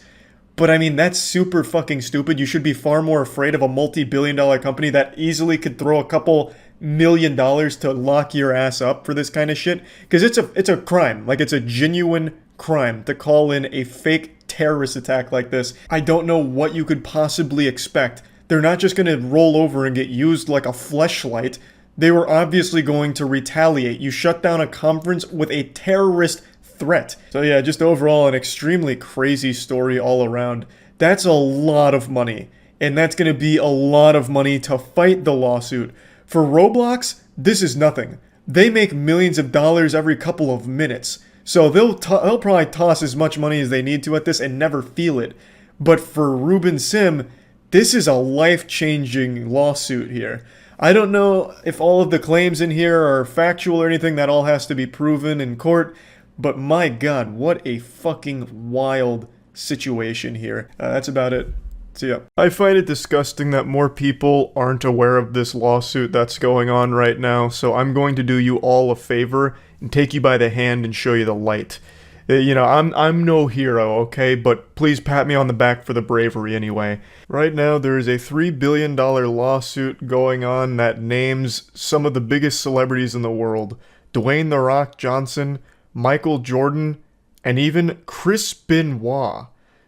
Speaker 1: But I mean, that's super fucking stupid. You should be far more afraid of a multi-billion-dollar company that easily could throw a couple $1,000,000 to lock your ass up for this kind of shit. Because it's a crime. Like, it's a genuine crime to call in a fake terrorist attack like this. I don't know what you could possibly expect. They're not just going to roll over and get used like a fleshlight. They were obviously going to retaliate. You shut down a conference with a terrorist threat. So yeah, just overall an extremely crazy story all around. That's a lot of money. And that's going to be a lot of money to fight the lawsuit. For Roblox, this is nothing. They make millions of dollars every couple of minutes. So they'll probably toss as much money as they need to at this and never feel it. But for Ruben Sim, this is a life-changing lawsuit here. I don't know if all of the claims in here are factual or anything. That all has to be proven in court. But my God, what a fucking wild situation here. That's about it. See ya. I find it disgusting that more people aren't aware of this lawsuit that's going on right now, so I'm going to do you all a favor and take you by the hand and show you the light. You know, I'm no hero, okay, but please pat me on the back for the bravery anyway. Right now, there is a $3 billion lawsuit going on that names some of the biggest celebrities in the world. Dwayne "The Rock" Johnson, Michael Jordan, and even Chris Benoit.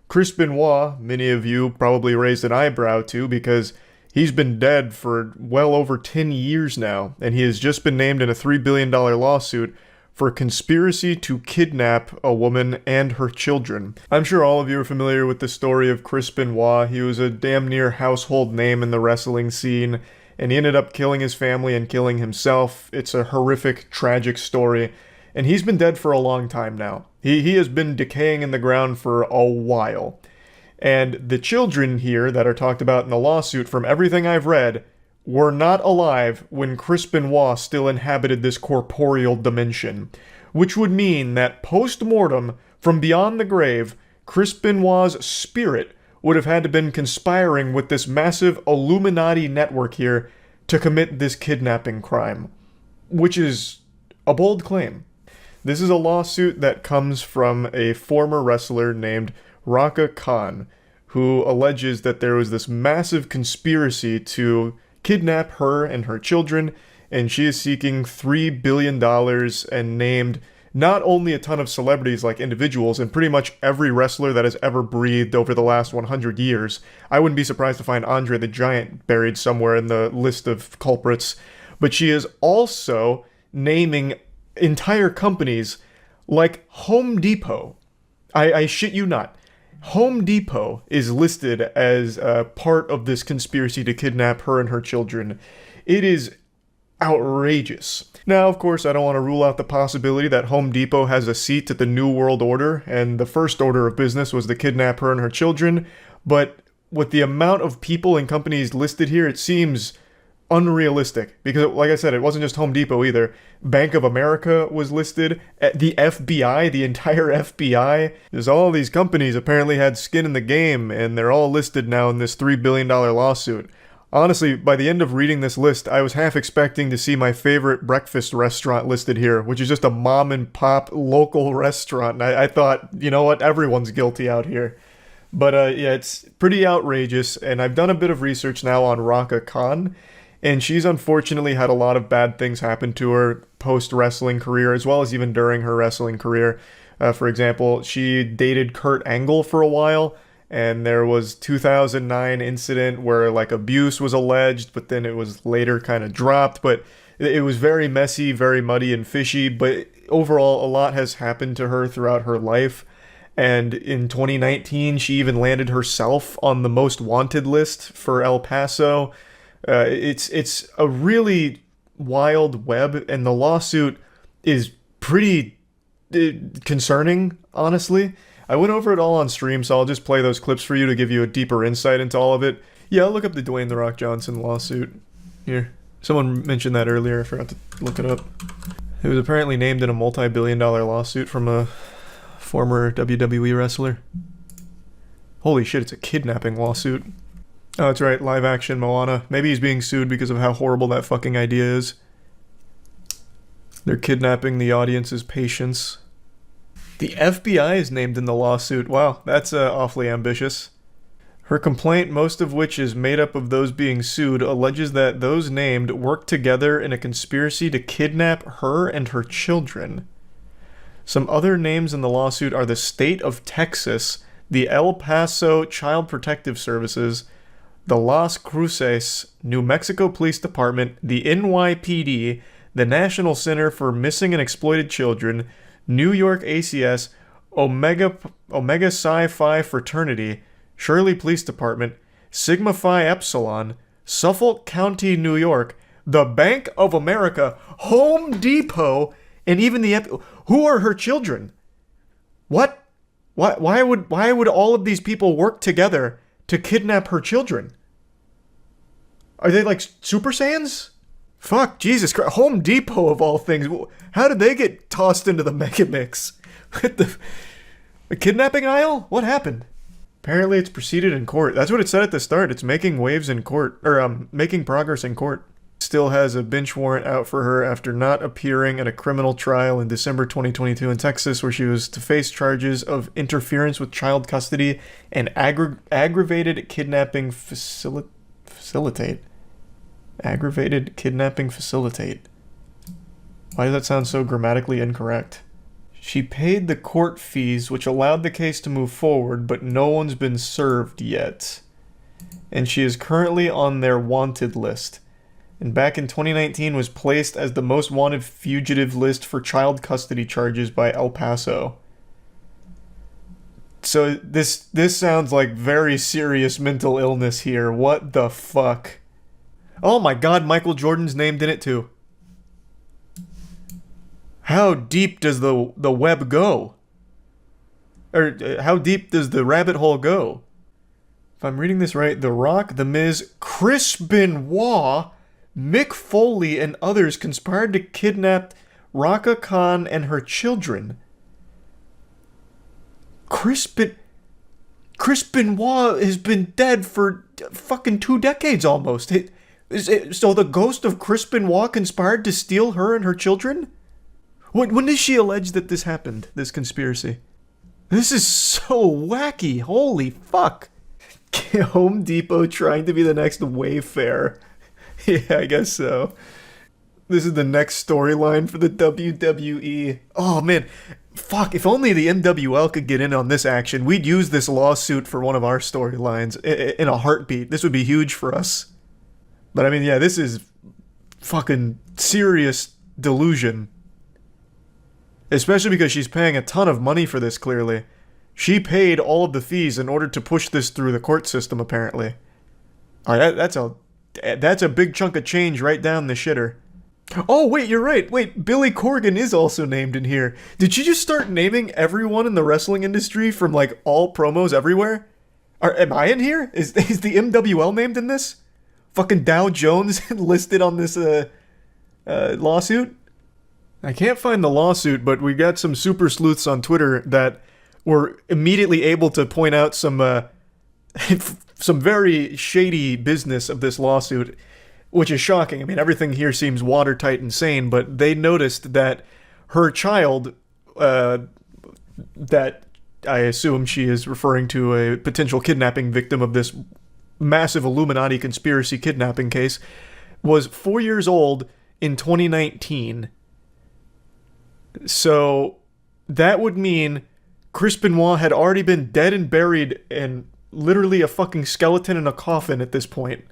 Speaker 1: Chris Benoit, many of you probably raised an eyebrow to because he's been dead for well over 10 years now, and he has just been named in a $3 billion lawsuit for conspiracy to kidnap a woman and her children. I'm sure all of you are familiar with the story of Chris Benoit. He was a damn near household name in the wrestling scene, and he ended up killing his family and killing himself. It's a horrific, tragic story. And he's been dead for a long time now. He has been decaying in the ground for a while. And the children here that are talked about in the lawsuit, from everything I've read, were not alive when Chris Benoit still inhabited this corporeal dimension. which would mean that post-mortem, from beyond the grave, Chris Benoit's spirit would have had to been conspiring with this massive Illuminati network here to commit this kidnapping crime, which is a bold claim. This is a lawsuit that comes from a former wrestler named Raka Khan, who alleges that there was this massive conspiracy to kidnap her and her children, and she is seeking $3 billion and named not only a ton of celebrities like individuals and pretty much every wrestler that has ever breathed over the last 100 years. I wouldn't be surprised to find Andre the Giant buried somewhere in the list of culprits. But she is also naming entire companies like Home Depot. I shit you not. Home Depot is listed as part of this conspiracy to kidnap her and her children. It is outrageous. Now, of course, I don't want to rule out the possibility that Home Depot has a seat at the New World Order, and the first order of business was to kidnap her and her children, but with the amount of people and companies listed here, it seems unrealistic. Because, like I said, it wasn't just Home Depot either. Bank of America was listed, the FBI, the entire FBI. There's all these companies apparently had skin in the game, and they're all listed now in this $3 billion lawsuit. Honestly, by the end of reading this list, I was half expecting to see my favorite breakfast restaurant listed here, which is just a mom and pop local restaurant. And I thought, you know what, everyone's guilty out here. But yeah, it's pretty outrageous, and I've done a bit of research now on Raka Khan, and she's unfortunately had a lot of bad things happen to her post-wrestling career, as well as even during her wrestling career. For example, she dated Kurt Angle for a while, and there was 2009 incident where like abuse was alleged, but then it was later kind of dropped. But it was very messy, very muddy and fishy. But overall, a lot has happened to her throughout her life. And in 2019, she even landed herself on the most wanted list for El Paso. It's a really wild web, and the lawsuit is pretty concerning, honestly. I went over it all on stream, so I'll just play those clips for you to give you a deeper insight into all of it. Yeah, I'll look up the Dwayne "The Rock" Johnson lawsuit. Here. Someone mentioned that earlier. I forgot to look it up. It was apparently named in a multi-billion-dollar lawsuit from a former WWE wrestler. Holy shit, it's a kidnapping lawsuit. Oh, that's right, live action Moana. Maybe he's being sued because of how horrible that fucking idea is. They're kidnapping the audience's patience. The FBI is named in the lawsuit. Wow, that's awfully ambitious. Her complaint, most of which is made up of those being sued, alleges that those named worked together in a conspiracy to kidnap her and her children. Some other names in the lawsuit are the State of Texas, the El Paso Child Protective Services, the Las Cruces, New Mexico Police Department, the NYPD, the National Center for Missing and Exploited Children, New York ACS, Omega Psi Phi Fraternity, Shirley Police Department, Sigma Phi Epsilon, Suffolk County, New York, the Bank of America, Home Depot, and even who are her children? What? Why would all of these people work together to kidnap her children? Are they like Super Saiyans? Fuck, Jesus Christ. Home Depot of all things. How did they get tossed into the mega mix? The kidnapping aisle? What happened? Apparently it's proceeded in court. That's what it said at the start. It's making waves in court. Or, making progress in court. Still has a bench warrant out for her after not appearing at a criminal trial in December 2022 in Texas, where she was to face charges of interference with child custody and aggravated kidnapping facilitate. Aggravated kidnapping facilitate. Why does that sound so grammatically incorrect? She paid the court fees, which allowed the case to move forward, but no one's been served yet. And she is currently on their wanted list. And back in 2019 was placed as the most wanted fugitive list for child custody charges by El Paso. So this sounds like very serious mental illness here. What the fuck? Oh my god, Michael Jordan's named in it too. How deep does the web go? Or how deep does the rabbit hole go? If I'm reading this right, The Rock, The Miz, Chris Benoit, Mick Foley, and others conspired to kidnap Raka Khan and her children. Chris Benoit has been dead for fucking 2 decades almost. So the ghost of Chris Benoit conspired to steal her and her children? When did she allege that this happened, this conspiracy? This is so wacky. Holy fuck. Home Depot trying to be the next Wayfair. Yeah, I guess so. This is the next storyline for the WWE. Oh man, fuck, if only the NWL could get in on this action. We'd use this lawsuit for one of our storylines in a heartbeat. This would be huge for us. But I mean, yeah, this is fucking serious delusion. Especially because she's paying a ton of money for this, clearly. She paid all of the fees in order to push this through the court system, apparently. That's a big chunk of change right down the shitter. Oh, wait, you're right. Wait, Billy Corgan is also named in here. Did she just start naming everyone in the wrestling industry from, like, all promos everywhere? Am I in here? Is the MWL named in this? Fucking Dow Jones listed on this, lawsuit? I can't find the lawsuit, but we got some super sleuths on Twitter that were immediately able to point out some some very shady business of this lawsuit, which is shocking. I mean, everything here seems watertight and sane, but they noticed that her child, that I assume she is referring to a potential kidnapping victim of this massive Illuminati conspiracy kidnapping case, was 4 years old in 2019. So that would mean Chris Benoit had already been dead and buried and literally a fucking skeleton in a coffin at this point.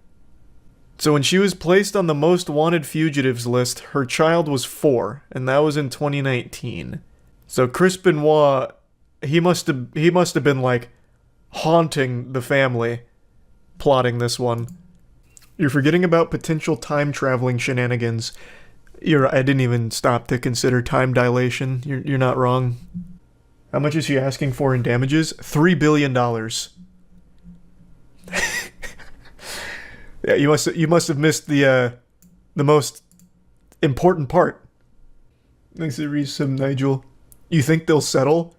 Speaker 1: So when she was placed on the most wanted fugitives list, her child was 4, and that was in 2019. So Chris Benoit, he must have been like haunting the family, plotting this one. You're forgetting about potential time traveling shenanigans. I didn't even stop to consider time dilation. You're not wrong. How much is she asking for in damages? $3 billion. Yeah, you must have missed the most important part. Thanks to read some Nigel. You think they'll settle?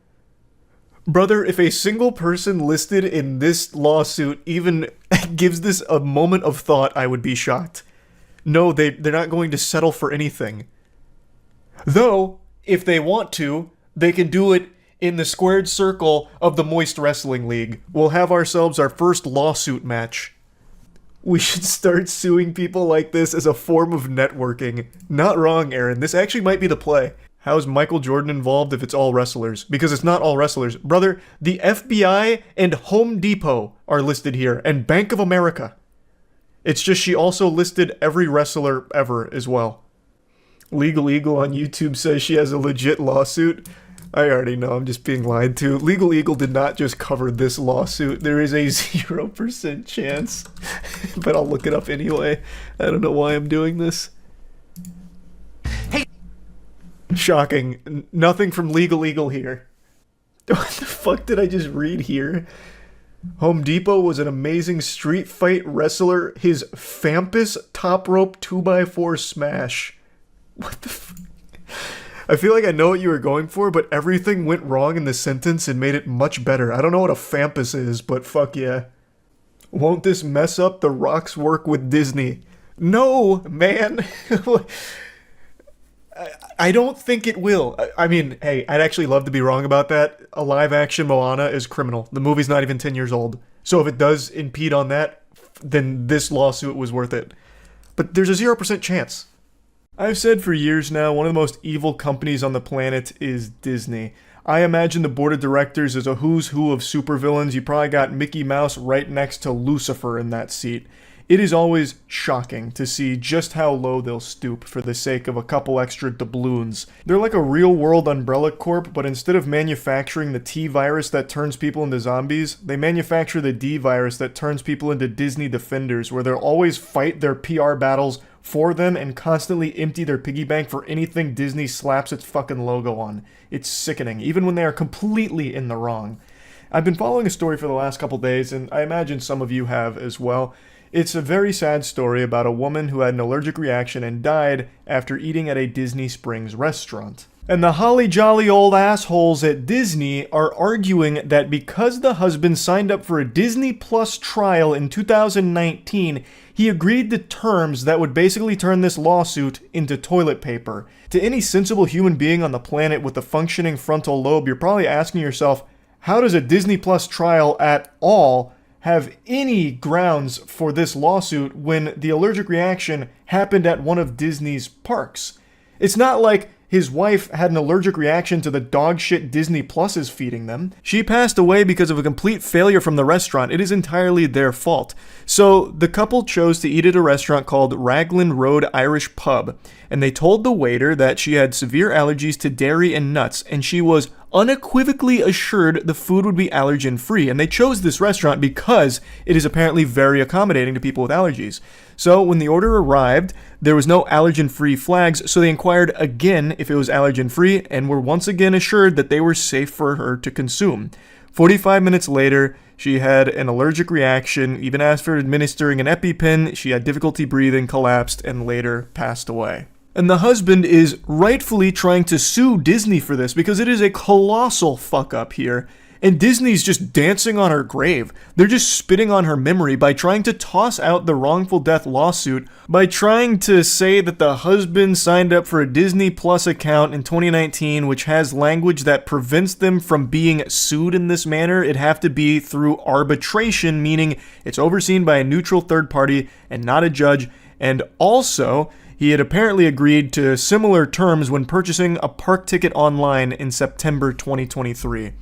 Speaker 1: Brother, if a single person listed in this lawsuit even gives this a moment of thought, I would be shocked. No, they're not going to settle for anything. Though, if they want to, they can do it in the squared circle of the Moist Wrestling League. We'll have ourselves our first lawsuit match. We should start suing people like this as a form of networking. Not wrong, Aaron. This actually might be the play. How's Michael Jordan involved if it's all wrestlers? Because it's not all wrestlers. Brother, the FBI and Home Depot are listed here, and Bank of America. It's just she also listed every wrestler ever as well. Legal Eagle on YouTube says she has a legit lawsuit. I already know, I'm just being lied to. Legal Eagle did not just cover this lawsuit. There is a 0% chance. But I'll look it up anyway. I don't know why I'm doing this. Hey! Shocking. Nothing from Legal Eagle here. What the fuck did I just read here? Home Depot was an amazing street fight wrestler. His Fampus top rope 2x4 smash. What the fuck? I feel like I know what you were going for, but everything went wrong in the sentence and made it much better. I don't know what a Fampus is, but fuck yeah. Won't this mess up The Rock's work with Disney? No, man. I don't think it will. I mean, hey, I'd actually love to be wrong about that. A live-action Moana is criminal. The movie's not even 10 years old. So if it does impede on that, then this lawsuit was worth it. But there's a 0% chance. I've said for years now, one of the most evil companies on the planet is Disney. I imagine the board of directors is a who's who of supervillains. You probably got Mickey Mouse right next to Lucifer in that seat. It is always shocking to see just how low they'll stoop for the sake of a couple extra doubloons. They're like a real-world Umbrella Corp, but instead of manufacturing the T-virus that turns people into zombies, they manufacture the D-virus that turns people into Disney Defenders, where they'll always fight their PR battles for them and constantly empty their piggy bank for anything Disney slaps its fucking logo on. It's sickening, even when they are completely in the wrong. I've been following a story for the last couple days, and I imagine some of you have as well. It's a very sad story about a woman who had an allergic reaction and died after eating at a Disney Springs restaurant. And the holly jolly old assholes at Disney are arguing that because the husband signed up for a Disney Plus trial in 2019, he agreed to terms that would basically turn this lawsuit into toilet paper. To any sensible human being on the planet with a functioning frontal lobe, you're probably asking yourself, how does a Disney Plus trial at all have any grounds for this lawsuit when the allergic reaction happened at one of Disney's parks? It's not like his wife had an allergic reaction to the dog shit Disney Plus is feeding them. She passed away because of a complete failure from the restaurant. It is entirely their fault. So the couple chose to eat at a restaurant called Raglan Road Irish Pub, and they told the waiter that she had severe allergies to dairy and nuts, and she was unequivocally assured the food would be allergen-free, and they chose this restaurant because it is apparently very accommodating to people with allergies. So when the order arrived, there was no allergen-free flags, so they inquired again if it was allergen-free, and were once again assured that they were safe for her to consume. 45 minutes later, she had an allergic reaction, even after administering an EpiPen, she had difficulty breathing, collapsed, and later passed away. And the husband is rightfully trying to sue Disney for this because it is a colossal fuck up here. And Disney's just dancing on her grave. They're just spitting on her memory by trying to toss out the wrongful death lawsuit, by trying to say that the husband signed up for a Disney Plus account in 2019, which has language that prevents them from being sued in this manner. It'd have to be through arbitration, meaning it's overseen by a neutral third party and not a judge. And also, he had apparently agreed to similar terms when purchasing a park ticket online in September 2023.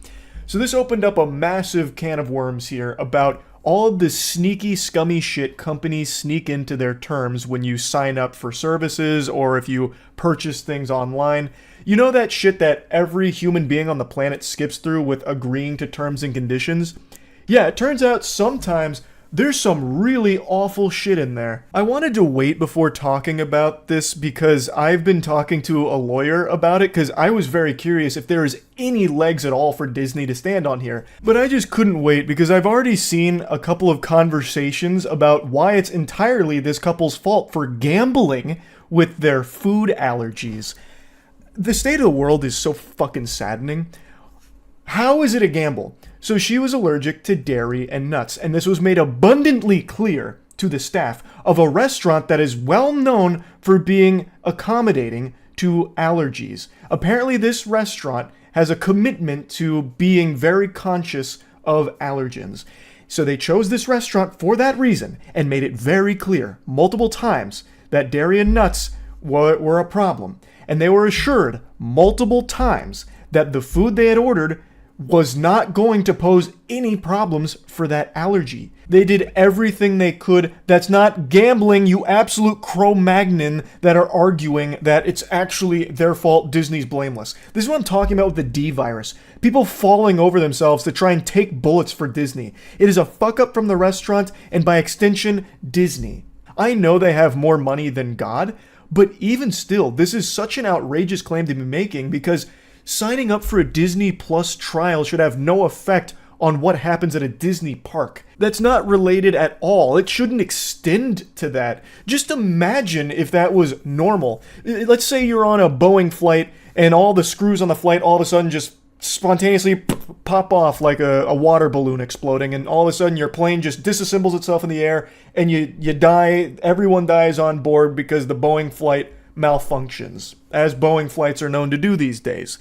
Speaker 1: So this opened up a massive can of worms here about all of the sneaky, scummy shit companies sneak into their terms when you sign up for services or if you purchase things online. You know that shit that every human being on the planet skips through with agreeing to terms and conditions? Yeah, it turns out sometimes there's some really awful shit in there. I wanted to wait before talking about this because I've been talking to a lawyer about it because I was very curious if there is any legs at all for Disney to stand on here. But I just couldn't wait because I've already seen a couple of conversations about why it's entirely this couple's fault for gambling with their food allergies. The state of the world is so fucking saddening. How is it a gamble? So she was allergic to dairy and nuts, and this was made abundantly clear to the staff of a restaurant that is well known for being accommodating to allergies. Apparently this restaurant has a commitment to being very conscious of allergens. So they chose this restaurant for that reason and made it very clear multiple times that dairy and nuts were a problem. And they were assured multiple times that the food they had ordered was not going to pose any problems for that allergy. They did everything they could. That's not gambling, you absolute Cro-Magnon that are arguing that it's actually their fault, Disney's blameless. This is what I'm talking about with the D virus. People falling over themselves to try and take bullets for Disney. It is a fuck up from the restaurant and by extension, Disney. I know they have more money than God, but even still, this is such an outrageous claim to be making because signing up for a Disney Plus trial should have no effect on what happens at a Disney park. That's not related at all. It shouldn't extend to that. Just imagine if that was normal. Let's say you're on a Boeing flight and all the screws on the flight all of a sudden just spontaneously pop off like a water balloon exploding, and all of a sudden your plane just disassembles itself in the air and you die. Everyone dies on board because the Boeing flight malfunctions, as Boeing flights are known to do these days.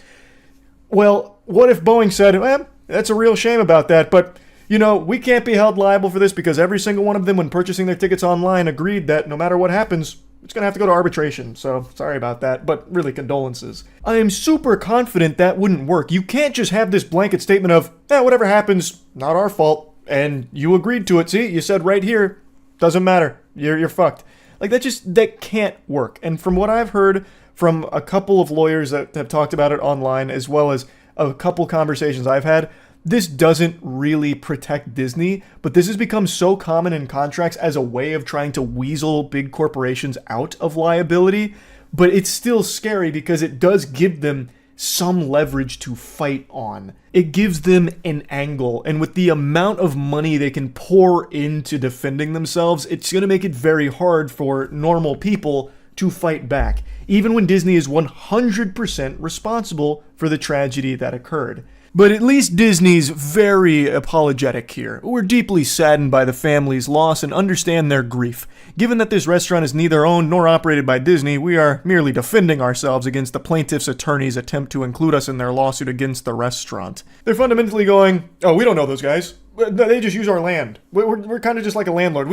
Speaker 1: Well, what if Boeing said, that's a real shame about that, but, we can't be held liable for this because every single one of them, when purchasing their tickets online, agreed that no matter what happens, it's going to have to go to arbitration, so sorry about that, but really condolences. I am super confident that wouldn't work. You can't just have this blanket statement of, whatever happens, not our fault, and you agreed to it. See, you said right here, doesn't matter, you're fucked. Like, that can't work. And from what I've heard from a couple of lawyers that have talked about it online, as well as a couple conversations I've had, this doesn't really protect Disney, but this has become so common in contracts as a way of trying to weasel big corporations out of liability. But it's still scary because it does give them some leverage to fight on. It gives them an angle, and with the amount of money they can pour into defending themselves, it's going to make it very hard for normal people to fight back, even when Disney is 100% responsible for the tragedy that occurred. But at least Disney's very apologetic here. We're deeply saddened by the family's loss and understand their grief. Given that this restaurant is neither owned nor operated by Disney, we are merely defending ourselves against the plaintiff's attorney's attempt to include us in their lawsuit against the restaurant. They're fundamentally going, oh, we don't know those guys. They just use our land. We're kind of just like a landlord.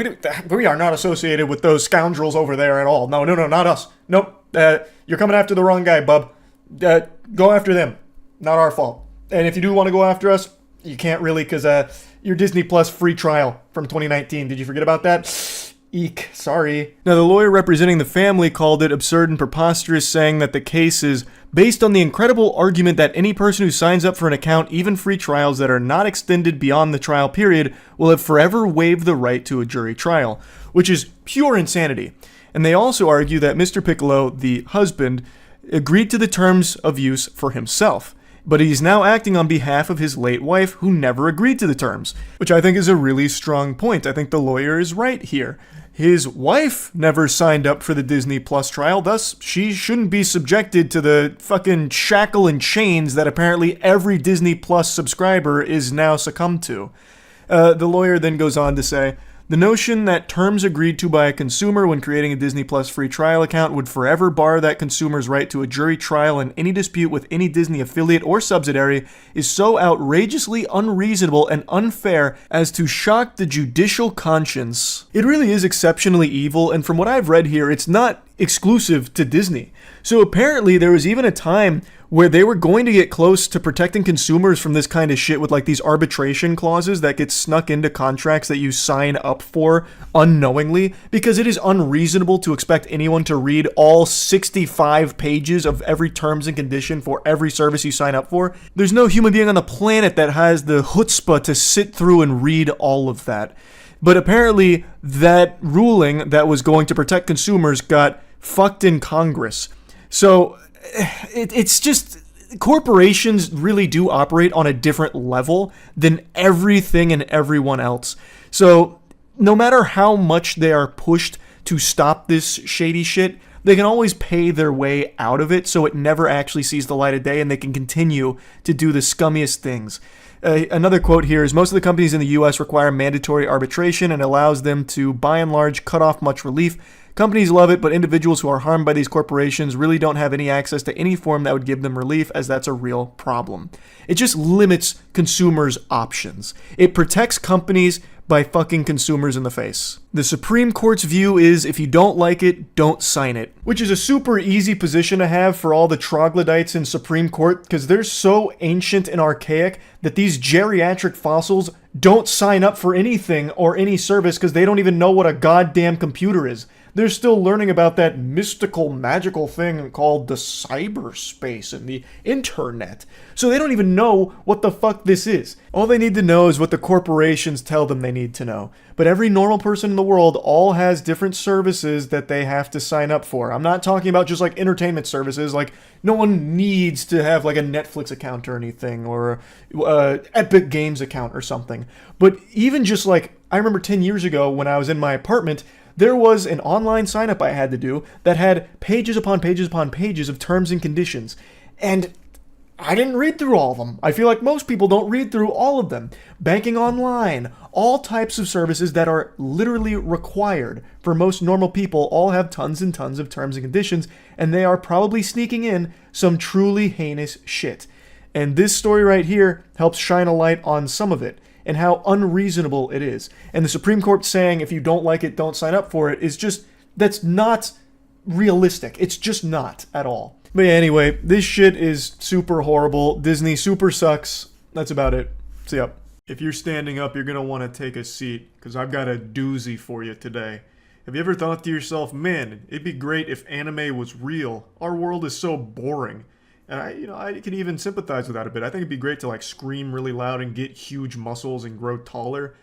Speaker 1: We are not associated with those scoundrels over there at all. No, not us. Nope. You're coming after the wrong guy, bub. Go after them. Not our fault. And if you do want to go after us, you can't really because your Disney Plus free trial from 2019. Did you forget about that? Eek, sorry. Now, the lawyer representing the family called it absurd and preposterous, saying that the case is based on the incredible argument that any person who signs up for an account, even free trials that are not extended beyond the trial period, will have forever waived the right to a jury trial, which is pure insanity. And they also argue that Mr. Piccolo, the husband, agreed to the terms of use for himself. But he's now acting on behalf of his late wife, who never agreed to the terms, which I think is a really strong point. I think the lawyer is right here. His wife never signed up for the Disney Plus trial, thus she shouldn't be subjected to the fucking shackle and chains that apparently every Disney Plus subscriber is now succumbed to. The lawyer then goes on to say, the notion that terms agreed to by a consumer when creating a Disney Plus free trial account would forever bar that consumer's right to a jury trial in any dispute with any Disney affiliate or subsidiary is so outrageously unreasonable and unfair as to shock the judicial conscience. It really is exceptionally evil, and from what I've read here, it's not exclusive to Disney. So apparently there was even a time where they were going to get close to protecting consumers from this kind of shit with like these arbitration clauses that get snuck into contracts that you sign up for unknowingly, because it is unreasonable to expect anyone to read all 65 pages of every terms and condition for every service you sign up for. There's no human being on the planet that has the chutzpah to sit through and read all of that. But apparently that ruling that was going to protect consumers got fucked in Congress. So it's just, corporations really do operate on a different level than everything and everyone else. So no matter how much they are pushed to stop this shady shit, they can always pay their way out of it so it never actually sees the light of day and they can continue to do the scummiest things. Another quote here is, most of the companies in the U.S. require mandatory arbitration and allows them to, by and large, cut off much relief. Companies love it, but individuals who are harmed by these corporations really don't have any access to any form that would give them relief, as that's a real problem. It just limits consumers' options. It protects companies by fucking consumers in the face. The Supreme Court's view is, if you don't like it, don't sign it. Which is a super easy position to have for all the troglodytes in Supreme Court, because they're so ancient and archaic that these geriatric fossils don't sign up for anything or any service because they don't even know what a goddamn computer is. They're still learning about that mystical, magical thing called the cyberspace and the internet. So they don't even know what the fuck this is. All they need to know is what the corporations tell them they need to know. But every normal person in the world all has different services that they have to sign up for. I'm not talking about just like entertainment services. Like, no one needs to have like a Netflix account or anything, or a Epic Games account or something. But even just like, I remember 10 years ago when I was in my apartment, there was an online sign up I had to do that had pages upon pages upon pages of terms and conditions. And I didn't read through all of them. I feel like most people don't read through all of them. Banking online, all types of services that are literally required for most normal people all have tons and tons of terms and conditions, and they are probably sneaking in some truly heinous shit. And this story right here helps shine a light on some of it and how unreasonable it is. And the Supreme Court saying, if you don't like it, don't sign up for it, is just, that's not realistic. It's just not at all. But yeah, anyway, this shit is super horrible. Disney super sucks. That's about it. See ya. If you're standing up, you're gonna want to take a seat, because I've got a doozy for you today. Have you ever thought to yourself, man, it'd be great if anime was real. Our world is so boring. And I can even sympathize with that a bit. I think it'd be great to like scream really loud and get huge muscles and grow taller.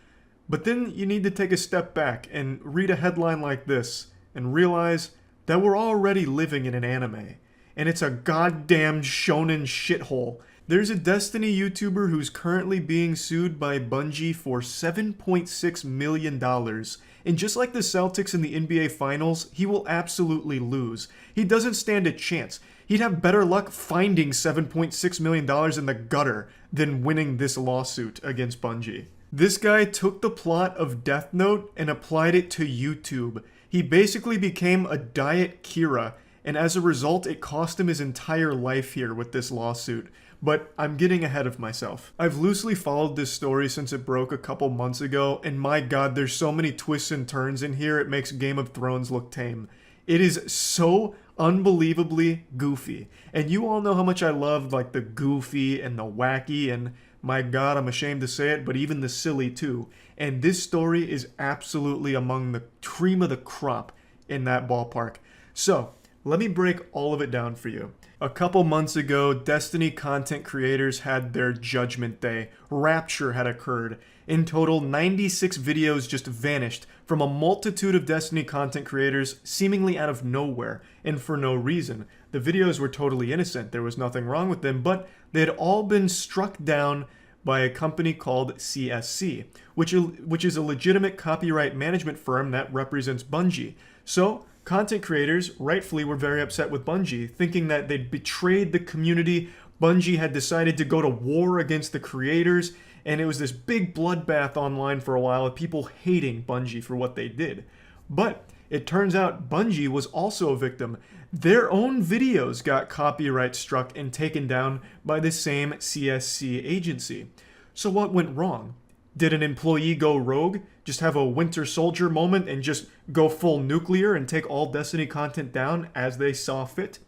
Speaker 1: But then you need to take a step back and read a headline like this and realize that we're already living in an anime. and it's a goddamn shonen shithole. There's a Destiny YouTuber who's currently being sued by Bungie for $7.6 million. And just like the Celtics in the NBA Finals, he will absolutely lose. He doesn't stand a chance. He'd have better luck finding $7.6 million in the gutter than winning this lawsuit against Bungie. This guy took the plot of Death Note and applied it to YouTube. He basically became a Diet Kira, and as a result, it cost him his entire life here with this lawsuit. But I'm getting ahead of myself. I've loosely followed this story since it broke a couple months ago, and my god, there's so many twists and turns in here, it makes Game of Thrones look tame. It is so unbelievably goofy. And you all know how much I love like the goofy and the wacky, and my god, I'm ashamed to say it, but even the silly too. And this story is absolutely among the cream of the crop in that ballpark. So, let me break all of it down for you. A couple months ago, Destiny content creators had their judgment day. Rapture had occurred. In total, 96 videos just vanished from a multitude of Destiny content creators seemingly out of nowhere and for no reason. The videos were totally innocent. There was nothing wrong with them, but they had all been struck down by a company called CSC, which is a legitimate copyright management firm that represents Bungie. So, content creators rightfully were very upset with Bungie, thinking that they'd betrayed the community. Bungie had decided to go to war against the creators, and it was this big bloodbath online for a while of people hating Bungie for what they did. But it turns out Bungie was also a victim. Their own videos got copyright struck and taken down by the same CSC agency. So what went wrong? Did an employee go rogue? Just have a Winter Soldier moment and just go full nuclear and take all Destiny content down as they saw fit?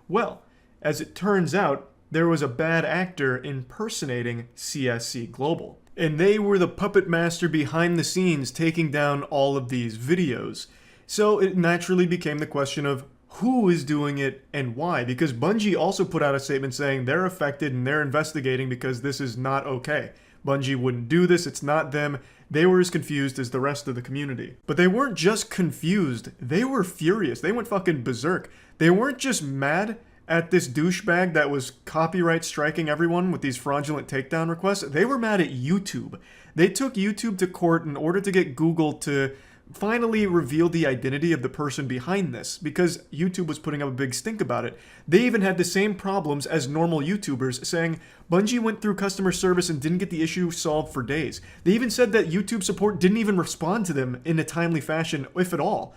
Speaker 1: Well, as it turns out, there was a bad actor impersonating CSC Global. And they were the puppet master behind the scenes taking down all of these videos. So it naturally became the question of who is doing it and why? Because Bungie also put out a statement saying they're affected and they're investigating because this is not okay. Bungie wouldn't do this, it's not them. They were as confused as the rest of the community. But they weren't just confused, they were furious. They went fucking berserk. They weren't just mad at this douchebag that was copyright striking everyone with these fraudulent takedown requests. They were mad at YouTube. They took YouTube to court in order to get Google to finally reveal the identity of the person behind this, because YouTube was putting up a big stink about it. They even had the same problems as normal YouTubers, saying Bungie went through customer service and didn't get the issue solved for days. They even said that YouTube support didn't even respond to them in a timely fashion, if at all.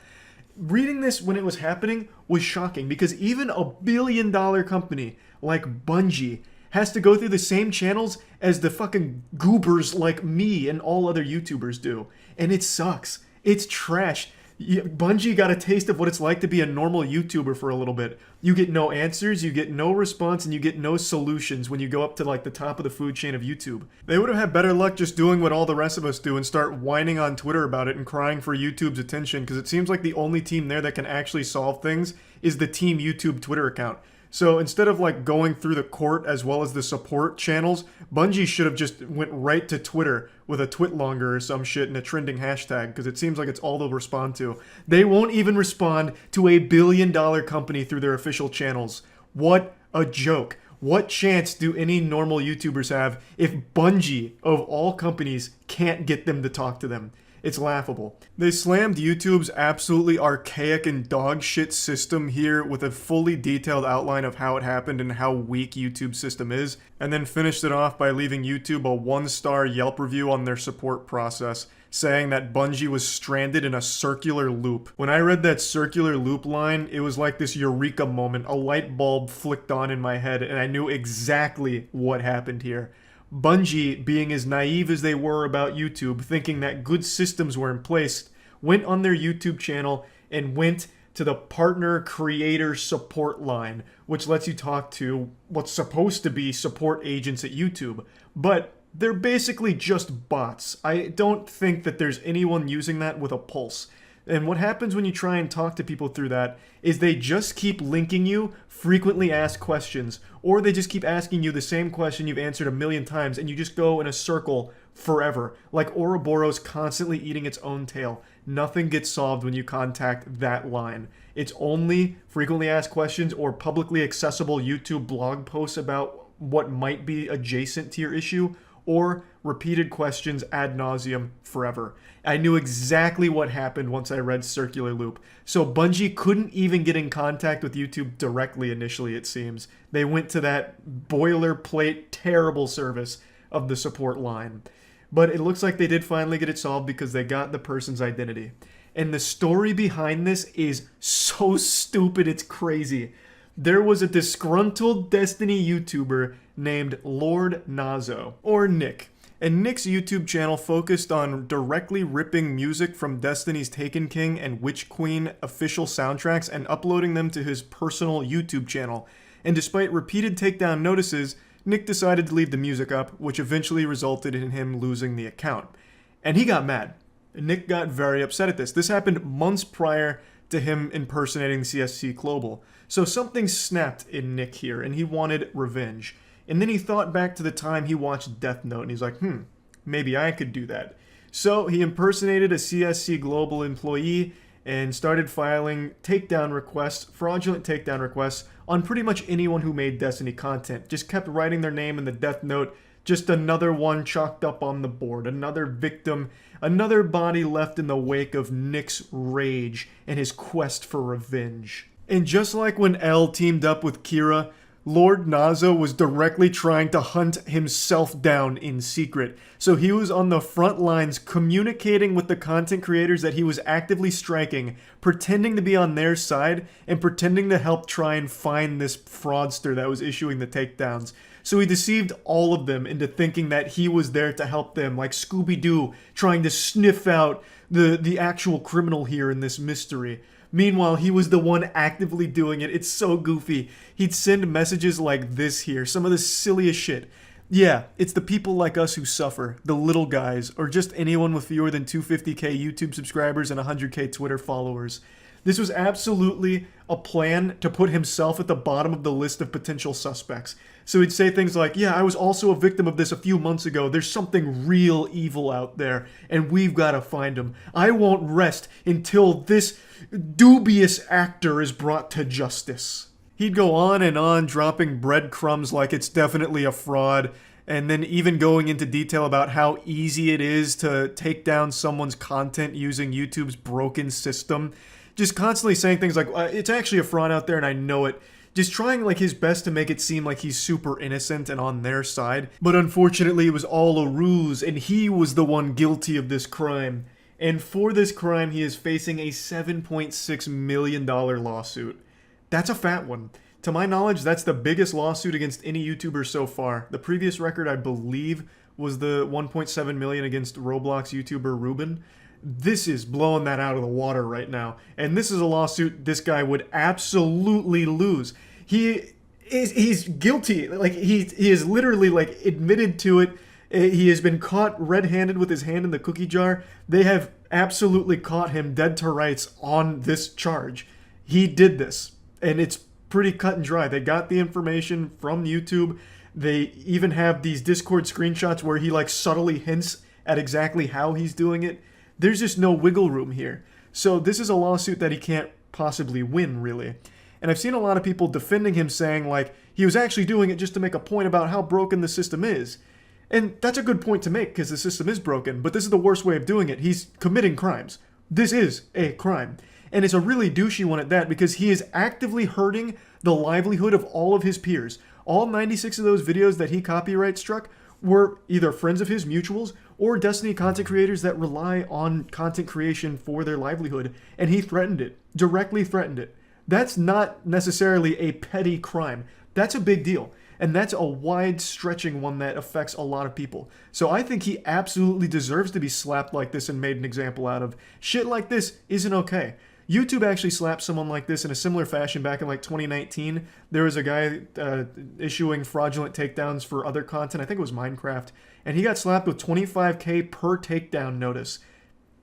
Speaker 1: Reading this when it was happening was shocking, because even a billion-dollar company like Bungie has to go through the same channels as the fucking goobers like me and all other YouTubers do. And it sucks. It's trash. Bungie got a taste of what it's like to be a normal YouTuber for a little bit. You get no answers, you get no response, and you get no solutions when you go up to like the top of the food chain of YouTube. They would have had better luck just doing what all the rest of us do and start whining on Twitter about it and crying for YouTube's attention, because it seems like the only team there that can actually solve things is the Team YouTube Twitter account. So instead of like going through the court as well as the support channels, Bungie should have just went right to Twitter with a twitlonger or some shit and a trending hashtag, because it seems like it's all they'll respond to. They won't even respond to a billion-dollar company through their official channels. What a joke. What chance do any normal YouTubers have if Bungie, of all companies, can't get them to talk to them? It's laughable. They slammed YouTube's absolutely archaic and dog shit system here with a fully detailed outline of how it happened and how weak YouTube's system is, and then finished it off by leaving YouTube a 1-star Yelp review on their support process, saying that Bungie was stranded in a circular loop. When I read that circular loop line, it was like this eureka moment. A light bulb flicked on in my head, and I knew exactly what happened here. Bungie, being as naive as they were about YouTube, thinking that good systems were in place, went on their YouTube channel and went to the partner creator support line, which lets you talk to what's supposed to be support agents at YouTube. But they're basically just bots. I don't think that there's anyone using that with a pulse. And what happens when you try and talk to people through that is they just keep linking you frequently asked questions, or they just keep asking you the same question you've answered a million times, and you just go in a circle forever. Like Ouroboros constantly eating its own tail. Nothing gets solved when you contact that line. It's only frequently asked questions or publicly accessible YouTube blog posts about what might be adjacent to your issue, or repeated questions ad nauseum forever. I knew exactly what happened once I read Circular Loop. So Bungie couldn't even get in contact with YouTube directly initially, it seems. They went to that boilerplate, terrible service of the support line. But it looks like they did finally get it solved because they got the person's identity. And the story behind this is so stupid, it's crazy. There was a disgruntled Destiny YouTuber named Lord Nazo, or Nick. And Nick's YouTube channel focused on directly ripping music from Destiny's Taken King and Witch Queen official soundtracks and uploading them to his personal YouTube channel. And despite repeated takedown notices, Nick decided to leave the music up, which eventually resulted in him losing the account. And he got mad. Nick got very upset at this. This happened months prior to him impersonating CSC Global. So something snapped in Nick here, and he wanted revenge. And then he thought back to the time he watched Death Note, and he's like, maybe I could do that. So he impersonated a CSC Global employee and started filing takedown requests, fraudulent takedown requests, on pretty much anyone who made Destiny content. Just kept writing their name in the Death Note, just another one chalked up on the board, another victim, another body left in the wake of Nick's rage and his quest for revenge. And just like when L teamed up with Kira, Lord Nazo was directly trying to hunt himself down in secret. So he was on the front lines communicating with the content creators that he was actively striking, pretending to be on their side, and pretending to help try and find this fraudster that was issuing the takedowns. So he deceived all of them into thinking that he was there to help them, like Scooby-Doo, trying to sniff out the actual criminal here in this mystery. Meanwhile, he was the one actively doing it. It's so goofy. He'd send messages like this here, some of the silliest shit. Yeah, it's the people like us who suffer, the little guys, or just anyone with fewer than 250k YouTube subscribers and 100k Twitter followers. This was absolutely a plan to put himself at the bottom of the list of potential suspects. So he'd say things like, yeah, I was also a victim of this a few months ago. There's something real evil out there, and we've got to find him. I won't rest until this dubious actor is brought to justice. He'd go on and on, dropping breadcrumbs like it's definitely a fraud, and then even going into detail about how easy it is to take down someone's content using YouTube's broken system. Just constantly saying things like, it's actually a fraud out there and I know it. Just trying like his best to make it seem like he's super innocent and on their side. But unfortunately it was all a ruse and he was the one guilty of this crime. And for this crime he is facing a $7.6 million lawsuit. That's a fat one. To my knowledge, that's the biggest lawsuit against any YouTuber so far. The previous record, I believe, was the $1.7 million against Roblox YouTuber Ruben. This is blowing that out of the water right now. And this is a lawsuit this guy would absolutely lose. He's guilty. Like he is literally like admitted to it. He has been caught red-handed with his hand in the cookie jar. They have absolutely caught him dead to rights on this charge. He did this. And it's pretty cut and dry. They got the information from YouTube. They even have these Discord screenshots where he like subtly hints at exactly how he's doing it. There's just no wiggle room here. So this is a lawsuit that he can't possibly win, really. And I've seen a lot of people defending him saying, like, he was actually doing it just to make a point about how broken the system is. And that's a good point to make, because the system is broken, but this is the worst way of doing it. He's committing crimes. This is a crime. And it's a really douchey one at that, because he is actively hurting the livelihood of all of his peers. All 96 of those videos that he copyright struck were either friends of his, mutuals, or Destiny content creators that rely on content creation for their livelihood, and he threatened it, directly threatened it. That's not necessarily a petty crime. That's a big deal, and that's a wide-stretching one that affects a lot of people. So I think he absolutely deserves to be slapped like this and made an example out of. Shit like this isn't okay. YouTube actually slapped someone like this in a similar fashion back in like 2019. There was a guy issuing fraudulent takedowns for other content. I think it was Minecraft. And he got slapped with 25k per takedown notice.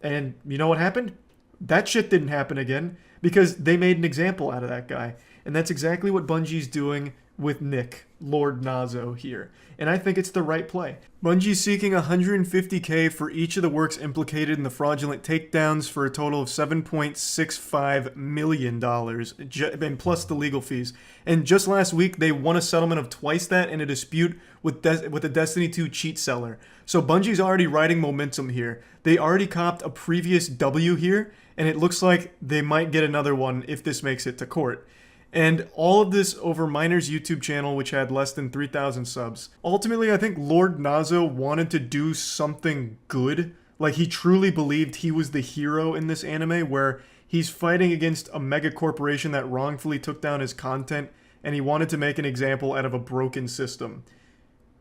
Speaker 1: And you know what happened? That shit didn't happen again because they made an example out of that guy. And that's exactly what Bungie's doing with Nick, Lord Nazo here, and I think it's the right play. Bungie's seeking $150K for each of the works implicated in the fraudulent takedowns for a total of $7.65 million, and plus the legal fees. And just last week, they won a settlement of twice that in a dispute with the Destiny 2 cheat seller. So Bungie's already riding momentum here. They already copped a previous W here, and it looks like they might get another one if this makes it to court. And all of this over Miner's YouTube channel, which had less than 3,000 subs. Ultimately, I think Lord Nazo wanted to do something good. Like, he truly believed he was the hero in this anime, where he's fighting against a mega corporation that wrongfully took down his content, and he wanted to make an example out of a broken system.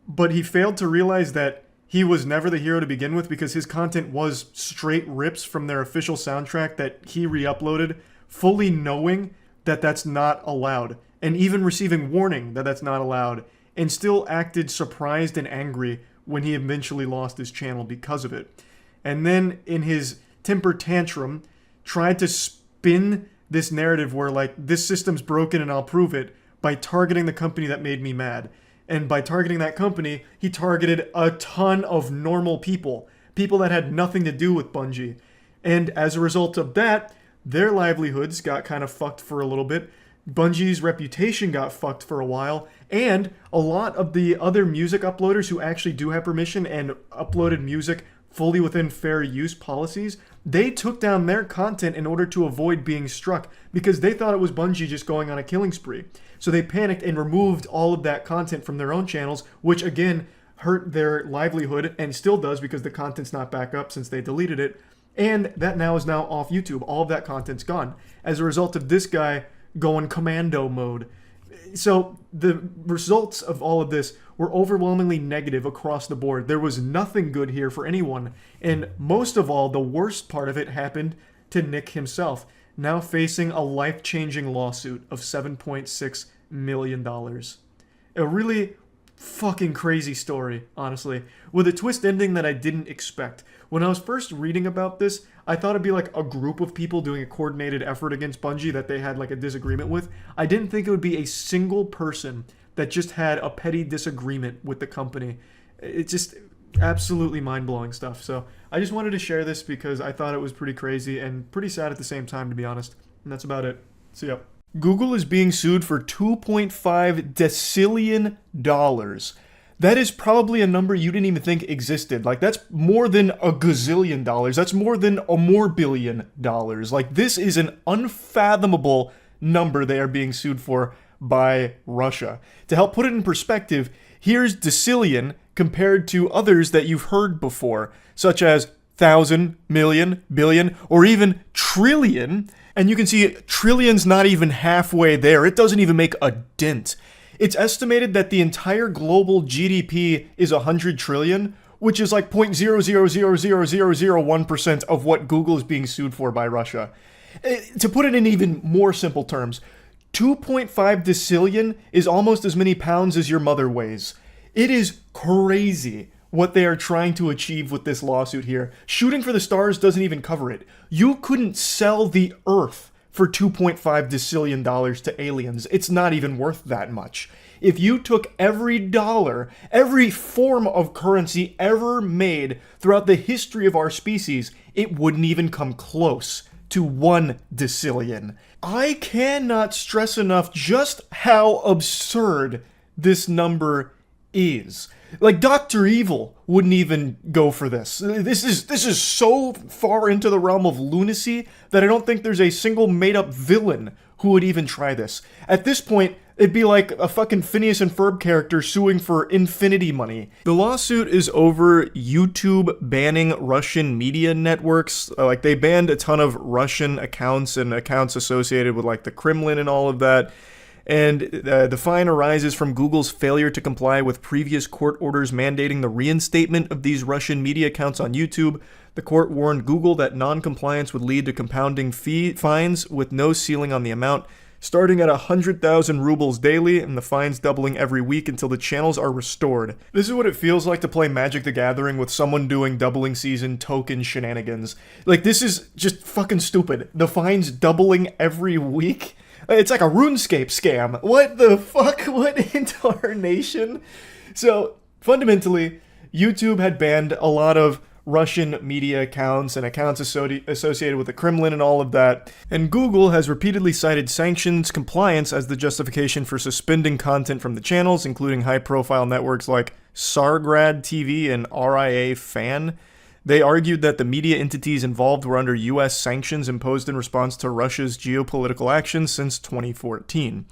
Speaker 1: But he failed to realize that he was never the hero to begin with, because his content was straight rips from their official soundtrack that he re-uploaded, fully knowing that that's not allowed, and even receiving warning that that's not allowed, and still acted surprised and angry when he eventually lost his channel because of it. And then in his temper tantrum, tried to spin this narrative where, like, this system's broken and I'll prove it, by targeting the company that made me mad. And by targeting that company, he targeted a ton of normal people that had nothing to do with Bungie. And as a result of that, their livelihoods got kind of fucked for a little bit. Bungie's reputation got fucked for a while. And a lot of the other music uploaders who actually do have permission and uploaded music fully within fair use policies, they took down their content in order to avoid being struck, because they thought it was Bungie just going on a killing spree. So they panicked and removed all of that content from their own channels, which again hurt their livelihood, and still does, because the content's not back up since they deleted it. And that now is off YouTube. All of that content's gone as a result of this guy going commando mode. So the results of all of this were overwhelmingly negative across the board. There was nothing good here for anyone. And most of all, the worst part of it happened to Nick himself, now facing a life-changing lawsuit of $7.6 million. A really fucking crazy story, honestly, with a twist ending that I didn't expect. When I was first reading about this, I thought it'd be like a group of people doing a coordinated effort against Bungie that they had like a disagreement with. I didn't think it would be a single person that just had a petty disagreement with the company. It's just absolutely mind-blowing stuff. So I just wanted to share this because I thought it was pretty crazy and pretty sad at the same time, to be honest. And that's about it. See ya. Google is being sued for $2.5 decillion. That is probably a number you didn't even think existed. Like, that's more than a gazillion dollars. That's more than a more billion dollars. Like, this is an unfathomable number they are being sued for by Russia. To help put it in perspective, here's Decillion compared to others that you've heard before, such as 1,000, million, billion, or even trillion. And you can see trillion's not even halfway there. It doesn't even make a dent. It's estimated that the entire global GDP is 100 trillion, which is like 0.0000001% of what Google is being sued for by Russia. To put it in even more simple terms, 2.5 decillion is almost as many pounds as your mother weighs. It is crazy what they are trying to achieve with this lawsuit here. Shooting for the stars doesn't even cover it. You couldn't sell the Earth for $2.5 decillion to aliens. It's not even worth that much. If you took every dollar, every form of currency ever made throughout the history of our species, it wouldn't even come close to 1 decillion. I cannot stress enough just how absurd this number is. Like, Dr. Evil wouldn't even go for this. This is so far into the realm of lunacy that I don't think there's a single made-up villain who would even try this. At this point, it'd be like a fucking Phineas and Ferb character suing for infinity money. The lawsuit is over YouTube banning Russian media networks. Like, they banned a ton of Russian accounts and accounts associated with, like, the Kremlin and all of that. And the fine arises from Google's failure to comply with previous court orders mandating the reinstatement of these Russian media accounts on YouTube. The court warned Google that non-compliance would lead to compounding fines with no ceiling on the amount, starting at 100,000 rubles daily, and the fines doubling every week until the channels are restored. This is what it feels like to play Magic the Gathering with someone doing doubling season token shenanigans. Like, this is just fucking stupid. The fines doubling every week? It's like a RuneScape scam. What the fuck? What incarnation? So, fundamentally, YouTube had banned a lot of Russian media accounts and accounts associated with the Kremlin and all of that. And Google has repeatedly cited sanctions compliance as the justification for suspending content from the channels, including high-profile networks like Tsargrad TV and RIA Fan. They argued that the media entities involved were under U.S. sanctions imposed in response to Russia's geopolitical actions since 2014.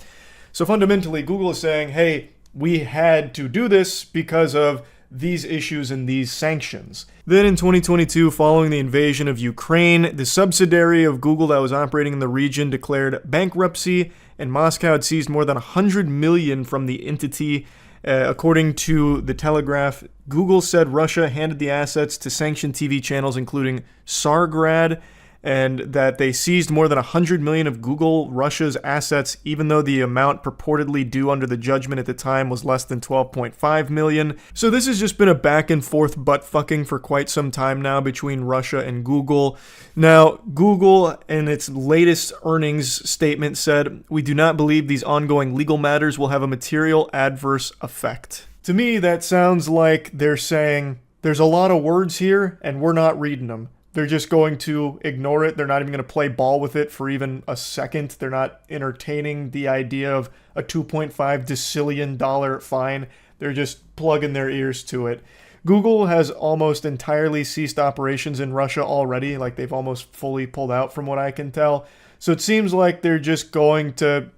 Speaker 1: So fundamentally, Google is saying, hey, we had to do this because of these issues and these sanctions. Then in 2022, following the invasion of Ukraine, the subsidiary of Google that was operating in the region declared bankruptcy, and Moscow had seized more than $100 million from the entity. According to The Telegraph, Google said Russia handed the assets to sanctioned TV channels including Tsargrad, and that they seized more than $100 million of Google Russia's assets, even though the amount purportedly due under the judgment at the time was less than $12.5 million. So this has just been a back and forth butt fucking for quite some time now between Russia and Google. Now, Google in its latest earnings statement said, "We do not believe these ongoing legal matters will have a material adverse effect." To me, that sounds like they're saying, there's a lot of words here and we're not reading them. They're just going to ignore it. They're not even going to play ball with it for even a second. They're not entertaining the idea of a $2.5 decillion fine. They're just plugging their ears to it. Google has almost entirely ceased operations in Russia already. Like, they've almost fully pulled out from what I can tell. So it seems like they're just going to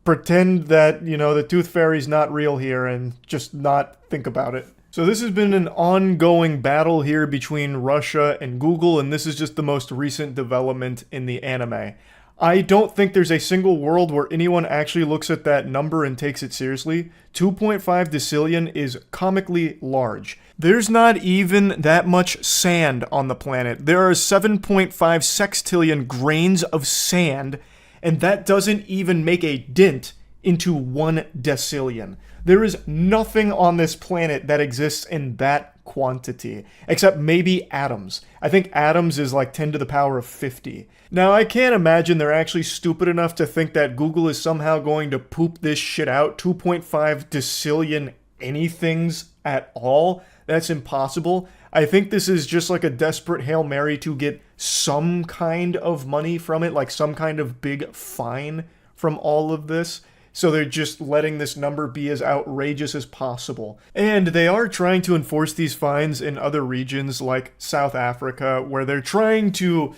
Speaker 1: pretend that, you know, the Tooth Fairy's not real here and just not think about it. So this has been an ongoing battle here between Russia and Google, and this is just the most recent development in the anime. I don't think there's a single world where anyone actually looks at that number and takes it seriously. 2.5 decillion is comically large. There's not even that much sand on the planet. There are 7.5 sextillion grains of sand, and that doesn't even make a dent into 1 decillion. There is nothing on this planet that exists in that quantity, except maybe atoms. I think atoms is like 10 to the power of 50. Now, I can't imagine they're actually stupid enough to think that Google is somehow going to poop this shit out, 2.5 decillion anythings at all. That's impossible. I think this is just like a desperate Hail Mary to get some kind of money from it, like some kind of big fine from all of this. So they're just letting this number be as outrageous as possible. And they are trying to enforce these fines in other regions like South Africa, where they're trying to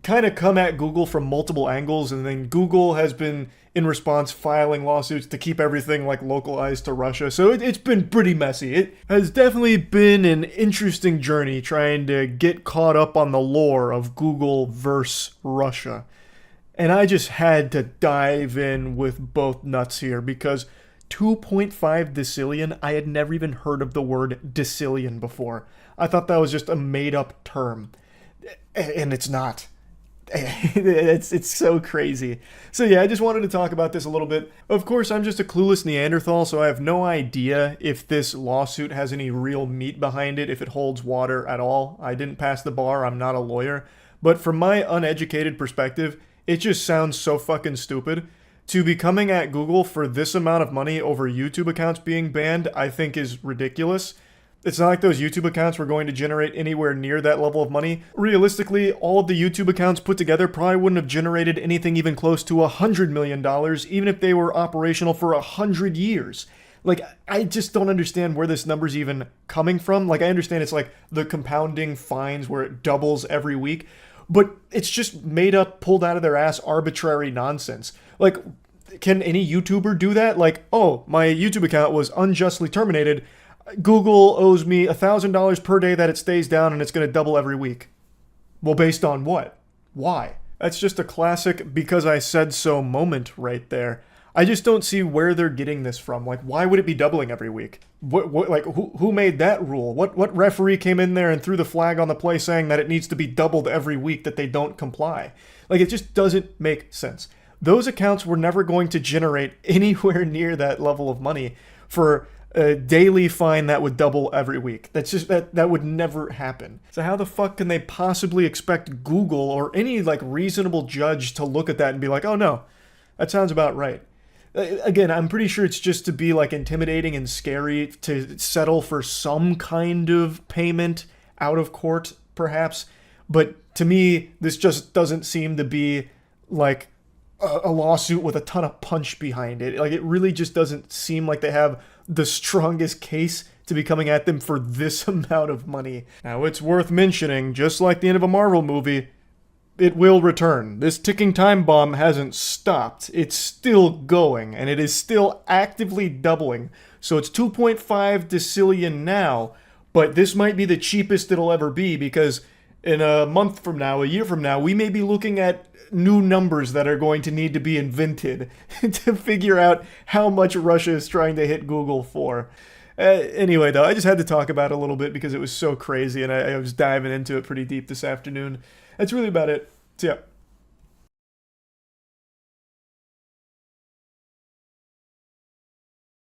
Speaker 1: kind of come at Google from multiple angles, and then Google has been, in response, filing lawsuits to keep everything like localized to Russia. So it's been pretty messy. It has definitely been an interesting journey trying to get caught up on the lore of Google versus Russia. And I just had to dive in with both nuts here because 2.5 decillion, I had never even heard of the word decillion before. I thought that was just a made-up term. And it's not. It's so crazy. So yeah, I just wanted to talk about this a little bit. Of course, I'm just a clueless Neanderthal, so I have no idea if this lawsuit has any real meat behind it, if it holds water at all. I didn't pass the bar, I'm not a lawyer. But from my uneducated perspective, it just sounds so fucking stupid. To be coming at Google for this amount of money over YouTube accounts being banned, I think is ridiculous. It's not like those YouTube accounts were going to generate anywhere near that level of money. Realistically, all of the YouTube accounts put together probably wouldn't have generated anything even close to $100 million, even if they were operational for 100 years. Like, I just don't understand where this number's even coming from. Like, I understand it's like the compounding fines where it doubles every week, but it's just made up, pulled out of their ass arbitrary nonsense. Like, can any YouTuber do that? Like, oh, my YouTube account was unjustly terminated. Google owes me $1,000 per day that it stays down and it's going to double every week. Well, based on what? Why? That's just a classic because I said so moment right there. I just don't see where they're getting this from. Like, why would it be doubling every week? Who made that rule? What referee came in there and threw the flag on the play saying that it needs to be doubled every week that they don't comply? Like, it just doesn't make sense. Those accounts were never going to generate anywhere near that level of money for a daily fine that would double every week. That's just, that would never happen. So how the fuck can they possibly expect Google or any like reasonable judge to look at that and be like, oh no, That sounds about right. Again, I'm pretty sure it's just to be like intimidating and scary to settle for some kind of payment out of court, perhaps. But to me, this just doesn't seem to be like a lawsuit with a ton of punch behind it. Like, it really just doesn't seem like they have the strongest case to be coming at them for this amount of money. Now, it's worth mentioning, just like the end of a Marvel movie, it will return. This ticking time bomb hasn't stopped. It's still going, and it is still actively doubling. So it's 2.5 Decillion now, but this might be the cheapest it'll ever be, because in a month from now, a year from now, we may be looking at new numbers that are going to need to be invented to figure out how much Russia is trying to hit Google for. Anyway, though, I just had to talk about it a little bit because it was so crazy, and I was diving into it pretty deep this afternoon. That's really about it. So, yeah.